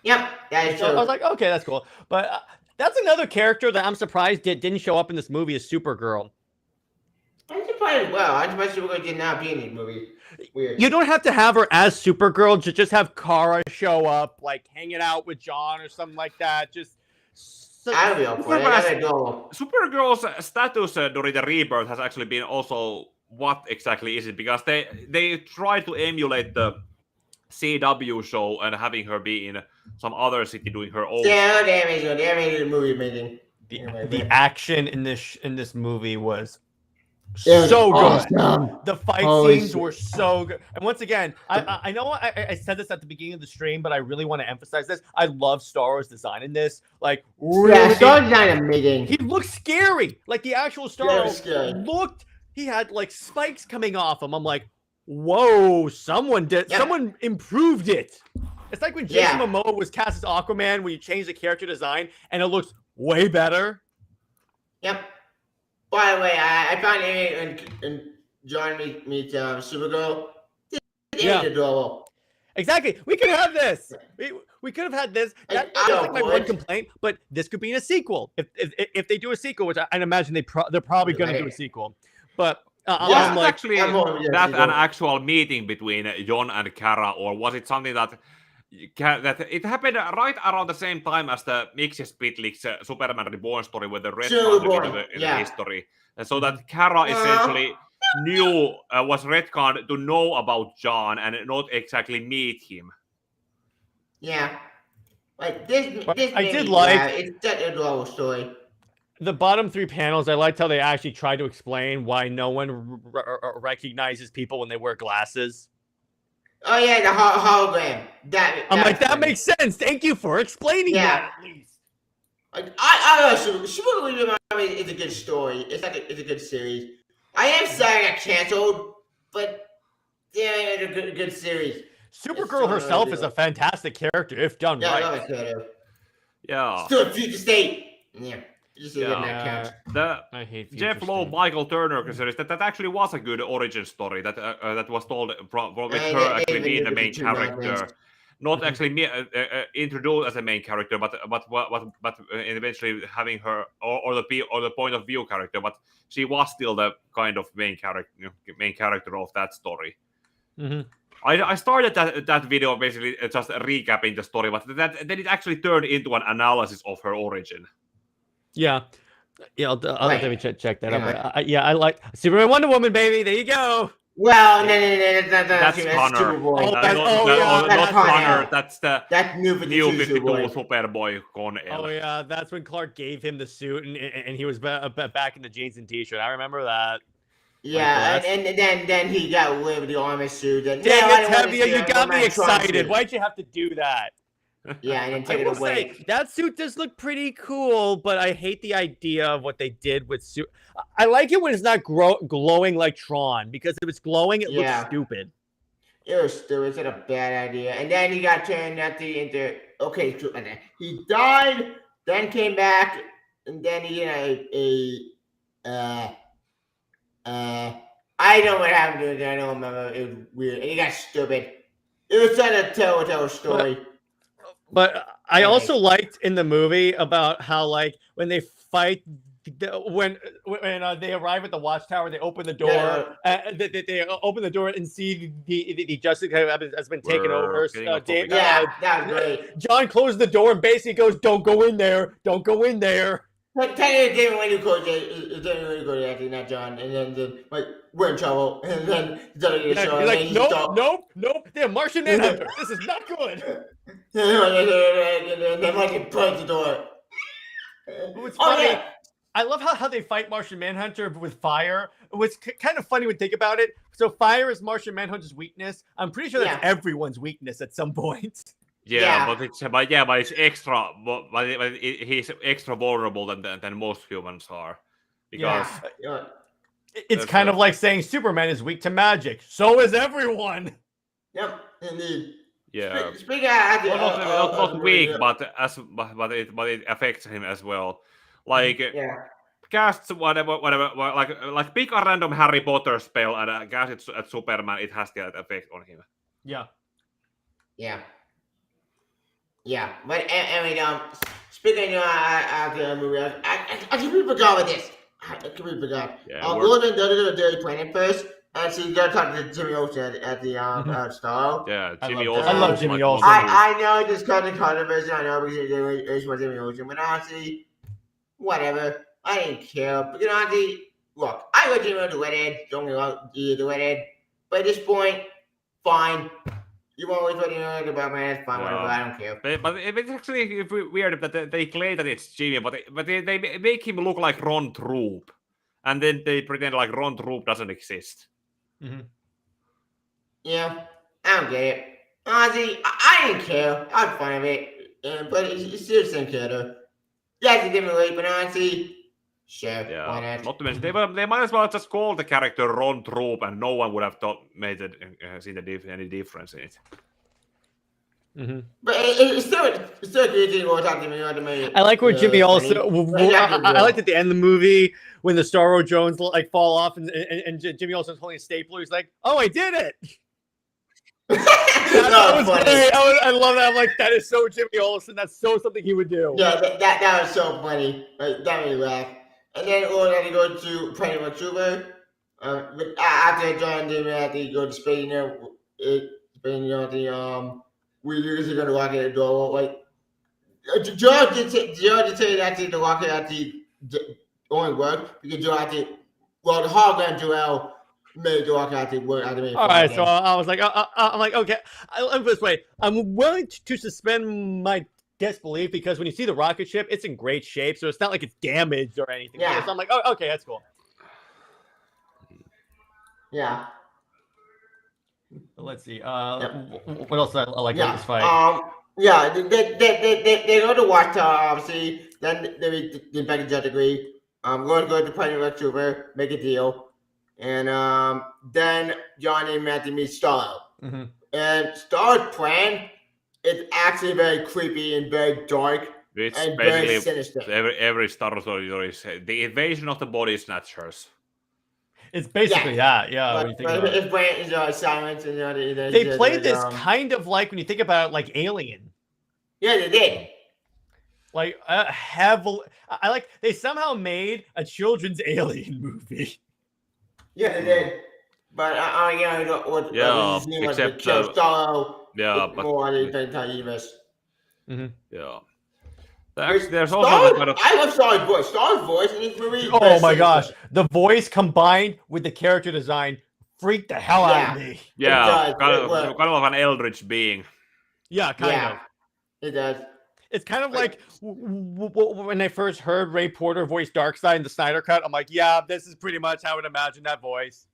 Yep, that is So I true. was like, okay, that's cool. But that's another character that I'm surprised didn't show up in this movie is Supergirl. I surprised well. I'm surprised Supergirl did not be in this movie. Weird. You don't have to have her as Supergirl. Just have Kara show up, like hanging out with John or something like that. Just I will for it. I gotta go. Supergirl's status during the rebirth has actually been also what exactly is it? Because they try to emulate the CW show and having her be in some other city doing her own. Yeah, damn it, the movie amazing. the action in this movie was It was so good. awesome. The fight Holy scenes were so good. And once again, I know I said this at the beginning of the stream, but I really want to emphasize this. I love Star Wars design in this. Like, really, Yeah, Star Design amazing. he looked scary. Like the actual Star Yeah, Wars scary. looked. He had like spikes coming off him. I'm like, whoa! Someone improved it. It's like when Jason Momoa was cast as Aquaman, when you change the character design and it looks way better. Yep. By the way, I found Amy and John meets Supergirl. Yeah. Adorable. Exactly. We could have this. We could have had this. That's like my one complaint, but this could be in a sequel. If they do a sequel, which I imagine they're probably going to do a sequel. But I'm like, Actually, that an actual meeting between Jon and Kara, or was it something that it happened right around the same time as the Mixes Pitlick's Superman Reborn story with the red in the history, and so that Kara essentially was retconned to know about John and not exactly meet him. Yeah, like this. I did like it's such an adorable story. The bottom 3 panels. I liked how they actually tried to explain why no one recognizes people when they wear glasses. Oh yeah, the hologram. I'm like, that makes sense. Thank you for explaining that. At least. Like, I Supergirl is a good story. It's a good series. I am sorry it got canceled, but yeah, it's a good series. Supergirl herself is a fantastic character if done right. I love it. Yeah. Still Future State. Yeah. I hate Jeff Lowe, Michael Turner series that actually was a good origin story that was told with her actually being the main character, not actually introduced as a main character, but eventually having her or the point of view character, but she was still the kind of main character of that story. Mm-hmm. I started that video basically just recapping the story, but then it actually turned into an analysis of her origin. Yeah, I'll let me check that out. I like Superman, Wonder Woman, baby. There you go. Well, no, that's Connor. Not Connor. That's New 52 Superboy Con-El. Oh yeah, that's when Clark gave him the suit and he was back in the jeans and t-shirt. I remember that. Yeah, and then he got away with the armor suit. And, dang it, Tevye, you got me excited. Why'd you have to do that? Yeah, and then take it away. Say, that suit does look pretty cool, but I hate the idea of what they did with suit. I like it when it's not glowing like Tron, because if it's glowing, it looks stupid. It was stupid. It's a bad idea. And then he got turned into okay. He died, then came back, and then he I know what happened to it. I don't remember. It was weird. And he got stupid. It was such a telltale story. But I also liked in the movie about how, like, when they fight, when they arrive at the Watchtower, they open the door. They open the door and see the Justice has been taken over. That was great. John closed the door and basically goes, "Don't go in there. Don't go in there." But technically, David when you go to actually not John, and then like we're in trouble, and then he's like, nope. They're Martian Manhunter. This is not good. And then like he breaks the door. What's funny? I love how they fight Martian Manhunter with fire. What's kind of funny when you think about it. So fire is Martian Manhunter's weakness. I'm pretty sure that's everyone's weakness at some point. But it's extra. But he's extra vulnerable than most humans are, because it's kind of like saying Superman is weak to magic. So is everyone. Yep, indeed. Yeah. Speaking of, not weak, but it affects him as well. Like cast whatever, like pick a random Harry Potter spell and cast it at Superman. It has that effect on him. Yeah, but speaking of the movie, I completely forgot with this. I completely forgot. Yeah, We'll go to the Daily Planet first, and so you gotta talk to Jimmy Olsen at the Star. yeah, I Jimmy love- Olsen. I love was, Jimmy like, Olsen. one of I know this kind of controversy. I know because it's what Jimmy Olsen, but honestly, whatever. I didn't care. But honestly, look, I let Jimmy Olsen it. Don't let it. But at this point, fine. You want to what about man? It's fine, whatever. I don't care. But it's actually weird that they claim that it's Jimmy, but they make him look like Ron Troop, and then they pretend like Ron Troop doesn't exist. Yeah, I don't get it. Honestly, I didn't care. I was fine with it. But it's still same character. Yeah, it's a different way, but honestly, sure, why Yeah, not? not to mention they might as well just call the character Ron Troop, and no one would have seen any difference in it. But it's still a good thing we're talking about. I like where Jimmy also. funny. I liked at the end of the movie when the Starro Jones like fall off and Jimmy Olsen's holding a stapler. He's like, "Oh, I did it." That was funny. great. I love that. I'm like, that is so Jimmy Olsen. That's so something he would do. Yeah, that was so funny. Like, that made me laugh. And then we're gonna go to Penny Vancouver. After John Damon, after you go to Spain, we usually go to walk at the door. Like, George did say that the walk at the only work because Joel had to. Well, the hologram Joel made the walk at the work. All right, so I was like, I'm like, okay. I'm this way. I'm willing to suspend my disbelief because when you see the rocket ship, it's in great shape, so it's not like it's damaged or anything. Yeah. So I'm like, oh, okay, that's cool. Yeah. Let's see. What else I like about this fight? Yeah, they go to Watchtower, obviously. Then they back to Jet Degree. Going to go to Planet Vancouver, make a deal. And then Johnny and Matthew meet Starro. And Starro's plan is actually very creepy and very dark It's and very basically sinister. every Star Wars story is the invasion of the body snatchers. It's basically that, yeah. When you think about it. His brain is silence. And, They played this kind of like when you think about it, like Alien. Yeah, they did. Like heavily, I like they somehow made a children's Alien movie. Yeah, they did. But Yeah, except, Starro. Yeah, but More than universe. yeah. There's also kind of I love Star's voice. Star's voice in this movie. Oh my gosh, the voice combined with the character design freaked the hell out of me. yeah, It kind does. of an eldritch being. Yeah, kind of. It does. It's kind of like when I first heard Ray Porter voice Darkseid in the Snyder Cut. I'm like, yeah, this is pretty much how I would imagine that voice.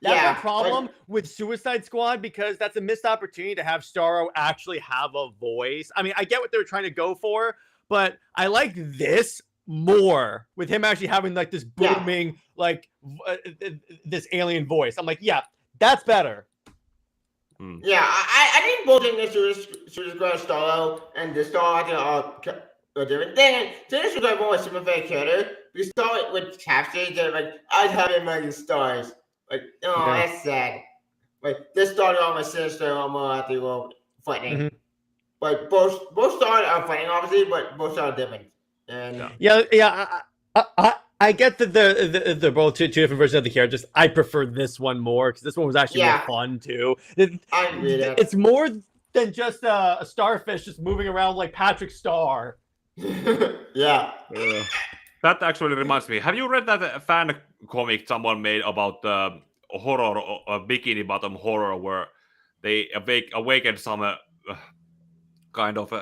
That's a problem with Suicide Squad because that's a missed opportunity to have Starro actually have a voice. I mean, I get what they were trying to go for, but I like this more with him actually having like this booming, like this alien voice. I'm like, yeah, that's better. Yeah, I didn't both think this was going to Starro and the Star are different thing. So this was like more sympathetic character. We saw it with Capture, they're like, I'd have him like stars. Like, oh, that's sad. Like, this started on my sister, almost at the fighting. But both stars are fighting, obviously, but both stars are different. And I get that they're both two different versions of the characters. I prefer this one more because this one was actually more fun too. I agree with that. It's more than just a starfish just moving around like Patrick Star. Yeah. That actually reminds me. Have you read that fan comic someone made about horror, bikini bottom horror, where they awaken some kind of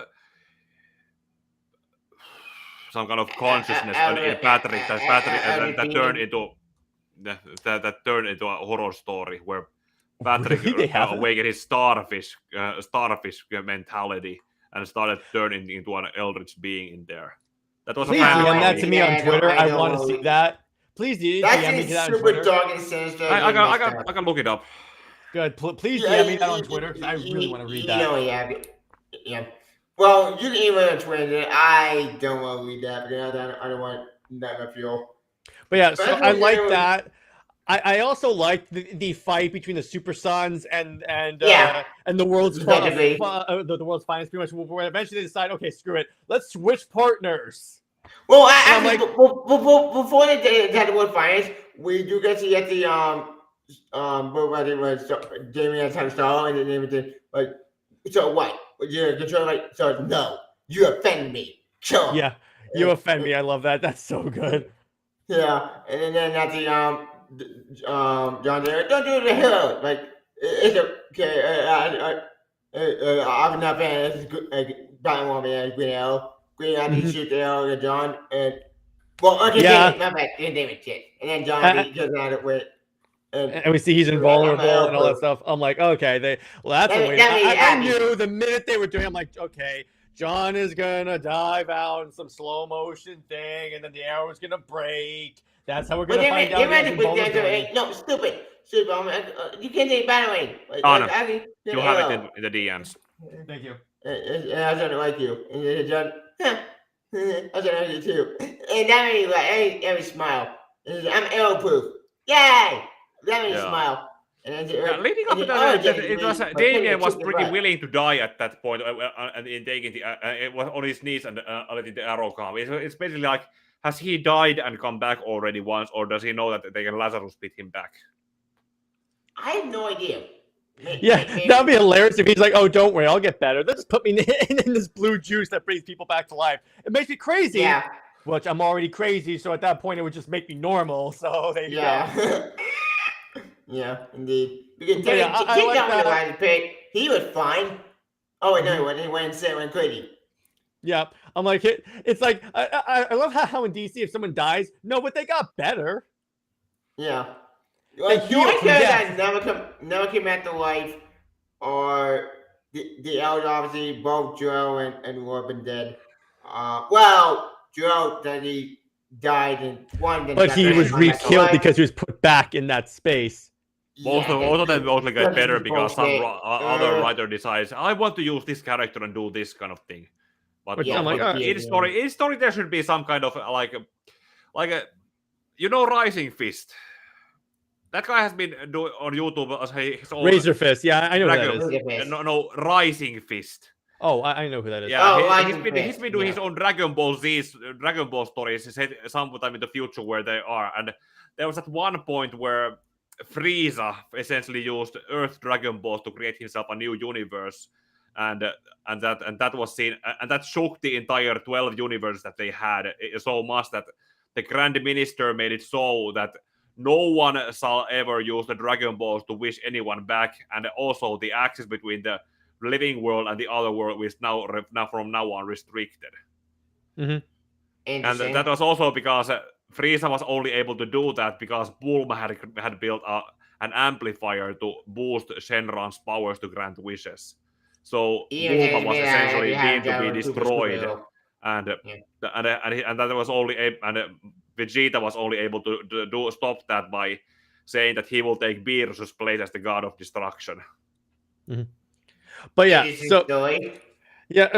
some kind of consciousness in Patrick that turned into a horror story where Patrick awakened his starfish mentality and started turning into an eldritch being in there. That was Please DM that to me on Twitter. I want to see that. Please DM me that on Twitter. Dark and sinister. I can look it up. Good. Please DM me that on Twitter because I really want to read that. Yeah. Well, you can email on Twitter. I don't want to read that because I don't want that to feel. But yeah, so I like that. I also like the fight between the Super Sons and the world's the world's finest, pretty much. Where eventually they decide, okay, screw it, let's switch partners. Well, I'm actually, like- before the World Finals, we do get to get the what it was, Damien Tangstall and then everything. Like, so what? You're control like, so no, you offend me. Sure. Yeah, you offend me. I love that. That's so good. Yeah, and then at the John Deere, don't do the hero. Like, it's okay. I'm not fan. It's good. Batman Man, Green Arrow. Green Arrow Mhm. shoot the arrow to John and okay, Yeah. David, my bad, David shit, and then John goes at it with. And we see he's invulnerable and all that stuff. I'm like, okay, that's a win. I knew the minute they were doing, I'm like, okay, John is gonna dive out in some slow motion thing, and then the arrow is gonna break. That's how we're gonna find out. No, stupid. You can't say by the way. You have it in the DMs. Thank you. And I don't like you. And then John, I don't like you too. And that made me like every smile. And I'm arrow proof. Yay! That made me smile. And then, Leading up to that, it was Damien was pretty willing to die at that point, and in taking the it was on his knees and letting the arrow come. It's basically like, has he died and come back already once, or does he know that they can Lazarus pit him back? I have no idea. That'd be hilarious if he's like, "Oh, don't worry, I'll get better. They'll just put me in this blue juice that brings people back to life. It makes me crazy." Yeah. Which I'm already crazy, so at that point it would just make me normal. So there you go. Yeah, indeed. Because I like that. The pit, he was fine. Oh wait, no, he wasn't. He went crazy. Yeah, I'm like, it's like I love how in DC if someone dies, no, but they got better. Yeah. Like, the only character that never came back to life are the elders, obviously, both Joe and Robin dead. Well, Joe that he died in one. But he was re-killed because he was put back in that space. Most of them mostly get better because some other writer decides, I want to use this character and do this kind of thing. But I'm like, in story there should be some kind of like a Rising Fist. That guy has been doing on YouTube as his own Razor Fist. Yeah, I know who that is. No, Rising Fist. Oh, I know who that is. Yeah, he's been doing his own Dragon Ball stories sometime in the future where they are. And there was at one point where Frieza essentially used Earth Dragon Balls to create himself a new universe. And that was seen, and that shook the entire 12 universe that they had so much that the Grand Minister made it so that no one shall ever use the Dragon Balls to wish anyone back, and also the access between the living world and the other world is now from now on restricted. Mm-hmm. And that was also because Frieza was only able to do that because Bulma had built an amplifier to boost Shenron's powers to grant wishes. So Bulma was essentially deemed to be destroyed, and that was only and Vegeta was only able to stop that by saying that he will take Beerus's place as the god of destruction. Mm-hmm. But yeah,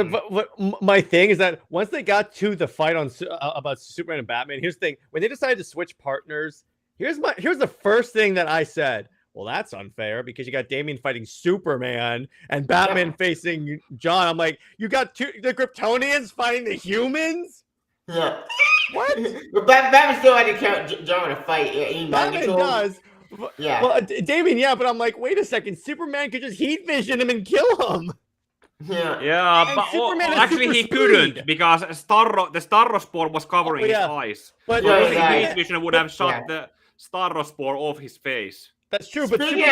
but my thing is that once they got to the fight on about Superman and Batman, here's the thing: when they decided to switch partners, here's the first thing that I said. Well, that's unfair because you got Damien fighting Superman and Batman facing John. I'm like, you got the Kryptonians fighting the humans. Yeah. What? But Batman still had to count John in a fight. Batman does. Yeah. Well, Damien, but I'm like, wait a second. Superman could just heat vision him and kill him. Yeah. But actually he couldn't because the Starrospore was covering his eyes. But heat vision would have shot the Starrospore off his face. That's true, but Speaking we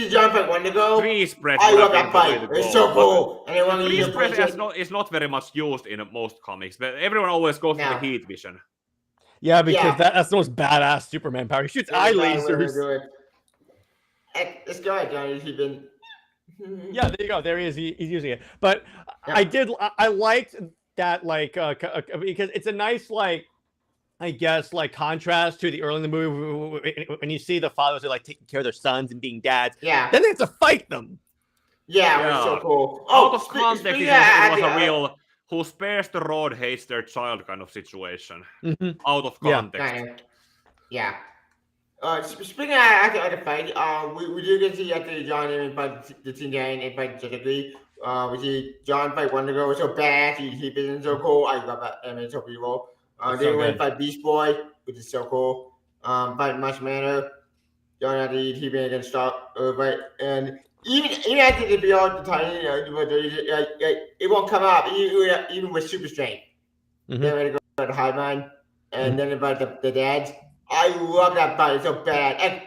jump at one to go. Freeze press. I love that fight. It's so cool. And freeze press is not very much used in most comics, but everyone always goes for the heat vision. Yeah, because that's the most badass Superman power. He shoots eye lasers. Let's go ahead, Johnny. He's been. Yeah, there you go. There he is. He's using it. But I liked that, like, because it's a nice, like, I guess, like, contrast to the early in the movie when you see the fathers are like taking care of their sons and being dads. Yeah. Then they have to fight them. Yeah. It's so cool. Out of context, it was a real who spares the rod hates their child kind of situation. Mm-hmm. Out of context. Yeah. Speaking of the fight, we do get to see after John and fight the Teen Giant and fight Jessica. We see John fight Wonder Girl so bad. He been so cool. I love that anime so beautiful. It's They so went good. fight Beast Boy, which is so cool. Fight Marshmallow. John had the TV against Star, right? And even after the Beyond the Tiny, it won't come up even with Super Strength. Mhm. Then we go to High Mind, and then about the dads. I love that fight. It's so bad. And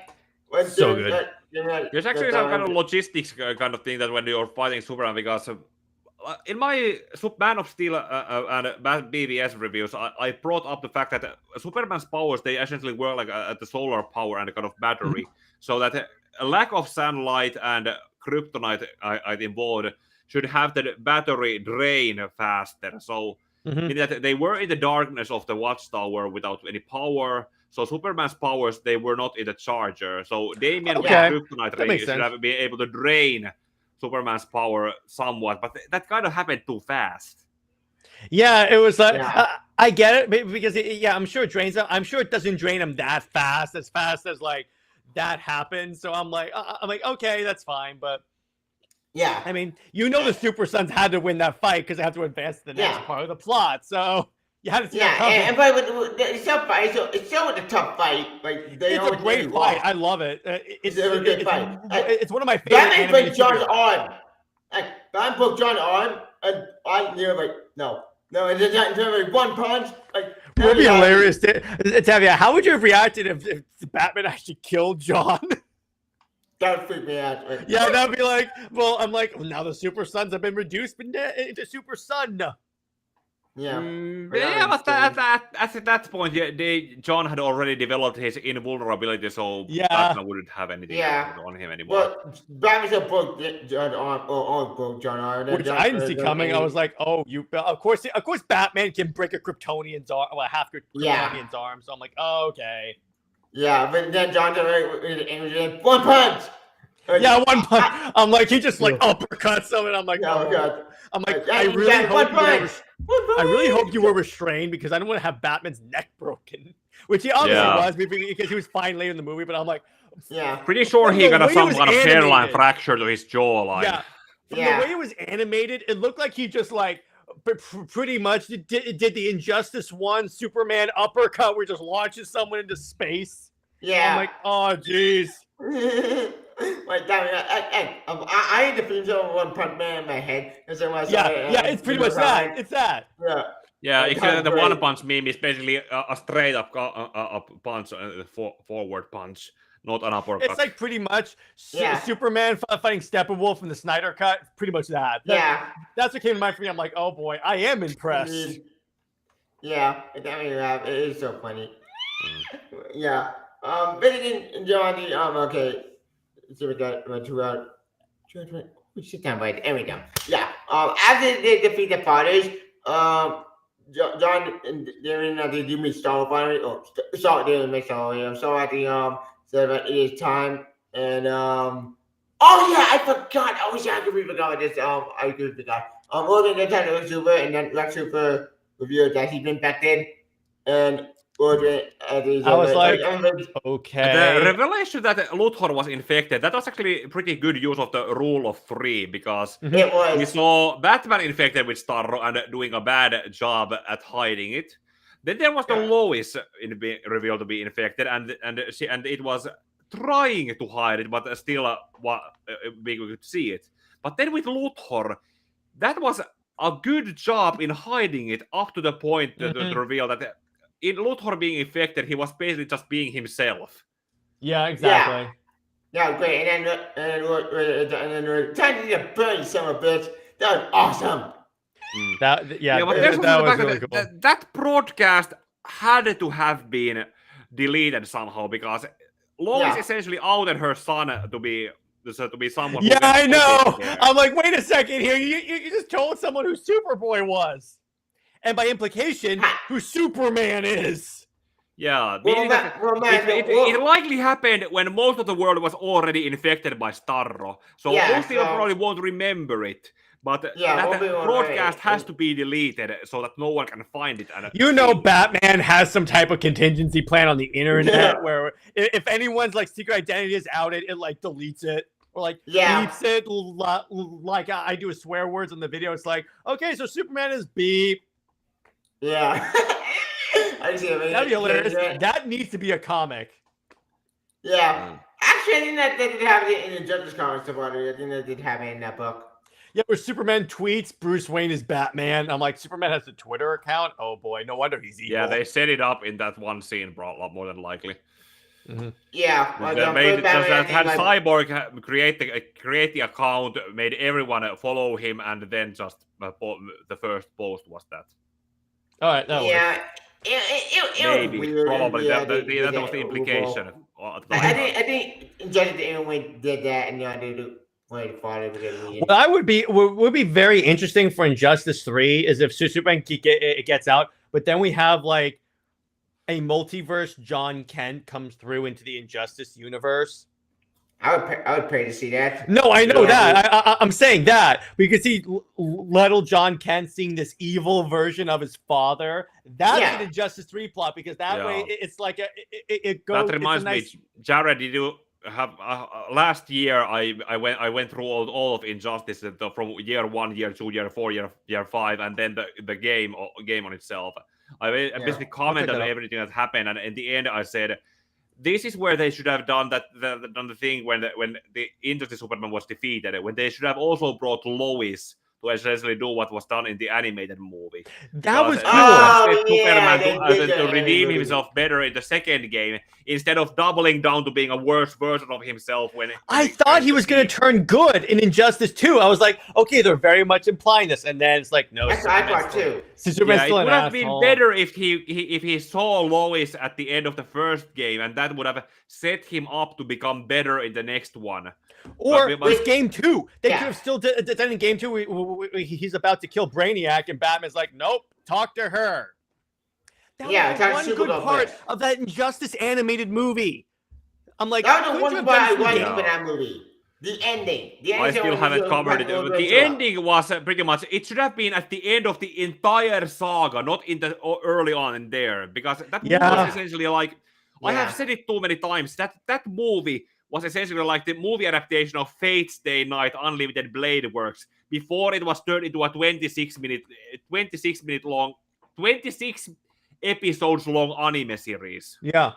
when So they- good. There's actually some kind of logistics kind of thing that when you're fighting Superman, because in my Man of Steel and BBS reviews, I brought up the fact that Superman's powers, they essentially work like at the solar power and a kind of battery, so that a lack of sunlight and kryptonite involved should have the battery drain faster. So Mhm. meaning that they were in the darkness of the Watchtower without any power. So Superman's powers, they were not in the charger. So Damian with Okay. kryptonite That ring makes should sense. have been able to drain Superman's power somewhat, but that kind of happened too fast. Yeah, it was like Yeah. I get it because I'm sure it drains them. I'm sure it doesn't drain them that fast as like that happens. So I'm like okay, that's fine. But Yeah. I mean, the Super Sons had to win that fight because they have to advance to the next Yeah. part of the plot. So you had to see that Yeah, coming. and but it's so fight. It's so a tough fight. Like they It's a always great get fight. lost. I love it. It's a good fight. It's one of my favorite. Batman broke animated John's superheroes. arm. Like Batman broke John's arm, and I knew like no, and then like one punch. Like It would be yeah. hilarious. Tavia, how would you have reacted if Batman actually killed John? That would freak me out. Like, Yeah, that'd be like, well, I'm like, well, now the Super Sons have been reduced into Super Sun. yeah. Yeah, but at that point, John had already developed his invulnerability, so Yeah. Batman wouldn't have anything Yeah. on him anymore. But Batman still broke John's arm, or broke John's arm. Which I didn't see coming. I was like, oh, of course, Batman can break a Kryptonian's arm, well, half Yeah. Kryptonian's arm. So I'm like, oh, okay. yeah, but then John's like one punch. Like, Yeah, one punch. I'm like, he just like uppercuts him, and I'm like, Oh oh. God. I'm like, Yeah, I you really got one hope you were. punch. One punch. I really hope you were restrained because I don't want to have Batman's neck broken, which he obviously Yeah. was because he was fine later in the movie. But I'm like, Yeah. Pretty sure From he the got way some it was kind of hairline animated. fracture to his jawline. yeah, from Yeah. the way it was animated, it looked like he just like pretty much did the Injustice 1 Superman uppercut where he just launches someone into space. Yeah. I'm like, oh jeez. Like that, I had the feeling of One Punch Man in my head. And so when I saw Yeah, it's pretty much that. It's that. Yeah. Yeah, Like, except that the great. one punch meme is basically a straight up punch, forward punch, not an uppercut. It's like pretty much Yeah. Superman fighting Steppenwolf in the Snyder Cut. Pretty much that. Yeah. That's what came to mind for me. I'm like, oh boy, I am impressed. Yeah, it is so funny. Yeah. But again, John, okay. So we got 2 out. Sit down, right? There we go. Yeah. After they defeat the Fathers, John and they're in the Doom Star finally. Sorry, they didn't make Star. So at the so that it is time and oh yeah, I forgot. I wish I could forgot this. I could forgot. Logan gets out of Super and then Lex Super revealed that he's been infected and Logan I was like, okay. The revelation that Luthor was infected, that was actually pretty good use of the rule of 3 because it we was saw Batman infected with Starro and doing a bad job at hiding it. Then there was the Yeah. Lois revealed to be infected, and it was trying to hide it, but still we could see it. But then with Luthor, that was a good job in hiding it up to the point to reveal that in Luthor being infected, he was basically just being himself. Yeah, exactly. yeah, great. And then time to burn you son of a bitch. That was awesome. But there's that also was the really fact cool. that broadcast had to have been deleted somehow because Lois Yeah. essentially outed her son to be someone. who Yeah, went I know. over there. I'm like, wait a second here. You just told someone who Superboy was, and by implication, who Superman is. Yeah, Well, meaning that it likely happened when most of the world was already infected by Starro, so Yeah, most people so- probably won't remember it. But Yeah, that most people won't broadcast remember it. has to be deleted so that no one can find it. And You know, Batman has some type of contingency plan on the internet Yeah. where if anyone's like secret identity is outed, it like deletes it. or like Yeah. beeps it like I do swear words in the video. It's like, okay, so Superman is beep. Yeah. I see. That'd be hilarious. That needs to be a comic. Yeah. Actually, I think that they did have it in the Justice Comics about it. I think they did have it in that book. Yeah, where Superman tweets Bruce Wayne is Batman. I'm like, Superman has a Twitter account? Oh boy, no wonder he's evil. Yeah, they set it up in that one scene, bro, a lot more than likely. Yeah. That had Cyborg create the account, made everyone follow him, and then just the first post was that. All right, that yeah. Maybe, weird. probably Yeah, that was the implication. I think Justice Anyway did that, and I did way to follow it. What I would be very interesting for Injustice 3 is if Superman gets out, but then we have like a multiverse John Kent comes through into the Injustice universe. I would pay to see that. No, I know that. I'm saying that we could see little John Kent seeing this evil version of his father. That's an Injustice 3 plot because that way it's like it goes. That reminds me, Jared. Did you have last year? I went through all of Injustice from year 1, year 2, year 4, year 5, and then the game on itself. I basically commented on everything that happened, and in the end, I said, "This is where they should have done the thing when the Injustice Superman was defeated. When they should have also brought Lois to essentially do what was done in the animated movie. That was Superman to redeem himself better in the second game instead of doubling down to being a worse version of himself. I thought he was going to turn good in Injustice 2. I was like, okay, they're very much implying this, and then it's like, no. That's I thought too. Superman's still it would have asshole. been better if he saw Lois at the end of the first game, and that would have set him up to become better in the next one. Or with Game 2, they could have still done in Game 2. He's about to kill Brainiac, and Batman's like, "Nope, talk to her." That was one good part of that Injustice animated movie. I'm like, that was the one part I liked about that movie. The ending. I still haven't covered it. The ending was pretty much. It should have been at the end of the entire saga, not in the early on in there, because that movie was essentially like. I have said it too many times. That movie was essentially like the movie adaptation of Fate's Day Night Unlimited Blade Works before it was turned into a 26 episodes long anime series. Yeah,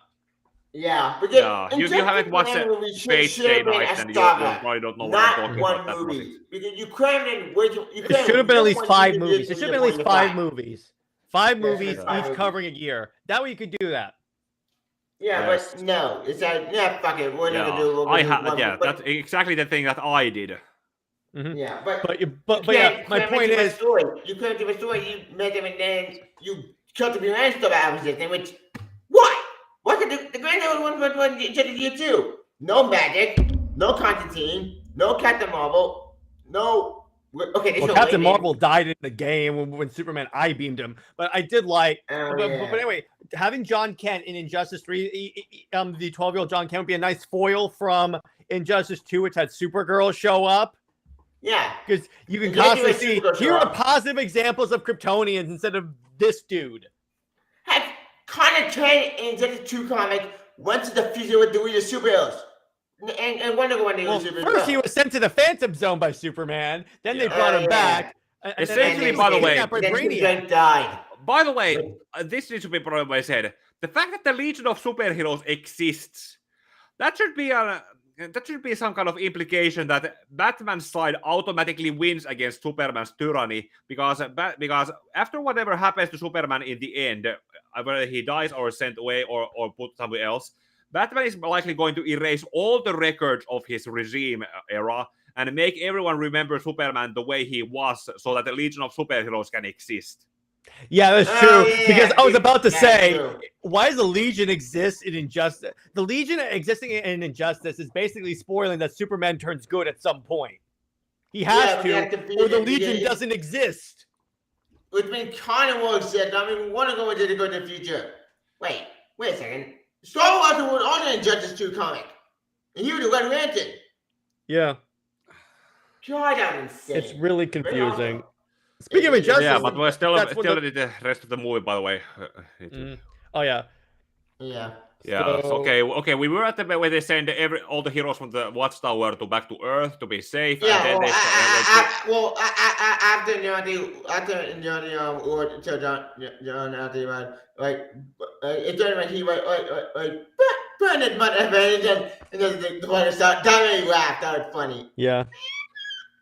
but you haven't watched Fate's Day Night, and you probably don't know what I'm talking about. Not one movie. Because you crammed in. It should have been at least 5 movies. It should have been at least 5 movies. 5 movies, each covering a year. That way you could do that. Yeah, but no, it's like fuck it. We're not gonna do. That's exactly the thing that I did. Mm-hmm. Yeah, but yeah, my point is, you couldn't do a story. You made them and then you cut the grand stuff out of it. Which what? What could the Grand Theft one year 2? No magic, no Constantine, no Captain Marvel, no. Okay, well, Captain Marvel died in the game when Superman I-beamed him, but I did like. But anyway, having John Kent in Injustice 3, the 12-year-old John Kent would be a nice foil from Injustice 2, which had Supergirl show up. Yeah, because you can constantly see here are positive examples of Kryptonians instead of this dude. Have Connor Kent in Injustice 2 comic went to the future with the superheroes. And Wonder Woman first he was sent to the Phantom Zone by Superman. Then they brought him back. Essentially, by the way, Brainiac died. By the way, this needs to be brought up by said. The fact that the Legion of Superheroes exists, that should be some kind of implication that Batman's side automatically wins against Superman's tyranny because after whatever happens to Superman in the end, whether he dies or is sent away or put somewhere else, Batman is likely going to erase all the records of his regime era and make everyone remember Superman the way he was so that the Legion of Superheroes can exist. Yeah, that's true. Because I was about to say, why does the Legion exist in Injustice? The Legion existing in Injustice is basically spoiling that Superman turns good at some point. He has to, or the Legion doesn't exist. Which means Connor will exist. I mean, we want to go into the future. Wait a second. Star Wars was also in Injustice 2 comic. And he was the Red Lantern. Yeah. God, I'm insane. It's really confusing. Speaking of Injustice... Yeah, but we're still in the rest of the movie, by the way. Oh, yeah. Yeah. Yeah. So- Okay. We were at the bit where they send all the heroes from the Watchtower back to Earth to be safe, Yeah, and then well, they after or to John like it turned out he like burn it, but and then the one start dying laughed. That was funny. Yeah.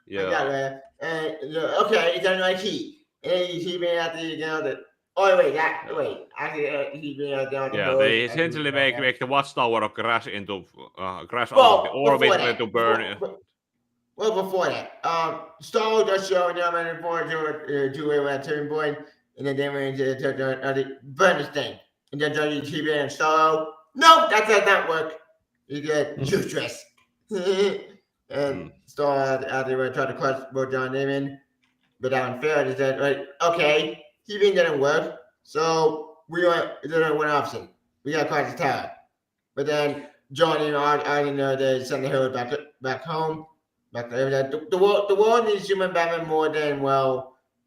yeah. Okay, it's done like and then he been out the that. Oh wait, actually he been out down the Yeah, road, they and he essentially was out make the Watchtower crash out of the Well, orbit before where that, to burn. Well, before that, Star just showing them and forward to a turn point, and then they went into the burn this thing, and then Johnny TV and Star. No, that does not work. You get useless. And Star they were trying to crush both John Damon, but unfair. They said, like, okay, TV didn't work, so there's one option. We got to crush the tower, but then Johnny and I they send the hero back home. Back there, the world needs human Batman more than far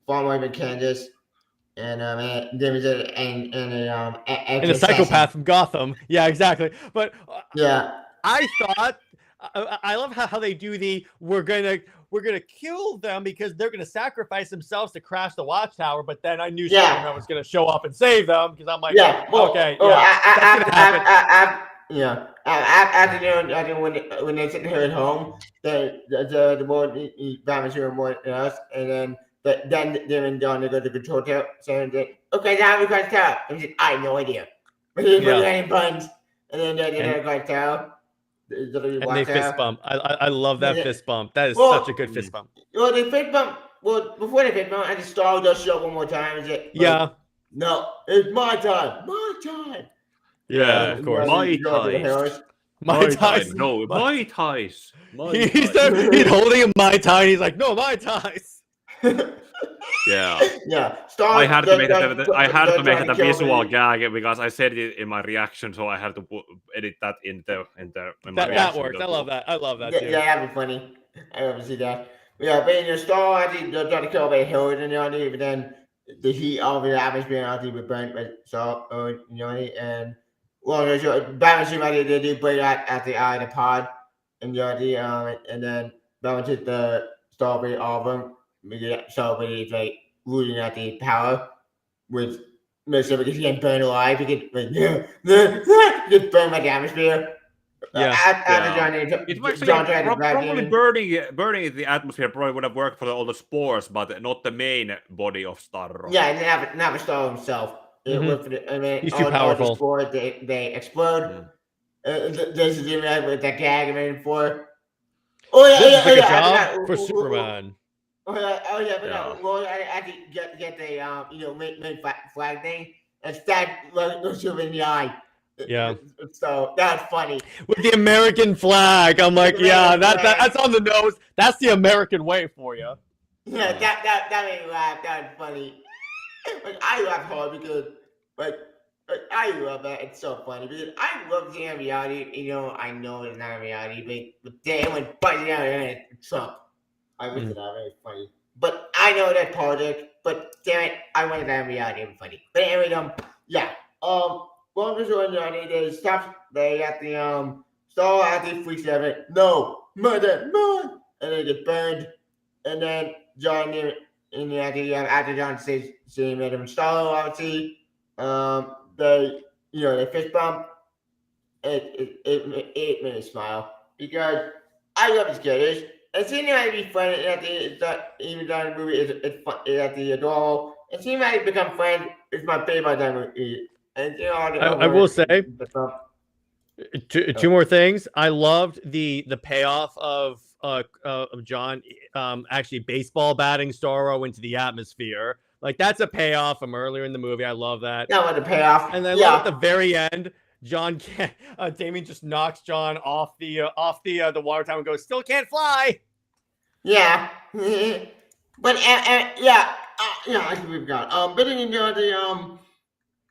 more than Kansas, and David and And a psychopath from Gotham. Yeah, exactly. But Yeah, I thought I love how they do we're gonna kill them because they're gonna sacrifice themselves to crash the Watchtower. But then I knew Yeah. Superman was gonna show up and save them because I'm like, yeah. Well, okay, oh, yeah, that's gonna happen. After when they sit here at home, the world Batman's here more than us, and then them and John they go to the control tower, saying that okay now we got tower. And he said, I have no idea. But he put any buttons, and then they got tower. And they fist bump. I love that Yeah. fist bump. That is Well, such a good fist bump. Well, they fist bump. Well, before they fist bump, I just Star just show up one more time. And said, Yeah. No, it's my time. My time. Yeah, of course. My You go to the time. heroes. My ties. No, my ties. He's holding a Mai Tai. And he's like, no, Mai Tais. Yeah. Yeah, Star. I had to make that a kill visual me. gag because I said it in my reaction, so I had to edit that in my That reaction works. I video. love that. I love that Yeah, too. that'd be funny. I love to see that. Yeah, but in the Star, I think they're trying to kill by Hillary and Johnny, but then the heat of the atmosphere, I think, would burn by Johnny and Batman Superman they do break out at the eye of the pod and Johnny, and then Batman took the Strawberry Auburn. Strawberry is like rooting at the power, which makes it because he can burn alive. He can just burn by the atmosphere. Yeah. After Yeah. Johnny, It was John tried to grab probably him. burning the atmosphere probably would have worked for all the spores, but not the main body of Starro. Yeah, and never Star himself. It Mhm. worked for I mean, He's too all powerful. the spores, they explode. This is even with that gag I made for. Oh yeah, This is a good I job forgot. for Superman. Oh yeah, but Yeah. well, I had to get the main flag thing and stab Superman in the eye. Yeah. So that's funny. With the American flag. I'm like, The yeah, American flag. that's on the nose. That's the American way for you. Yeah, that made me laugh. That was funny. Like I laugh hard because I love that. It's so funny because I love seeing reality. I know it's not a reality, but damn, when buzzing out and Trump, I wish that was funny. But I know that's politics. But damn it, I wanted that reality to be funny. But anyway, yeah. Long as you're they stop. They got the Star at the freaks of it. No, murder, and they get burned. And then John after John says seeing him Star obviously, they fist bump. It made me smile because I love these characters. And seeing him be friends even during the movie it's fun. At the adorable. And seeing him become friends is my favorite movie. And I will say two more things. I loved the payoff of John actually baseball batting Starro into the atmosphere. Like that's a payoff from earlier in the movie. I love that. That was the payoff. And then at the very end, Damien just knocks John off the water tower and goes, "Still can't fly." Yeah, but I think we've got but then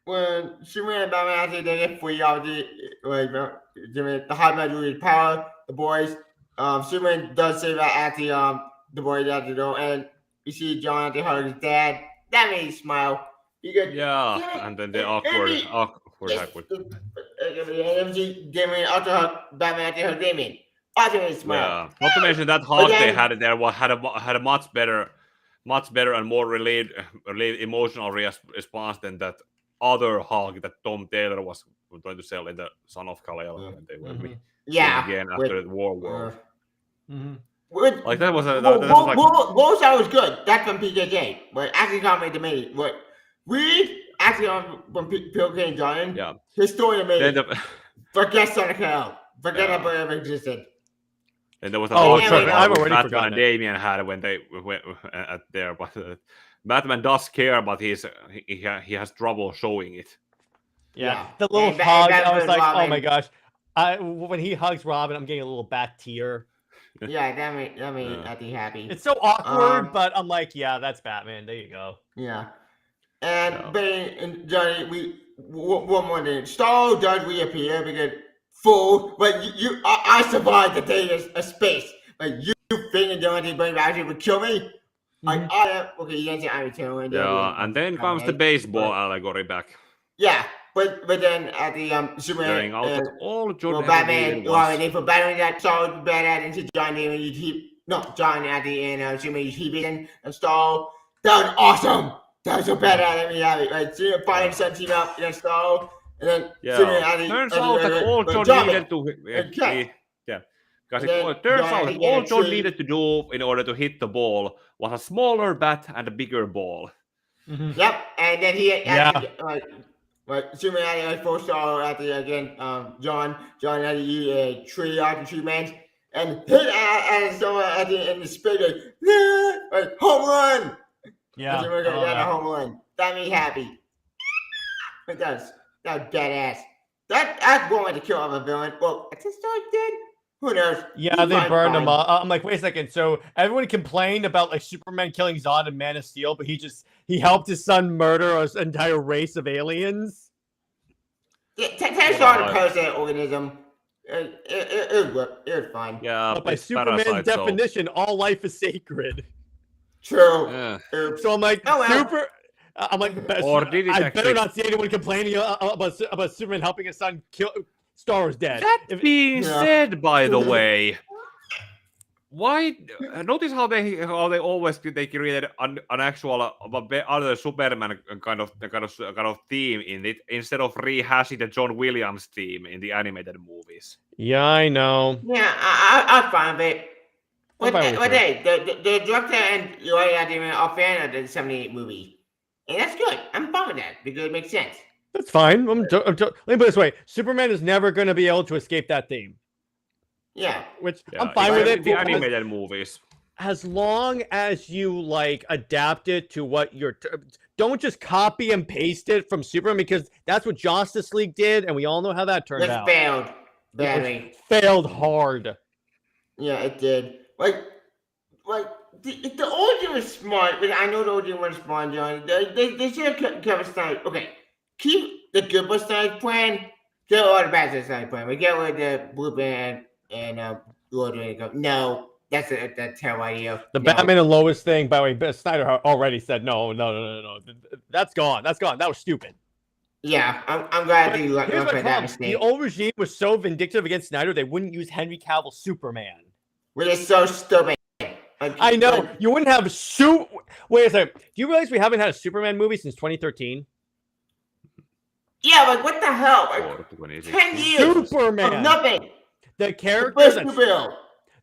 when Superman and Batman actually they get free of the high magic power, the boys. Superman does say that at the boys at the door, and you see John at the hug his dad. That made me smile. Because, Yeah, and then the awkward. Yes, MG Damien Ultra Batman after her Damien. Ultimately smart. Yeah. Not to mention that hug they then- had there had a much better and more relayed emotional response than that other hug that Tom Taylor was trying to sell in the Son of Kal-El Yeah. when they were Mhm. Yeah. again with- after the War World. Mhm. with- Like that was a Bullseye was good. That's from PKJ. But actually comment to me. What Reed actually on from PKJ and Jordan. Yeah. His story Then made. the, Forget Sonic Hell. Forget Yeah. that ever existed. and there was a Oh, hug trust me, I've that already Batman forgotten and it. Damien had when they went at there, but Batman does care, but he has trouble showing it. Yeah. Yeah. The little And hug. I Batman was like, oh Robin. my gosh. When he hugs Robin, I'm getting a little bat tear. Yeah, that made Yeah. Andy happy. It's so awkward, Um, but I'm like, yeah, that's Batman. There you go. Yeah. And Yeah. Bane and Johnny, one more thing. Star does reappear because fool, but I survived the day of space. Like you think and Johnny Bane actually would kill me? Like I am okay. You answer I'm eternal. Yeah, and then comes the baseball allegory back, Yeah, but then at the Superman. turning out that all John Well, ever Batman, needed well, was they put Batman that Star badass into John Damon. John at the end. Superman, he beat him and Star. That was awesome. That was so badass. I mean, like Superman fighting Sun team up and Star, and then Superman at the turns out that all John John needed to Okay. because And then it turns John out had that to get all a John tree. needed to do in order to hit the ball was a smaller bat and a bigger ball. Yep, and then he Yeah. Superman had a full Star at the again. John had to use a tree out the tree man and hit and so at the end of the spin like home run. Yeah. We're gonna Oh, get a yeah. home run. That made me happy. It does. That was badass. That's going to kill a villain. Well, is this Star dead? Who knows? Yeah, He's they fine, burned him fine. up. I'm like, wait a second. So everyone complained about like Superman killing Zod and Man of Steel, but he helped his son murder an entire race of aliens. Yeah, Tell Star to parasite organism. It was fine. Yeah, But by it's Superman's Parasite, so- definition, all life is sacred. True. Yeah. Oops. So I'm like, Oh, well. I'm like, Or did it I actually- better not see anyone complaining about Superman helping his son kill. Star Wars dead. That If- being Yeah. said, by the way, why? Notice how they always they created an actual other Superman kind of theme in it instead of rehashing the John Williams theme in the animated movies. Yeah, I know. Yeah, I'm fine with it. I'm But, fine with but it. hey, the director and Lloyd Adrian are fan of the 78 movie. And that's good. I'm fine with that because it makes sense. That's fine. Let me put it this way: Superman is never going to be able to escape that theme. Yeah. Which Yeah, I'm fine even with in it. the because animated movies. as long as you like adapt it to what you're. Don't just copy and paste it from Superman because that's what Justice League did, and we all know how that turned It out. failed badly. Failed hard. Yeah, it did. Like the origin was smart, but I know the origin was smart, John. They should have kept Kevin Snyder. Okay, keep the good Snyder plan. Get all the bad Snyder plan. We get rid of the blueprint and Lord and go. No, that's a terrible idea. The No. Batman and Lois thing, by the way, Snyder already said no. That's gone. That's gone. That was stupid. Yeah, I'm glad But you let here's my that problem. mistake. The old regime was so vindictive against Snyder, they wouldn't use Henry Cavill Superman. Which is so stupid. I know. Like, You wouldn't have Wait a second. Do you realize we haven't had a Superman movie since 2013? yeah, like what the hell? Like, Or 2016. 10 years of Superman. nothing. The The character first that superhero.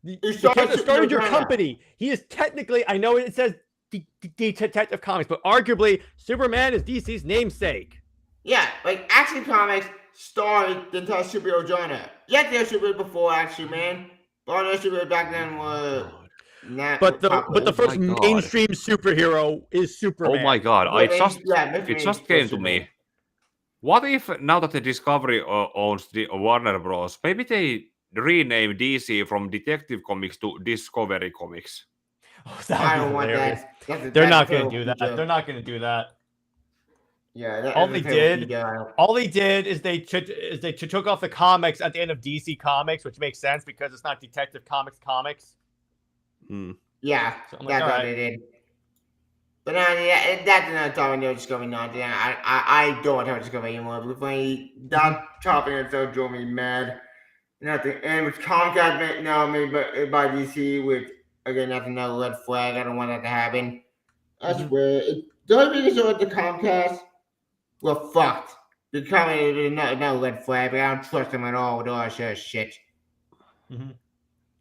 the You started character started your Superman. company. He is technically, I know it says Detective Comics, but arguably Superman is DC's namesake. Yeah, like Action Comics started the entire superhero genre. Yes, there's superheroes before Action Man. All those superheroes back then were not. But the popular. first my God. mainstream superhero is Superman. Oh my god! Well, I they- just yeah, it just came to me. What if now that the Discovery owns the Warner Bros, maybe they rename DC from Detective Comics to Discovery Comics? Oh, I that don't would want be hilarious. that. That's They're that's not a going to terrible do that. feature. They're not going to do that. Yeah, that, All that's a they terrible did- feature. All they did is they took off the comics at the end of DC Comics, which makes sense because it's not Detective Comics. Hmm. Yeah, So I'm like, that's all what right. they did. But that's another topic that was going on. I don't want to talk Discovery anymore. Because that topic episode drove me mad. Nothing. And with Comcast now made by DC, which again that's another red flag. I don't want that to happen. I swear, the only reason with the Comcast, we're fucked. The comment is another red flag, but I don't trust them at all with all that sort of shit. Mm-hmm.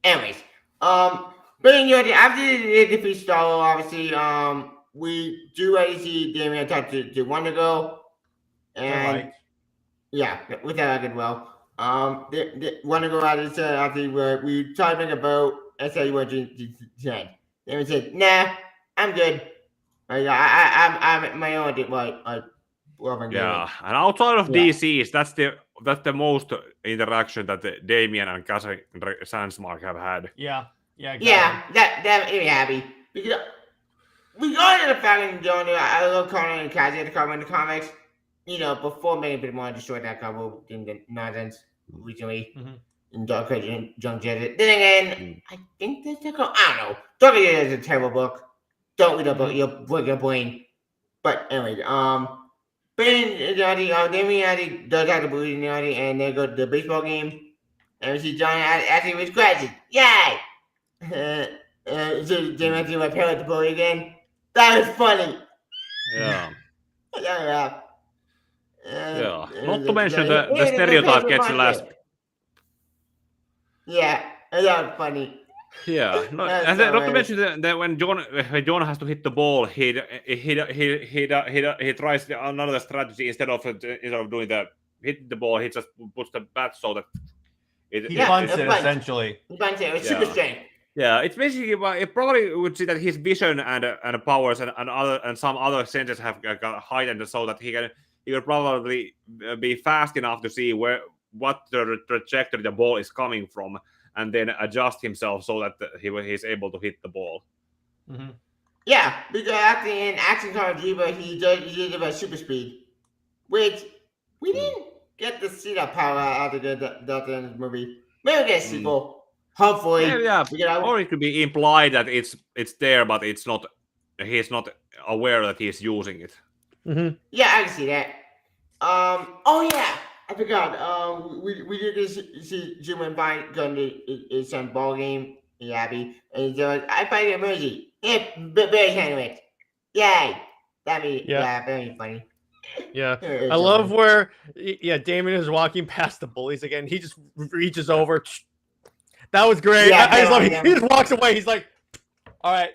Anyways, but in after the defeat Starlo, obviously, we do already see Damian talk to Wonder Girl, and yeah, with that I did well. The Wonder Girl had said after we tried to make a vote, I said you want to change. Damian said, "Nah, I'm good. I'm my own Yeah, and outside of DC's, that's the most interaction that Damian and Cassie Sandsmark have had. Yeah, exactly. Yeah, that made me happy because we got into the fact that I love Conan and Cassie had to come in the comics, before many people want to destroy that couple in the nonsense recently in Dark Age and Junk Jet. Then again, I think I don't know. Dark Age is a terrible book. Don't read the book, you'll break your brain. But anyway, Damian does have the booty and they go to the baseball game, and we see John asking his question. Yay! So Damian to repair with the bully again. That was funny. Yeah. Yeah. Not to mention the stereotype gets the last. Yeah, that was funny. Yeah, and not to mention that when John has to hit the ball, he tries another strategy instead of doing the hit the ball, he just puts the bat so that he bunts it essentially. He bunts it with super strength. Yeah, it's basically it probably would see that his vision and powers and some other senses have got heightened so that he can probably be fast enough to see what the trajectory the ball is coming from, and then adjust himself so that he's able to hit the ball. Mm-hmm. Yeah, because actually in Action Car Jiba, he did about super speed, which we didn't get to see that power out of the movie. Maybe we'll get a sequel. Hopefully. Yeah. Or it could be implied that it's there, but it's not. He's not aware that he's using it. Mm-hmm. Yeah, I can see that. Oh yeah, I forgot. We did see Jim and Vine going to his son's ball game in Abbey, and I find it emergency. Yeah, very handmade. Yay! Very funny. Yeah, I love where Damian is walking past the bullies again. He just reaches over. That was great. Yeah, I just love it. He just walks away. He's like, "All right,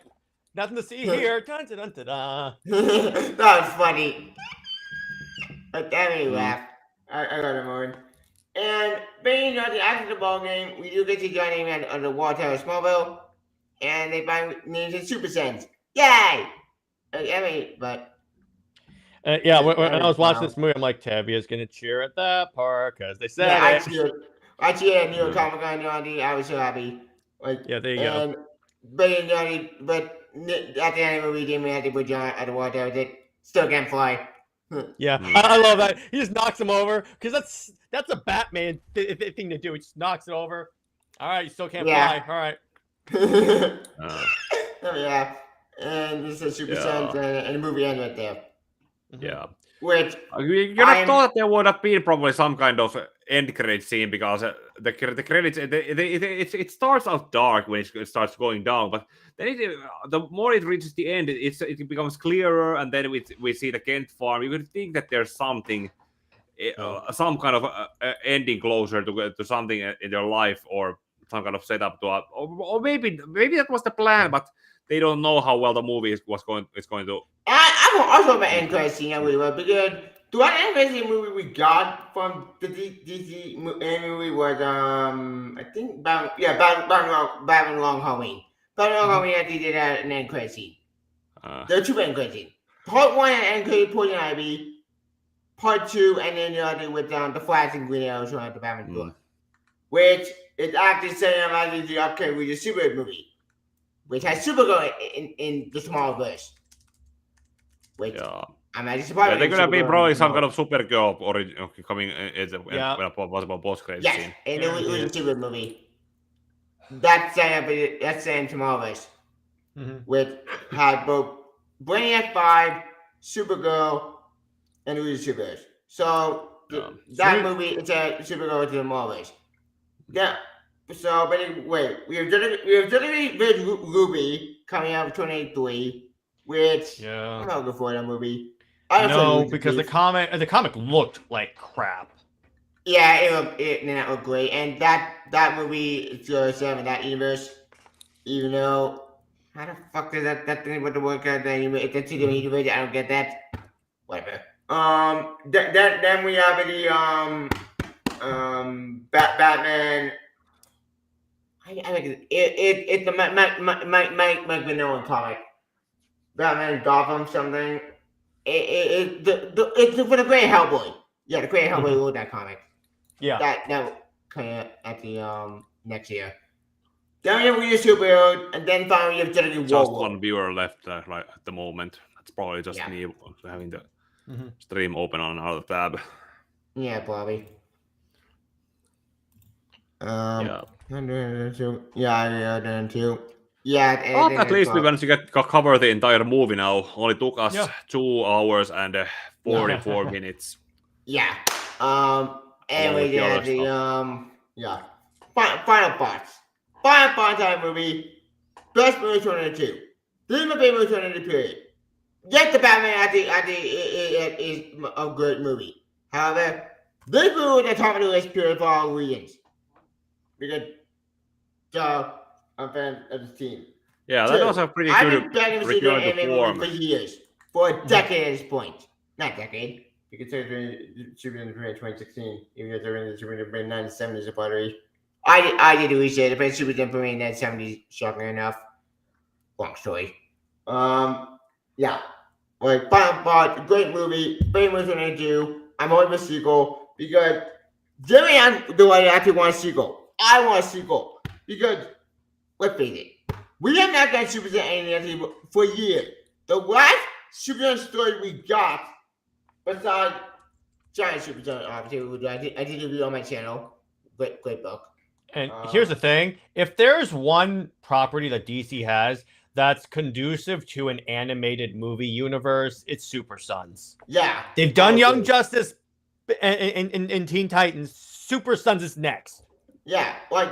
nothing to see here." Dun, dun, dun, dun, dun. That was funny. But that made me laugh. I got him on. And being after the ball game, we do get to join him on the War Tower Smallville, and they find names in Super Sense. Yay! But. When I was watching this movie, I'm like, Tavia's gonna cheer at that part because they said it. I cheered at New York Comic Con, I was so happy. There you go. But at the end of the movie, Damian had to put John at the water that still can't fly. Yeah, I love that. He just knocks him over because that's a Batman thing to do. He just knocks it over. All right, you still can't fly. All right. Yeah, and this is Super Sons, and the movie ends right there. Yeah. Which you thought there would have been probably some kind of end credit scene because the credits it starts out dark when it starts going down, but then the more it reaches the end, it becomes clearer, and then we see the Kent farm. You would think that there's something, some kind of ending closer to something in their life, or some kind of setup to or maybe that was the plan, but they don't know how well the movie is going to. I thought about end credit scene really well because the one end credit scene movie we got from the DC movie was I think Batman Long Halloween. Batman Long Halloween actually did an end credit scene. There are two end credit scenes. Part one end credit Poison Ivy. Part two, and then the other with the Flash and Green Arrow showing up the Batman book, which is actually setting up as the upcoming with the Superman movie, which has Supergirl in the small verse. Which I'm actually surprised. They're gonna be probably some kind of Supergirl or coming as a possible post-credit scene. And it was a Superman movie. That's setting up tomorrow's, which had both Brainiac 5, Supergirl, and We the Superheroes. So that movie, it's a Supergirl into the Marvels. Yeah. So, but anyway, we have Jessica with Ruby coming out in 2023, which Yeah. I'm not looking for that movie. No, because the comic looked like crap. Yeah, it did not look great, and that movie is still in that universe. Even though, how the fuck does that thing with the work out that universe? It's a two universe. I don't get that. Whatever. Then we have the Batman. I like it's the Mike Mignola comic. Batman Gotham something. It's for the Great Hellboy. Yeah, the Great Hellboy wrote that comic. Yeah. That coming out at the next year. Then we have We the Superheroes, and then finally we have Jessica Just War. one viewer left right at the moment. That's probably just me having the stream open on another tab. Yeah, Bobby. Yeah. Yeah, too. Yeah, But at least we managed to cover the entire movie now. Only took us 2 hours and 44 minutes. Yeah. And we did the final thoughts. Final thoughts on the movie. Best movie 2022. This is my favorite movie 2022 period. Yes, the Batman is a great movie. However, this movie is the top of the list period for all reasons. Because I'm a fan of the team. Yeah, that was a pretty good return to form. For years. For a decade at this point. Not decade. You could say Superman 2016. Even though they're in the Superman 1970s of pottery. I did research, but Superman 1970s, shocking enough. Long story. Yeah. Like, but great movie. Great movie when I do. I'm hoping for a sequel because Jimmy and the one actually want a sequel. I want a sequel because let's face it, we have not gotten Superman anything for years. The last Superman story we got, besides Giant Superman, obviously, I did a review on my channel. Great book. And here's the thing: if there's one property that DC has that's conducive to an animated movie universe, it's Super Sons. Yeah, they've done Young Justice and Teen Titans. Super Sons is next. Yeah, like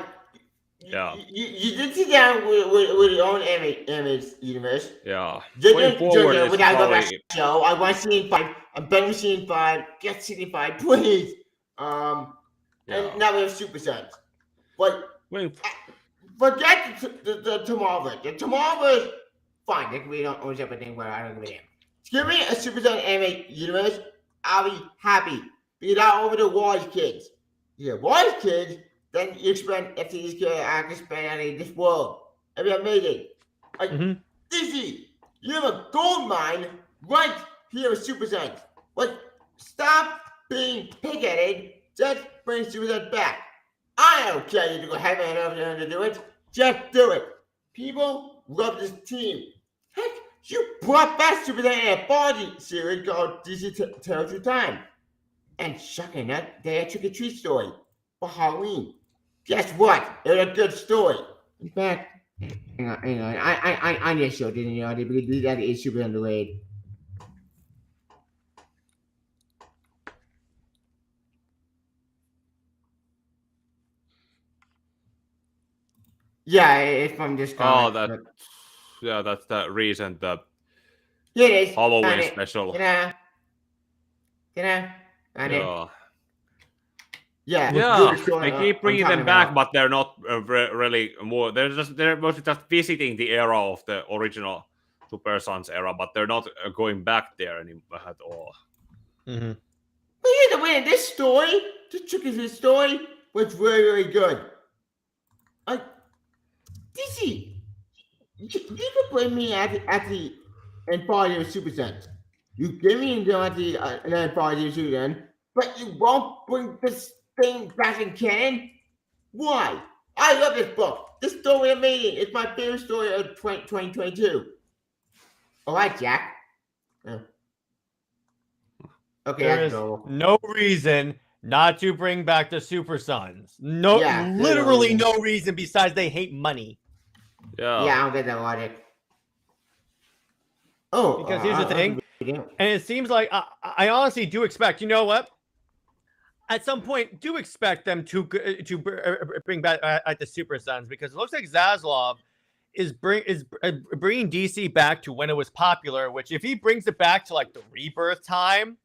you did sit down with your own image universe. Yeah. Going forward, without going back to the show, I want Scene 5. I'm begging Scene 5. Get Scene 5, please. And now we have Super Sons. But forget the Tomorrowverse. The Tomorrowverse, fine. We don't own everything where I don't give a damn. Give me a Super Sons anime universe. I'll be happy. Because I over the Wise Kids. Yeah, Wise Kids. Then you expand if these actors expand out of this world. It'd be amazing. Like Disney, you have a gold mine right here with Super Sons. Like, stop being pig-headed. Just bring Super Sons back. I don't care you to go heaven and earth to do it. Just do it. People love this team. Heck, you brought back Super Sons in a body series called DC Tales Through Time. And shocking enough, they had a trick-or-treat story for Halloween. Guess what? It was a good story. In fact, hang on. I need a show, didn't you? Because that is super underrated. Yeah, it's from this comic. That's the recent it is. Halloween special. Yeah, they keep bringing them back, but they're not really more. They're mostly just visiting the era of the original Super Sons era, but they're not going back there anymore at all. But either way, this story, this story was really, really good. Like, DC, you could blame me at the Anthology of Super Sons. You give me an Anthology of Super Sons, but you won't bring this thing back in canon? Why? I love this book. This story is amazing. It's my favorite story of 2022. All right, Jack. Okay, there is no reason not to bring back the Super Sons. No, literally no reason besides they hate money. Yeah, I don't get that logic. Oh, Because here's the thing, and it seems like I honestly do expect. You know what? At some point, do expect them to bring back at the Super Sons, because it looks like Zaslav is bringing DC back to when it was popular. Which, if he brings it back to like the Rebirth time,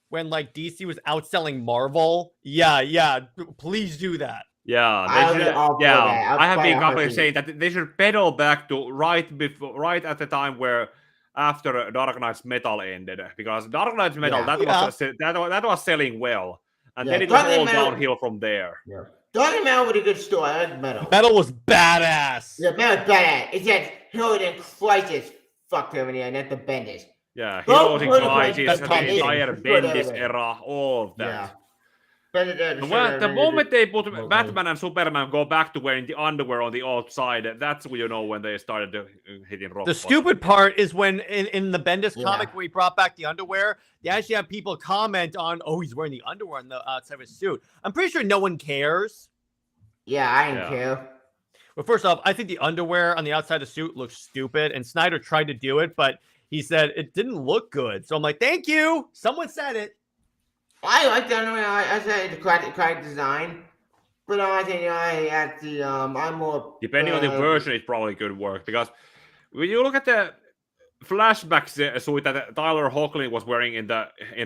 when like DC was outselling Marvel, yeah, please do that. Yeah, I have been completely saying that they should pedal back to right at the time where after Dark Knight's Metal ended, because Dark Knight's Metal that was selling well, and then it was all downhill from there. Yeah. Dark Metal was a good story. I like Metal. Metal was badass. Yeah, Metal was badass. It's just Heroes in Crisis fucked over there, not the Bendis. Yeah, Heroes in Crisis, the entire Bendis era, all of that. Yeah. Well, the moment they put Batman and Superman go back to wearing the underwear on the outside, that's when they started hitting rock. The stupid part is when in the Bendis comic where he brought back the underwear, they actually have people comment on, "Oh, he's wearing the underwear on the outside of his suit." I'm pretty sure no one cares. Yeah, I didn't care. Well, first off, I think the underwear on the outside of the suit looks stupid, and Snyder tried to do it, but he said it didn't look good. So I'm like, thank you. Someone said it. I like the underwear. I said the correct design, but I think I'm more. Depending on the version, it probably could work, because when you look at the flashback suit that Tyler Hoechlin was wearing in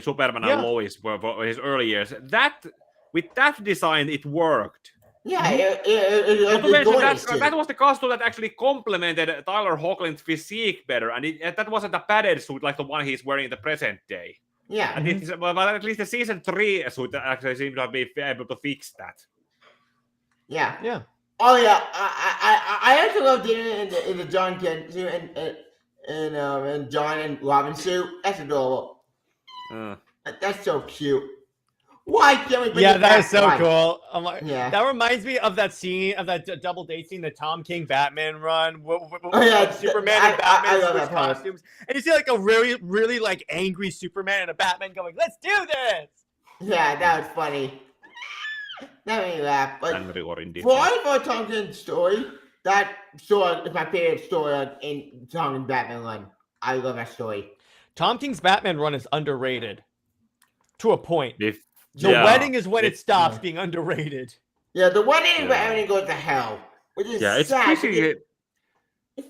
Superman and Lois for his early years, that with that design it worked. Yeah, that was the costume that actually complemented Tyler Hoechlin's physique better, and that wasn't a padded suit like the one he's wearing in the present day. Yeah, and but at least the season 3 suit actually seemed to be able to fix that. Yeah. Oh yeah, I also love dinner in the John Kent suit and John and Robin suit. That's adorable. That's so cute. Why can't we bring it that back? is so cool. I'm like, Yeah. That reminds me of that scene of that double date scene, the Tom King Batman run. Superman and Batman switch costumes, and you see like a really, really like angry Superman and a Batman going, "Let's do this." Yeah, that was funny. That made me laugh. But for Tom King's story, that story is my favorite story in Tom and Batman run. I love that story. Tom King's Batman run is underrated to a point. The wedding is when it stops being underrated. Yeah, the wedding where everything goes to hell. Which is it's sad.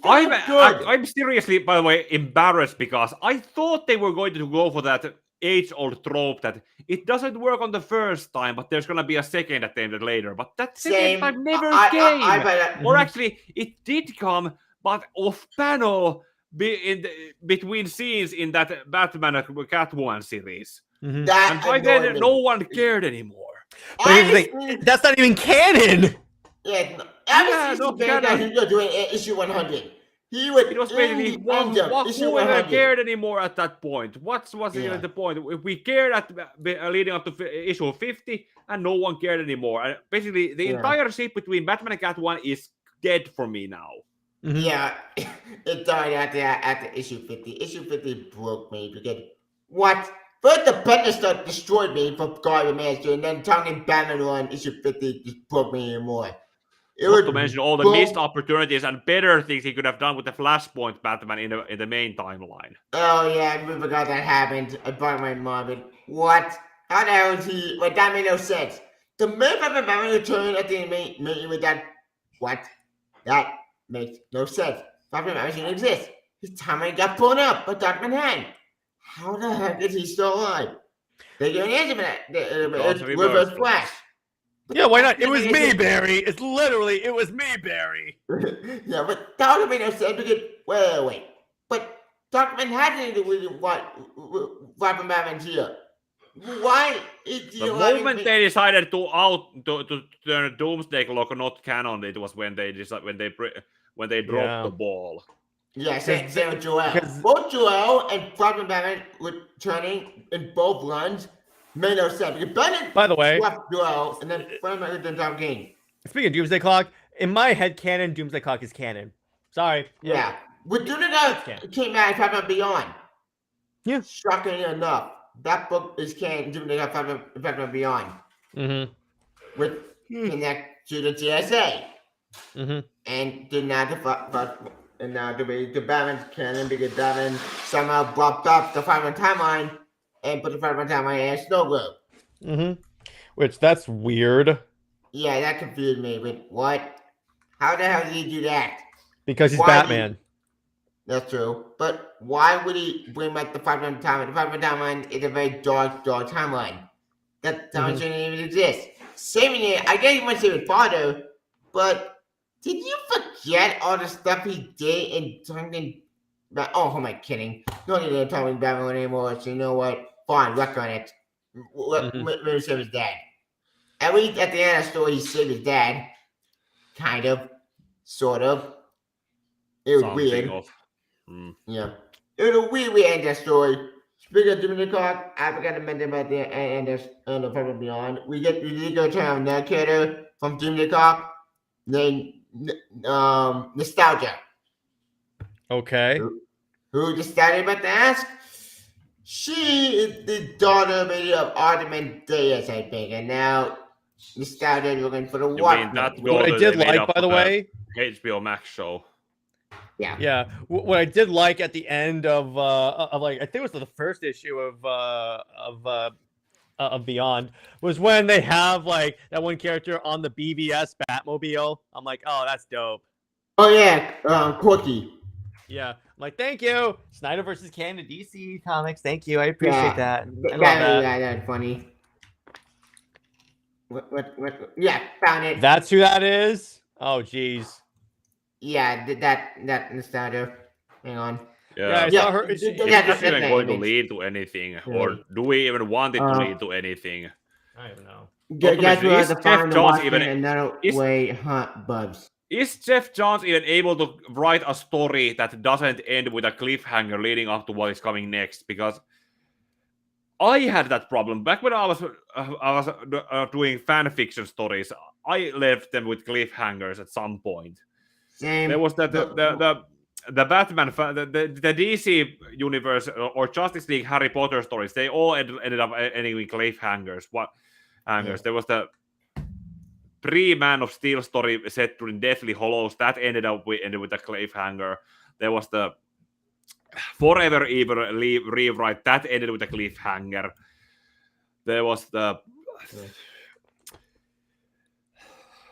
I'm seriously, by the way, embarrassed, because I thought they were going to go for that age-old trope that it doesn't work on the first time, but there's going to be a second attempt later. But that second time never came. Or actually, it did come, but off-panel between scenes in that Batman and Catwoman series. Mm-hmm. And by then, no one cared anymore. That's not even canon. Yeah, no canon. He was doing issue 100. It was basically who cared anymore at that point? What's even the point? If we cared at leading up to issue 50, and no one cared anymore. And basically, the entire ship between Batman and Catwoman is dead for me now. Mm-hmm. Yeah, it died at the issue 50. Issue 50 broke me because what? First, the Bendis destroyed me for Garden Master, and then talking Batman on issue 50 just broke me even more. Not to mention all the missed opportunities and better things he could have done with the Flashpoint Batman in the main timeline. Oh yeah, I forgot that happened. I bought my mom. What? How the hell is he? Like, that made no sense. The main Batman return at the meeting with that. What? That makes no sense. Batman doesn't exist. His timeline got blown up by Dr. Manhattan. How the heck is he still alive? They gave an answer for that. It's Reverse Flash. Yeah, why not? It was me, Barry. It's literally, it was me, Barry. Yeah, but that would make no sense because, wait. But Dr. Manhattan is what Batman's here. Why is the moment they decided to turn Doomsday Clock not canon, it was when they dropped the ball. Yeah, same with Joel. Both Joel and Batman returning in both runs made no sense. By the way, Joel and then Tom King. Speaking of Doomsday Clock, in my head canon, Doomsday Clock is canon. Sorry. Yeah. With Doomsday Clock came out Batman Beyond. Yeah. Shockingly enough, that book is canon. Doomsday Clock Batman Beyond. Mm-hmm. With connect to the GSA. Mm-hmm. And did not and now the Batman's canon because Batman somehow blocked up the Spider-Man timeline and put the Spider-Man timeline in a snow globe. Mm-hmm. Which that's weird Yeah, that confused me. But what? How the hell did he do that? because he's Why did he- Batman. That's true. But why would he bring back the Spider-Man timeline? The Spider-Man timeline is a very dark timeline. That timeline shouldn't even exist. Saving it, I guess he might save his father, but did you forget all the stuff he did in something? Oh, who am I kidding? Don't need to tell me Batman anymore. So you know what? Fine, work on it. Maybe save his dad. At least at the end of the story, he saved his dad. Kind of, sort of. It was Something weird. of. Mm. Yeah. It was a weird way to end that story. Speaking of Jimmy Cock, I forgot to mention about the end of Far Beyond. We did go to another character from Jimmy Cock named Nostalgia. Okay. Who just started about to ask? She is the daughter maybe of Artemis, I think, and now Nostalgia is looking for the You mean Watchmen. that What I daughter did they made like, up by for the way, HBO Max show. yeah, what I did like at the end of like I think it was the first issue of Beyond was when they have like that one character on the BVS Batmobile. I'm like, oh, that's dope. Oh yeah, Corky. Yeah, I'm like, thank you, Snyder versus Canada DC Comics. Thank you, I appreciate that. I love that. That's funny. What? Yeah, found it. That's who that is. Oh, jeez. Yeah, that Nostalgia. Hang on. Yeah, I Yeah. saw her. Yeah, she- Is that's this even going to image. lead to anything, or do we even want it to lead to anything? I don't know. That's where is the Jeff find the Johns Watchmen even- another is- way hunt Bubs. Is Jeff Johns even able to write a story that doesn't end with a cliffhanger leading up to what is coming next? Because I had that problem back when I was doing fan fiction stories. I left them with cliffhangers at some point. Same. There was that the Batman, the DC universe or Justice League Harry Potter stories. They all ended up ending with cliffhangers. There was the pre-Man of Steel story set during Deathly Hollows that ended with a cliffhanger. There was the Forever Evil rewrite that ended with a cliffhanger. There was the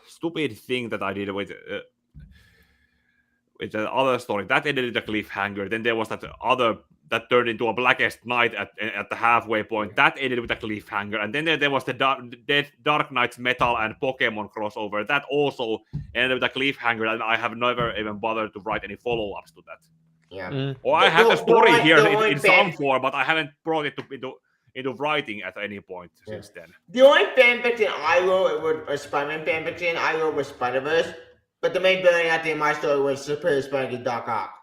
stupid thing that I did with the other story that ended with a cliffhanger. Then there was that other that turned into a Blackest Night at the halfway point. That ended with a cliffhanger. And then there was the Dark Knights Metal and Pokemon crossover. That also ended with a cliffhanger, and I have never even bothered to write any follow-ups to that. Yeah. Or I have the story Don't here worry, in some form, but I haven't brought it into writing at any point since then. The only fanfiction I wrote was a Spider-Man fanfiction. I wrote was Spider-Verse, but the main villain at the end of my story was Superior Spider-Man Doc Ock.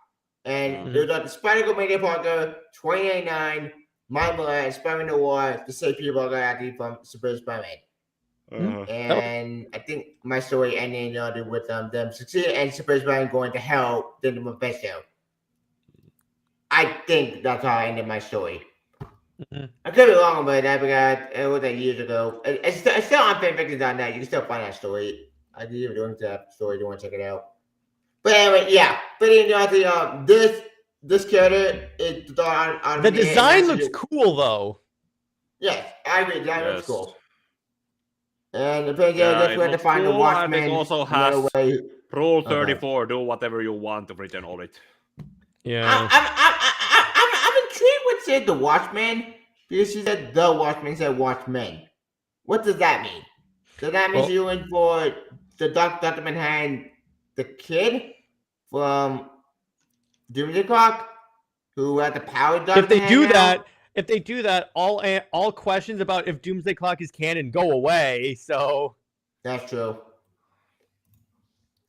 And it was like the Spider-Man Media Parker, 2089, My Blood, and Spider-Man Noir, the same people got at the from Superior Spider-Man. And I think my story ended with them succeeding and Superior Spider-Man going to hell, then the Mephisto. I think that's how I ended my story. I could be wrong about that because it was years ago. It's still on fanfiction.net. You can still find that story. I did even link to that story if you want to check it out. But anyway, yeah. But this character is on The design looks cool, though. Yes, I agree. That looks Yes. cool. And apparently, Yeah, that's it where to looks find the cool, and Watchmen. it also another has way. Rule Okay. 34, do whatever you want to written on it. Yeah. I'm intrigued with said the Watchmen because she said the Watchmen said Watchmen. What does that mean? Does that mean Well- you're in for the Dr. Manhattan, the kid from Doomsday Clock, who had the power? If they do that, all questions about if Doomsday Clock is canon go away. So That's true.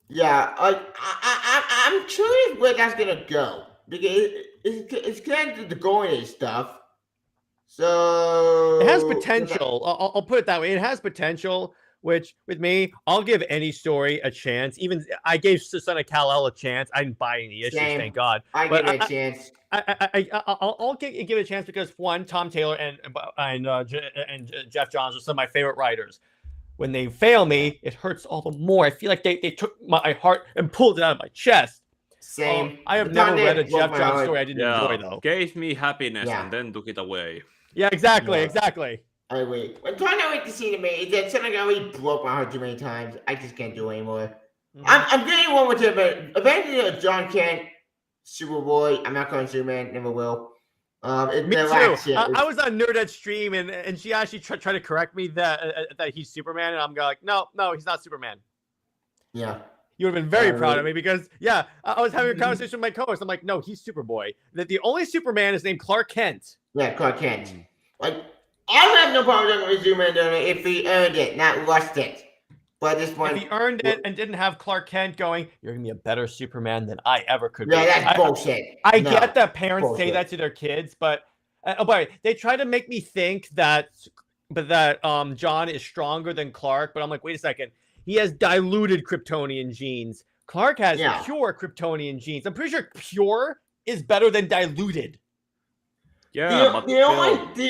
Yeah, I'm curious where that's gonna go because it's connected to Golden Age stuff. So it has potential. I'll put it that way. It has potential. Which with me, I'll give any story a chance. Even I gave Son of Kal-El a chance. I didn't buy any issues, Same. thank God. I But give it a chance. I'll give it a chance because one, Tom Taylor and Jeff Johns are some of my favorite writers. When they fail me, it hurts all the more. I feel like they took my heart and pulled it out of my chest. Same. I have The never Thunder read a broke Jeff my Johns heart. story I didn't enjoy though. Gave me happiness Yeah. and then took it away. Yeah, exactly, Yeah. exactly. I wait. When Thunder went to see the main, that something that already broke my heart too many times. I just can't do it anymore. Mhm. I'm getting one with him, but eventually John Kent, Superboy. I'm not calling Superman, never will. Me The too. last shit I was on Nerdette stream and she actually tried to correct me that he's Superman, and I'm like, no, he's not Superman. yeah. You would have been very I proud would. of me because I was having a conversation with my co-host. I'm like, no, he's Superboy. That the only Superman is named Clark Kent. Yeah, Clark Kent. Like, I have no problem with Superman if he earned it, not lost it. But this one, If he earned it and didn't have Clark Kent going, you're gonna be a better Superman than I ever could yeah, be. that's bullshit. I No. get that parents say bullshit. that to their kids, but oh, by the way, they try to make me think that John is stronger than Clark. But I'm like, wait a second, he has diluted Kryptonian genes. Clark has Yeah. pure Kryptonian genes. I'm pretty sure pure is better than diluted. Yeah, but the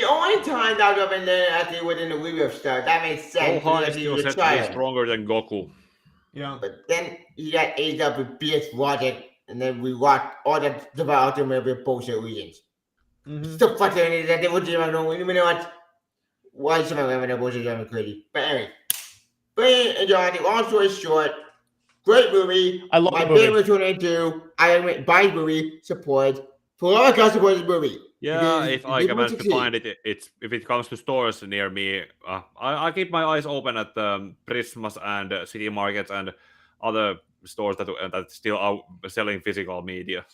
only time that would have been there actually within the Weaver stuff, that makes sense. Gohan because is he still was a said to be child. stronger than Goku. Yeah. But then he got aged up with BS Logic, and then we watched all the development with bullshit reasons. Mhm. Still frustrating that they would do it. You know what? Why should I have no bullshit on crazy? But anyway, Brain and Johnny, long story short, great movie. I love My the movie. favorite 22. I went by movie support. For all I support this movie. Yeah, Because if I it can will manage to succeed. find it, if it comes to stores near me, I keep my eyes open at Prismas and City Markets and other stores that still are selling physical media.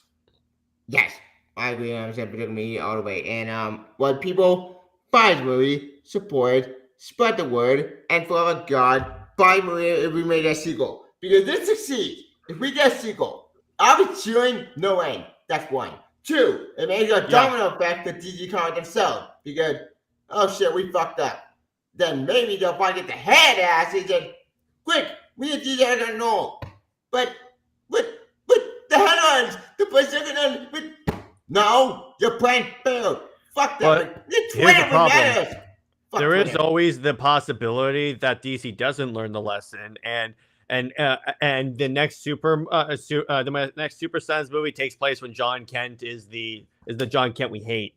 Yes, I agree. I'm saying particular media all the way. And when people buy the movie, support, spread the word, and for our God, buy the movie if we made a sequel. Because this succeeds. If we get a sequel, I'll be cheering no end. That's one. Two, it makes a domino effect for DG Comics themselves. Because, oh shit, we fucked up. Then maybe they'll probably get the head asses and quick, we need DG are gonna know. But the head-ons, the Pacific but no, your plan failed. Fuck But that. It's here's the Twitter problem. matters. Fuck There is Twitter. always the possibility that DC doesn't learn the lesson, and the next the next Super Sons movie takes place when John Kent is the John Kent we hate.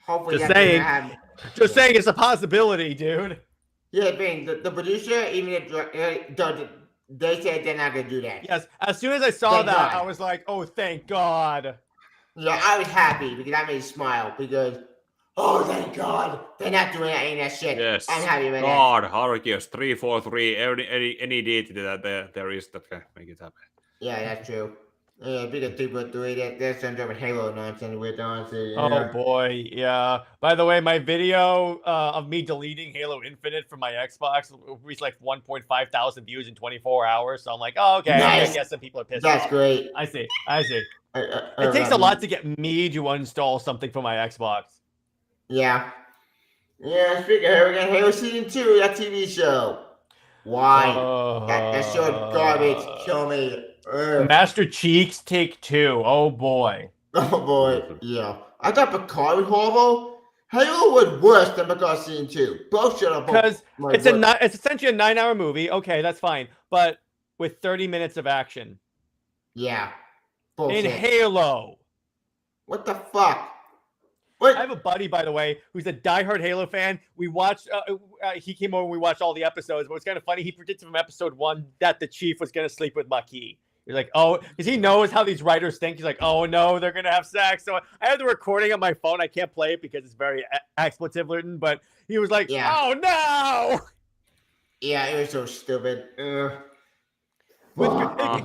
Hopefully just that's gonna saying. happen. Just saying, it's a possibility, dude. Yeah, Bing, the producer, even if they said they're not gonna do that. Yes. As soon as I saw Thank that, God. I was like, "Oh, thank God." Yeah, I was happy because that made me smile because, oh, thank God, they're not doing that shit. Yes. I'm happy with that. God, Arceus 343, any deity that there is that can make it happen. Yeah, that's true. Yeah, big of 3.3. There's some type of Halo nonsense with honestly. Oh boy, yeah. By the way, my video of me deleting Halo Infinite from my Xbox reached like 1.5 thousand views in 24 hours. So I'm like, oh, okay, I Nice. guess some people are pissed That's off. great. I see. It It takes a lot to get me to uninstall something from my Xbox. Yeah. Yeah, speaking of we got Halo Season 2, that TV show. Why? That show garbage. Kill me. Ugh. Master Cheeks Take 2. Oh boy. Oh boy. Yeah. I thought Picard was horrible. Halo was worse than Picard Season 2. Both should have Because my it's word. it's essentially a 9-hour movie. Okay, that's fine. But with 30 minutes of action. Yeah. Bullshit. In Halo. What the fuck? What? I have a buddy, by the way, who's a diehard Halo fan. We watched, he came over and we watched all the episodes, but it's kind of funny. He predicted from episode 1 that the Chief was going to sleep with Maquis. He's like, oh, because he knows how these writers think. He's like, oh no, they're going to have sex. So I have the recording on my phone. I can't play it because it's very expletive written, but he was like, Yeah. oh no. Yeah, it was so stupid. It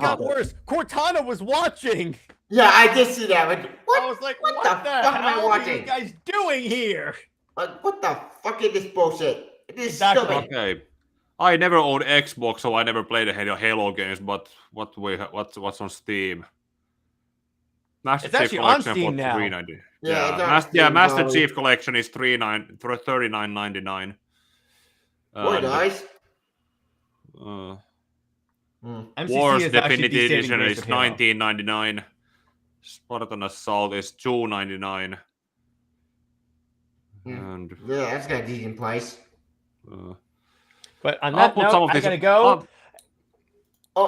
got worse. Cortana was watching. Yeah, I did see that. But what? I was like, what what the the fuck am I hell are you watching? guys doing here? What the fuck is this bullshit? It is Exactly. stupid. Okay. I never owned Xbox, so I never played the Halo games. But what's on Steam? Master It's Chief actually on Collection Steam for now. $3.90. Yeah, it's on Master Steam, Chief Collection is $39.99. Boy, guys. MCC Wars is actually Definitive the saving Edition grace is of Halo. $19.99. Spartan Assault is $2.99. And Yeah, that's got a decent price. But on I'll that put some note, of I this- gotta go.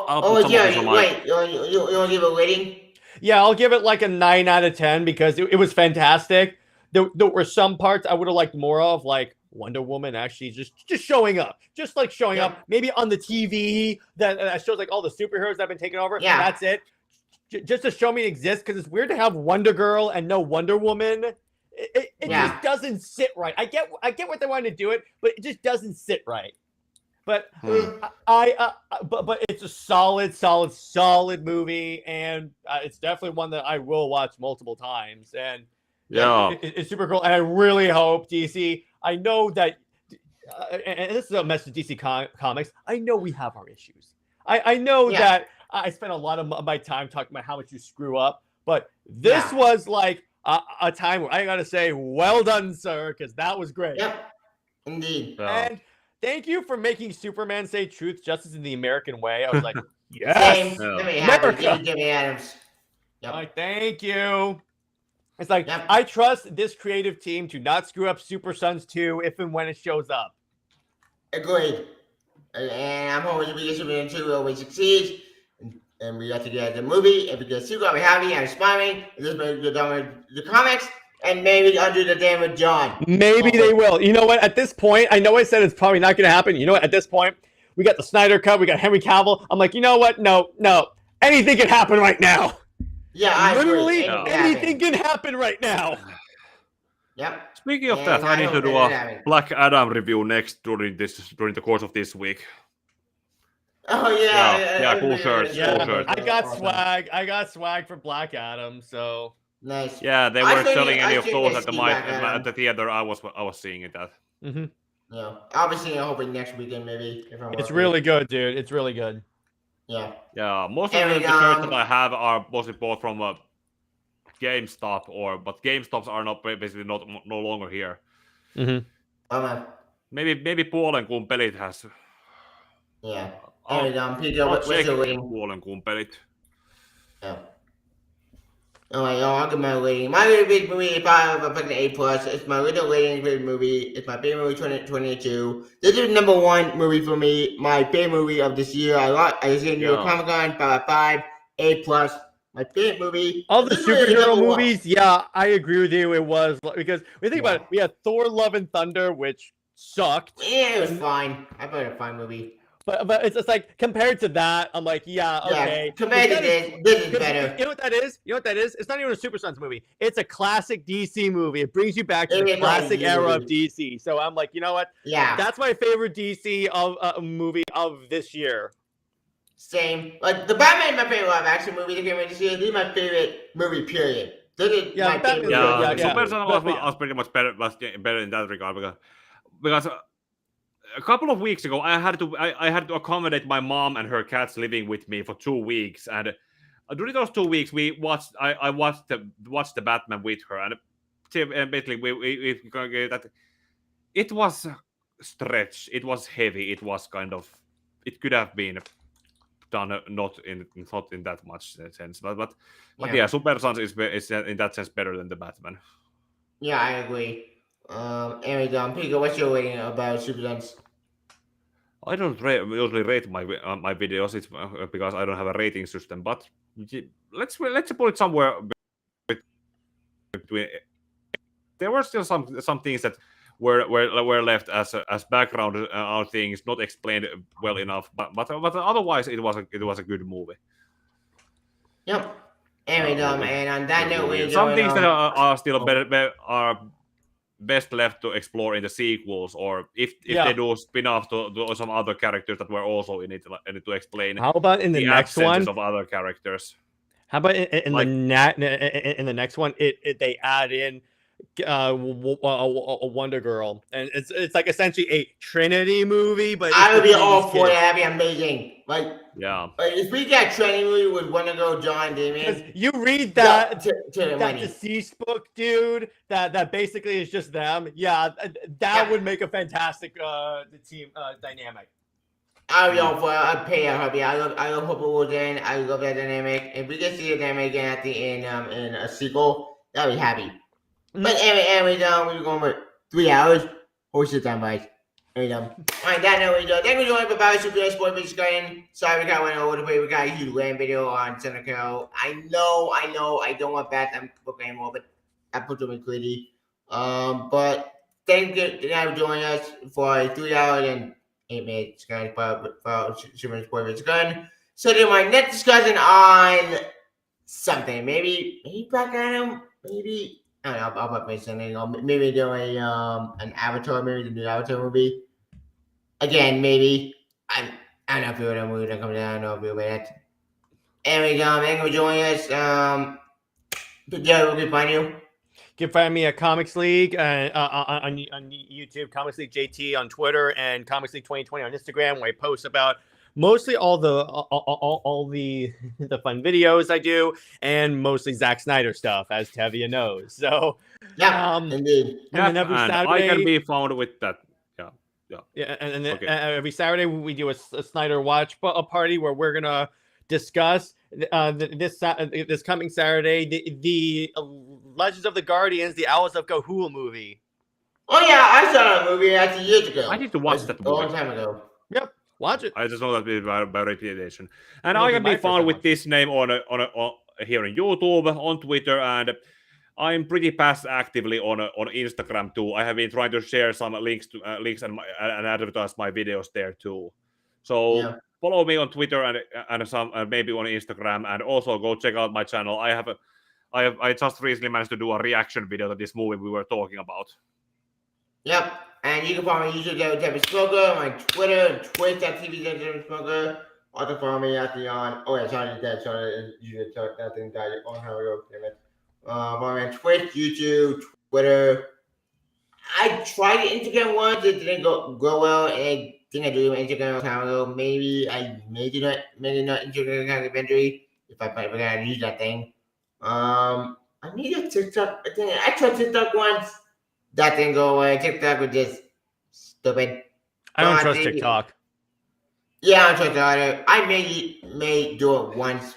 I'll put some of this on my- Wait, you want to give a rating? Yeah, I'll give it like a 9 out of 10 because it was fantastic. There were some parts I would have liked more of, like Wonder Woman actually just showing up, just like showing Yeah. up, maybe on the TV that shows like all the superheroes that have been taken over. Yeah. That's it. Just to show me it exists, because it's weird to have Wonder Girl and no Wonder Woman. It Yeah. just doesn't sit right. I get what they wanted to do it, but it just doesn't sit right. But but it's a solid movie, and it's definitely one that I will watch multiple times. And Yeah. it's super cool. And I really hope DC. I know that, and this is a message to DC Comics. I know we have our issues. I know Yeah. that I spent a lot of my time talking about how much you screw up, but this was like a time where I gotta say, well done, sir, because that was great. Yep. Indeed. Yeah. And thank you for making Superman say truth, justice in the American way. I was like, Same. yes. Yeah. Let me have it. America. Jimmy Adams. Yep. Like, thank you. It's like, Yep. I trust this creative team to not screw up Super Sons 2 if and when it shows up. Agreed. And I'm hoping we get Superman 2 always succeeds. And we got to get the movie. If we get a sequel, I'll be happy and inspiring. And this may be done with the comics. And maybe undo the damn with John. Maybe they will. You know what? At this point, I know I said it's probably not going to happen. You know what? At this point, we got the Snyder Cut. We got Henry Cavill. I'm like, you know what? No. Anything can happen right now. Yeah, I Literally, agree. anything can happen right now. Yep. Speaking of Yeah, that, I need know to do that a happened. Black Adam review next during the course of this week. Oh yeah. Yeah, cool shirts, Yeah, cool shirts. I got Awesome. swag. I got swag for Black Adam. So Nice. Yeah, they I weren't think- selling any I of think those they at the see Black Adam. at the theater. I was seeing it at. Yeah. Obviously, I'm hoping next weekend maybe. If I'm it's working. really good, dude. It's really good. Yeah. Yeah, most of And, the shirts that I have are mostly bought from GameStop, but GameStops are not basically no longer here. Oh man. Maybe Puolen kumpelit has. Yeah. I'll- And Peter, I'll what's check your rating? Puolen kumpelit. Yeah. Oh my god, I'll give my rating. My rating movie is probably a fucking A+. It's my original rating for the movie. It's my favorite movie 2022. This is number one movie for me. My favorite movie of this year. I just New York Yeah. Comic Con 5/5. A+. My favorite movie. All the This movie is superhero number one. movies, yeah, I agree with you. It was because when you think Yeah. about it, we had Thor: Love and Thunder, which sucked, Yeah, it was fine. I thought it was a fine movie. but it's just like compared to that, I'm like, yeah, okay. Yeah, compared to Because that this is because better. You know what that is? You know what that is? It's not even a Super Sons movie. It's a classic DC movie. It brings you back to It the is classic like era of you. DC. So I'm like, you know what? Yeah, That's my favorite DC of movie of this year. same. Like the Batman is my favorite live action movie that came out this year. This is my favorite movie. Period. This is Yeah, my the Batman- favorite. Yeah, movie. yeah. Super Son But- was pretty much better in that regard because a couple of weeks ago I had to accommodate my mom and her cats living with me for 2 weeks, and during those 2 weeks I watched the Batman with her, and basically we that it was stretched, it was heavy, it was kind of, it could have been done not in that much sense, but yeah, Super Sons is in that sense better than the Batman. Yeah, I agree. Anyway, Pico, what's your rating about Super Sons? I don't usually rate my videos. It's because I don't have a rating system. But let's put it somewhere between. There were still some things that were left as background things, not explained well enough. But otherwise, it was a good movie. Yep. Anyway, and on that note, we're Some going things that on. are still are best left to explore in the sequels, or if Yeah. they do spin-offs to some other characters that were also in it, and to explain How about in the next one? absences of other characters. How about in Like- in the next one? They add in a Wonder Girl, and it's like essentially a Trinity movie. But I it's would be with all these for kids. that. That'd be amazing. Like Yeah, if we got Trinity movie with Wonder Girl, John, 'Cause Damien. you read yeah, that to the that money. deceased book, dude. That basically is just them. Yeah, that Yeah. would make a fantastic team dynamic. I would be all for it. I'd pay a hobby. I love Purple Wooden. I love that dynamic. If we can see the dynamic again at the end in a sequel, I'd be happy. But anyway, we're going with 3 hours. Horseshit time, guys. Alright, that note, thank you for joining Babao Super Sport Bitch Garden. Sorry we got one over the way. We got a huge land video on Seneca. I know, I don't want bad time book anymore, but I put them in Quiddy. But thank you for joining us for a 3 hours and 8 minutes for Super Sport Bitch Garden. So then my next discussion on something, maybe Black Adam, maybe. I don't know, I'll put my something. Maybe do an Avatar, maybe the new Avatar movie. Again, maybe. I don't know if you're a movie that comes out. I don't know if you're that. Anyway, thank you for joining us. Joe, where can we find you? You can find me at Comics League on YouTube, Comics League JT on Twitter, and Comics League 2020 on Instagram, where I post about mostly all the fun videos I do, and mostly Zack Snyder stuff, as Tevia knows. So Yeah, indeed. and then every and Saturday, I can be found with that. yeah, and then Okay. every Saturday we do a Snyder watch party where we're gonna discuss this coming Saturday the Legends of the Guardians, the Owls of Ga'Hoole movie. Oh yeah, I saw that movie actually years ago. I need to watch that A long movie. time ago. Yep, watch it. I just know that it's by reputation. And It'll I be can my be first found time with watching. this name on here on YouTube, on Twitter, and I'm pretty fast actively on Instagram too. I have been trying to share some links and advertise my videos there too. So Yeah. follow me on Twitter and some maybe on Instagram, and also go check out my channel. I just recently managed to do a reaction video to this movie we were talking about. Yep. And you can follow me YouTube Devin Smoker, my Twitter, Twitch.tv Devin Smoker. Also follow me at the on. Oh yeah, sorry, dead. Sorry, you did that thing died on how we go. Damn it. Follow me on Twitch, YouTube, Twitter. I tried the Instagram once. It didn't go well, and I think I do Instagram a time ago. Maybe I maybe not Instagram kind of eventually if I gotta use that thing. I need a TikTok. I tried TikTok once. That didn't go away. TikTok was just stupid. I don't But trust maybe- TikTok. Yeah, I don't trust it either. I may do it once.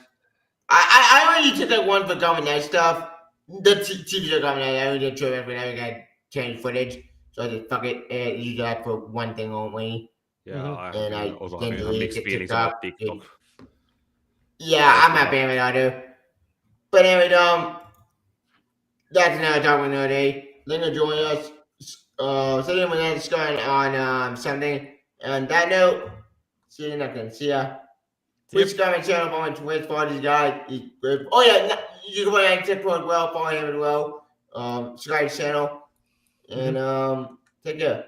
I only use TikTok once for government stuff. The TV show government, I only did trivia whenever I got change footage. So I just fuck it and use that for one thing only. Yeah, Mhm. And I I also then have delete mixed it, feelings TikTok, about TikTok. Yeah, I'm not fan of it either. But anyway, that's another topic another day. Linda join us. Sitting with us going on Sunday. And that note, see you next time. See ya. Please subscribe my channel, follow my Twitch, follow these guys. Oh yeah, you can follow my TikTok as well, follow him as well. Subscribe to his channel. And take care.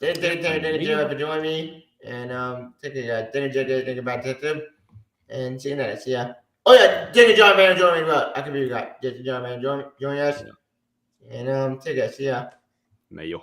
Thank you for joining me. And take care, guys. Think about TikTok. And see you next. See ya. Oh yeah, Dinner John Man join me as well. I can be you guys. Dinner John Man join us. And take care. See ya. May you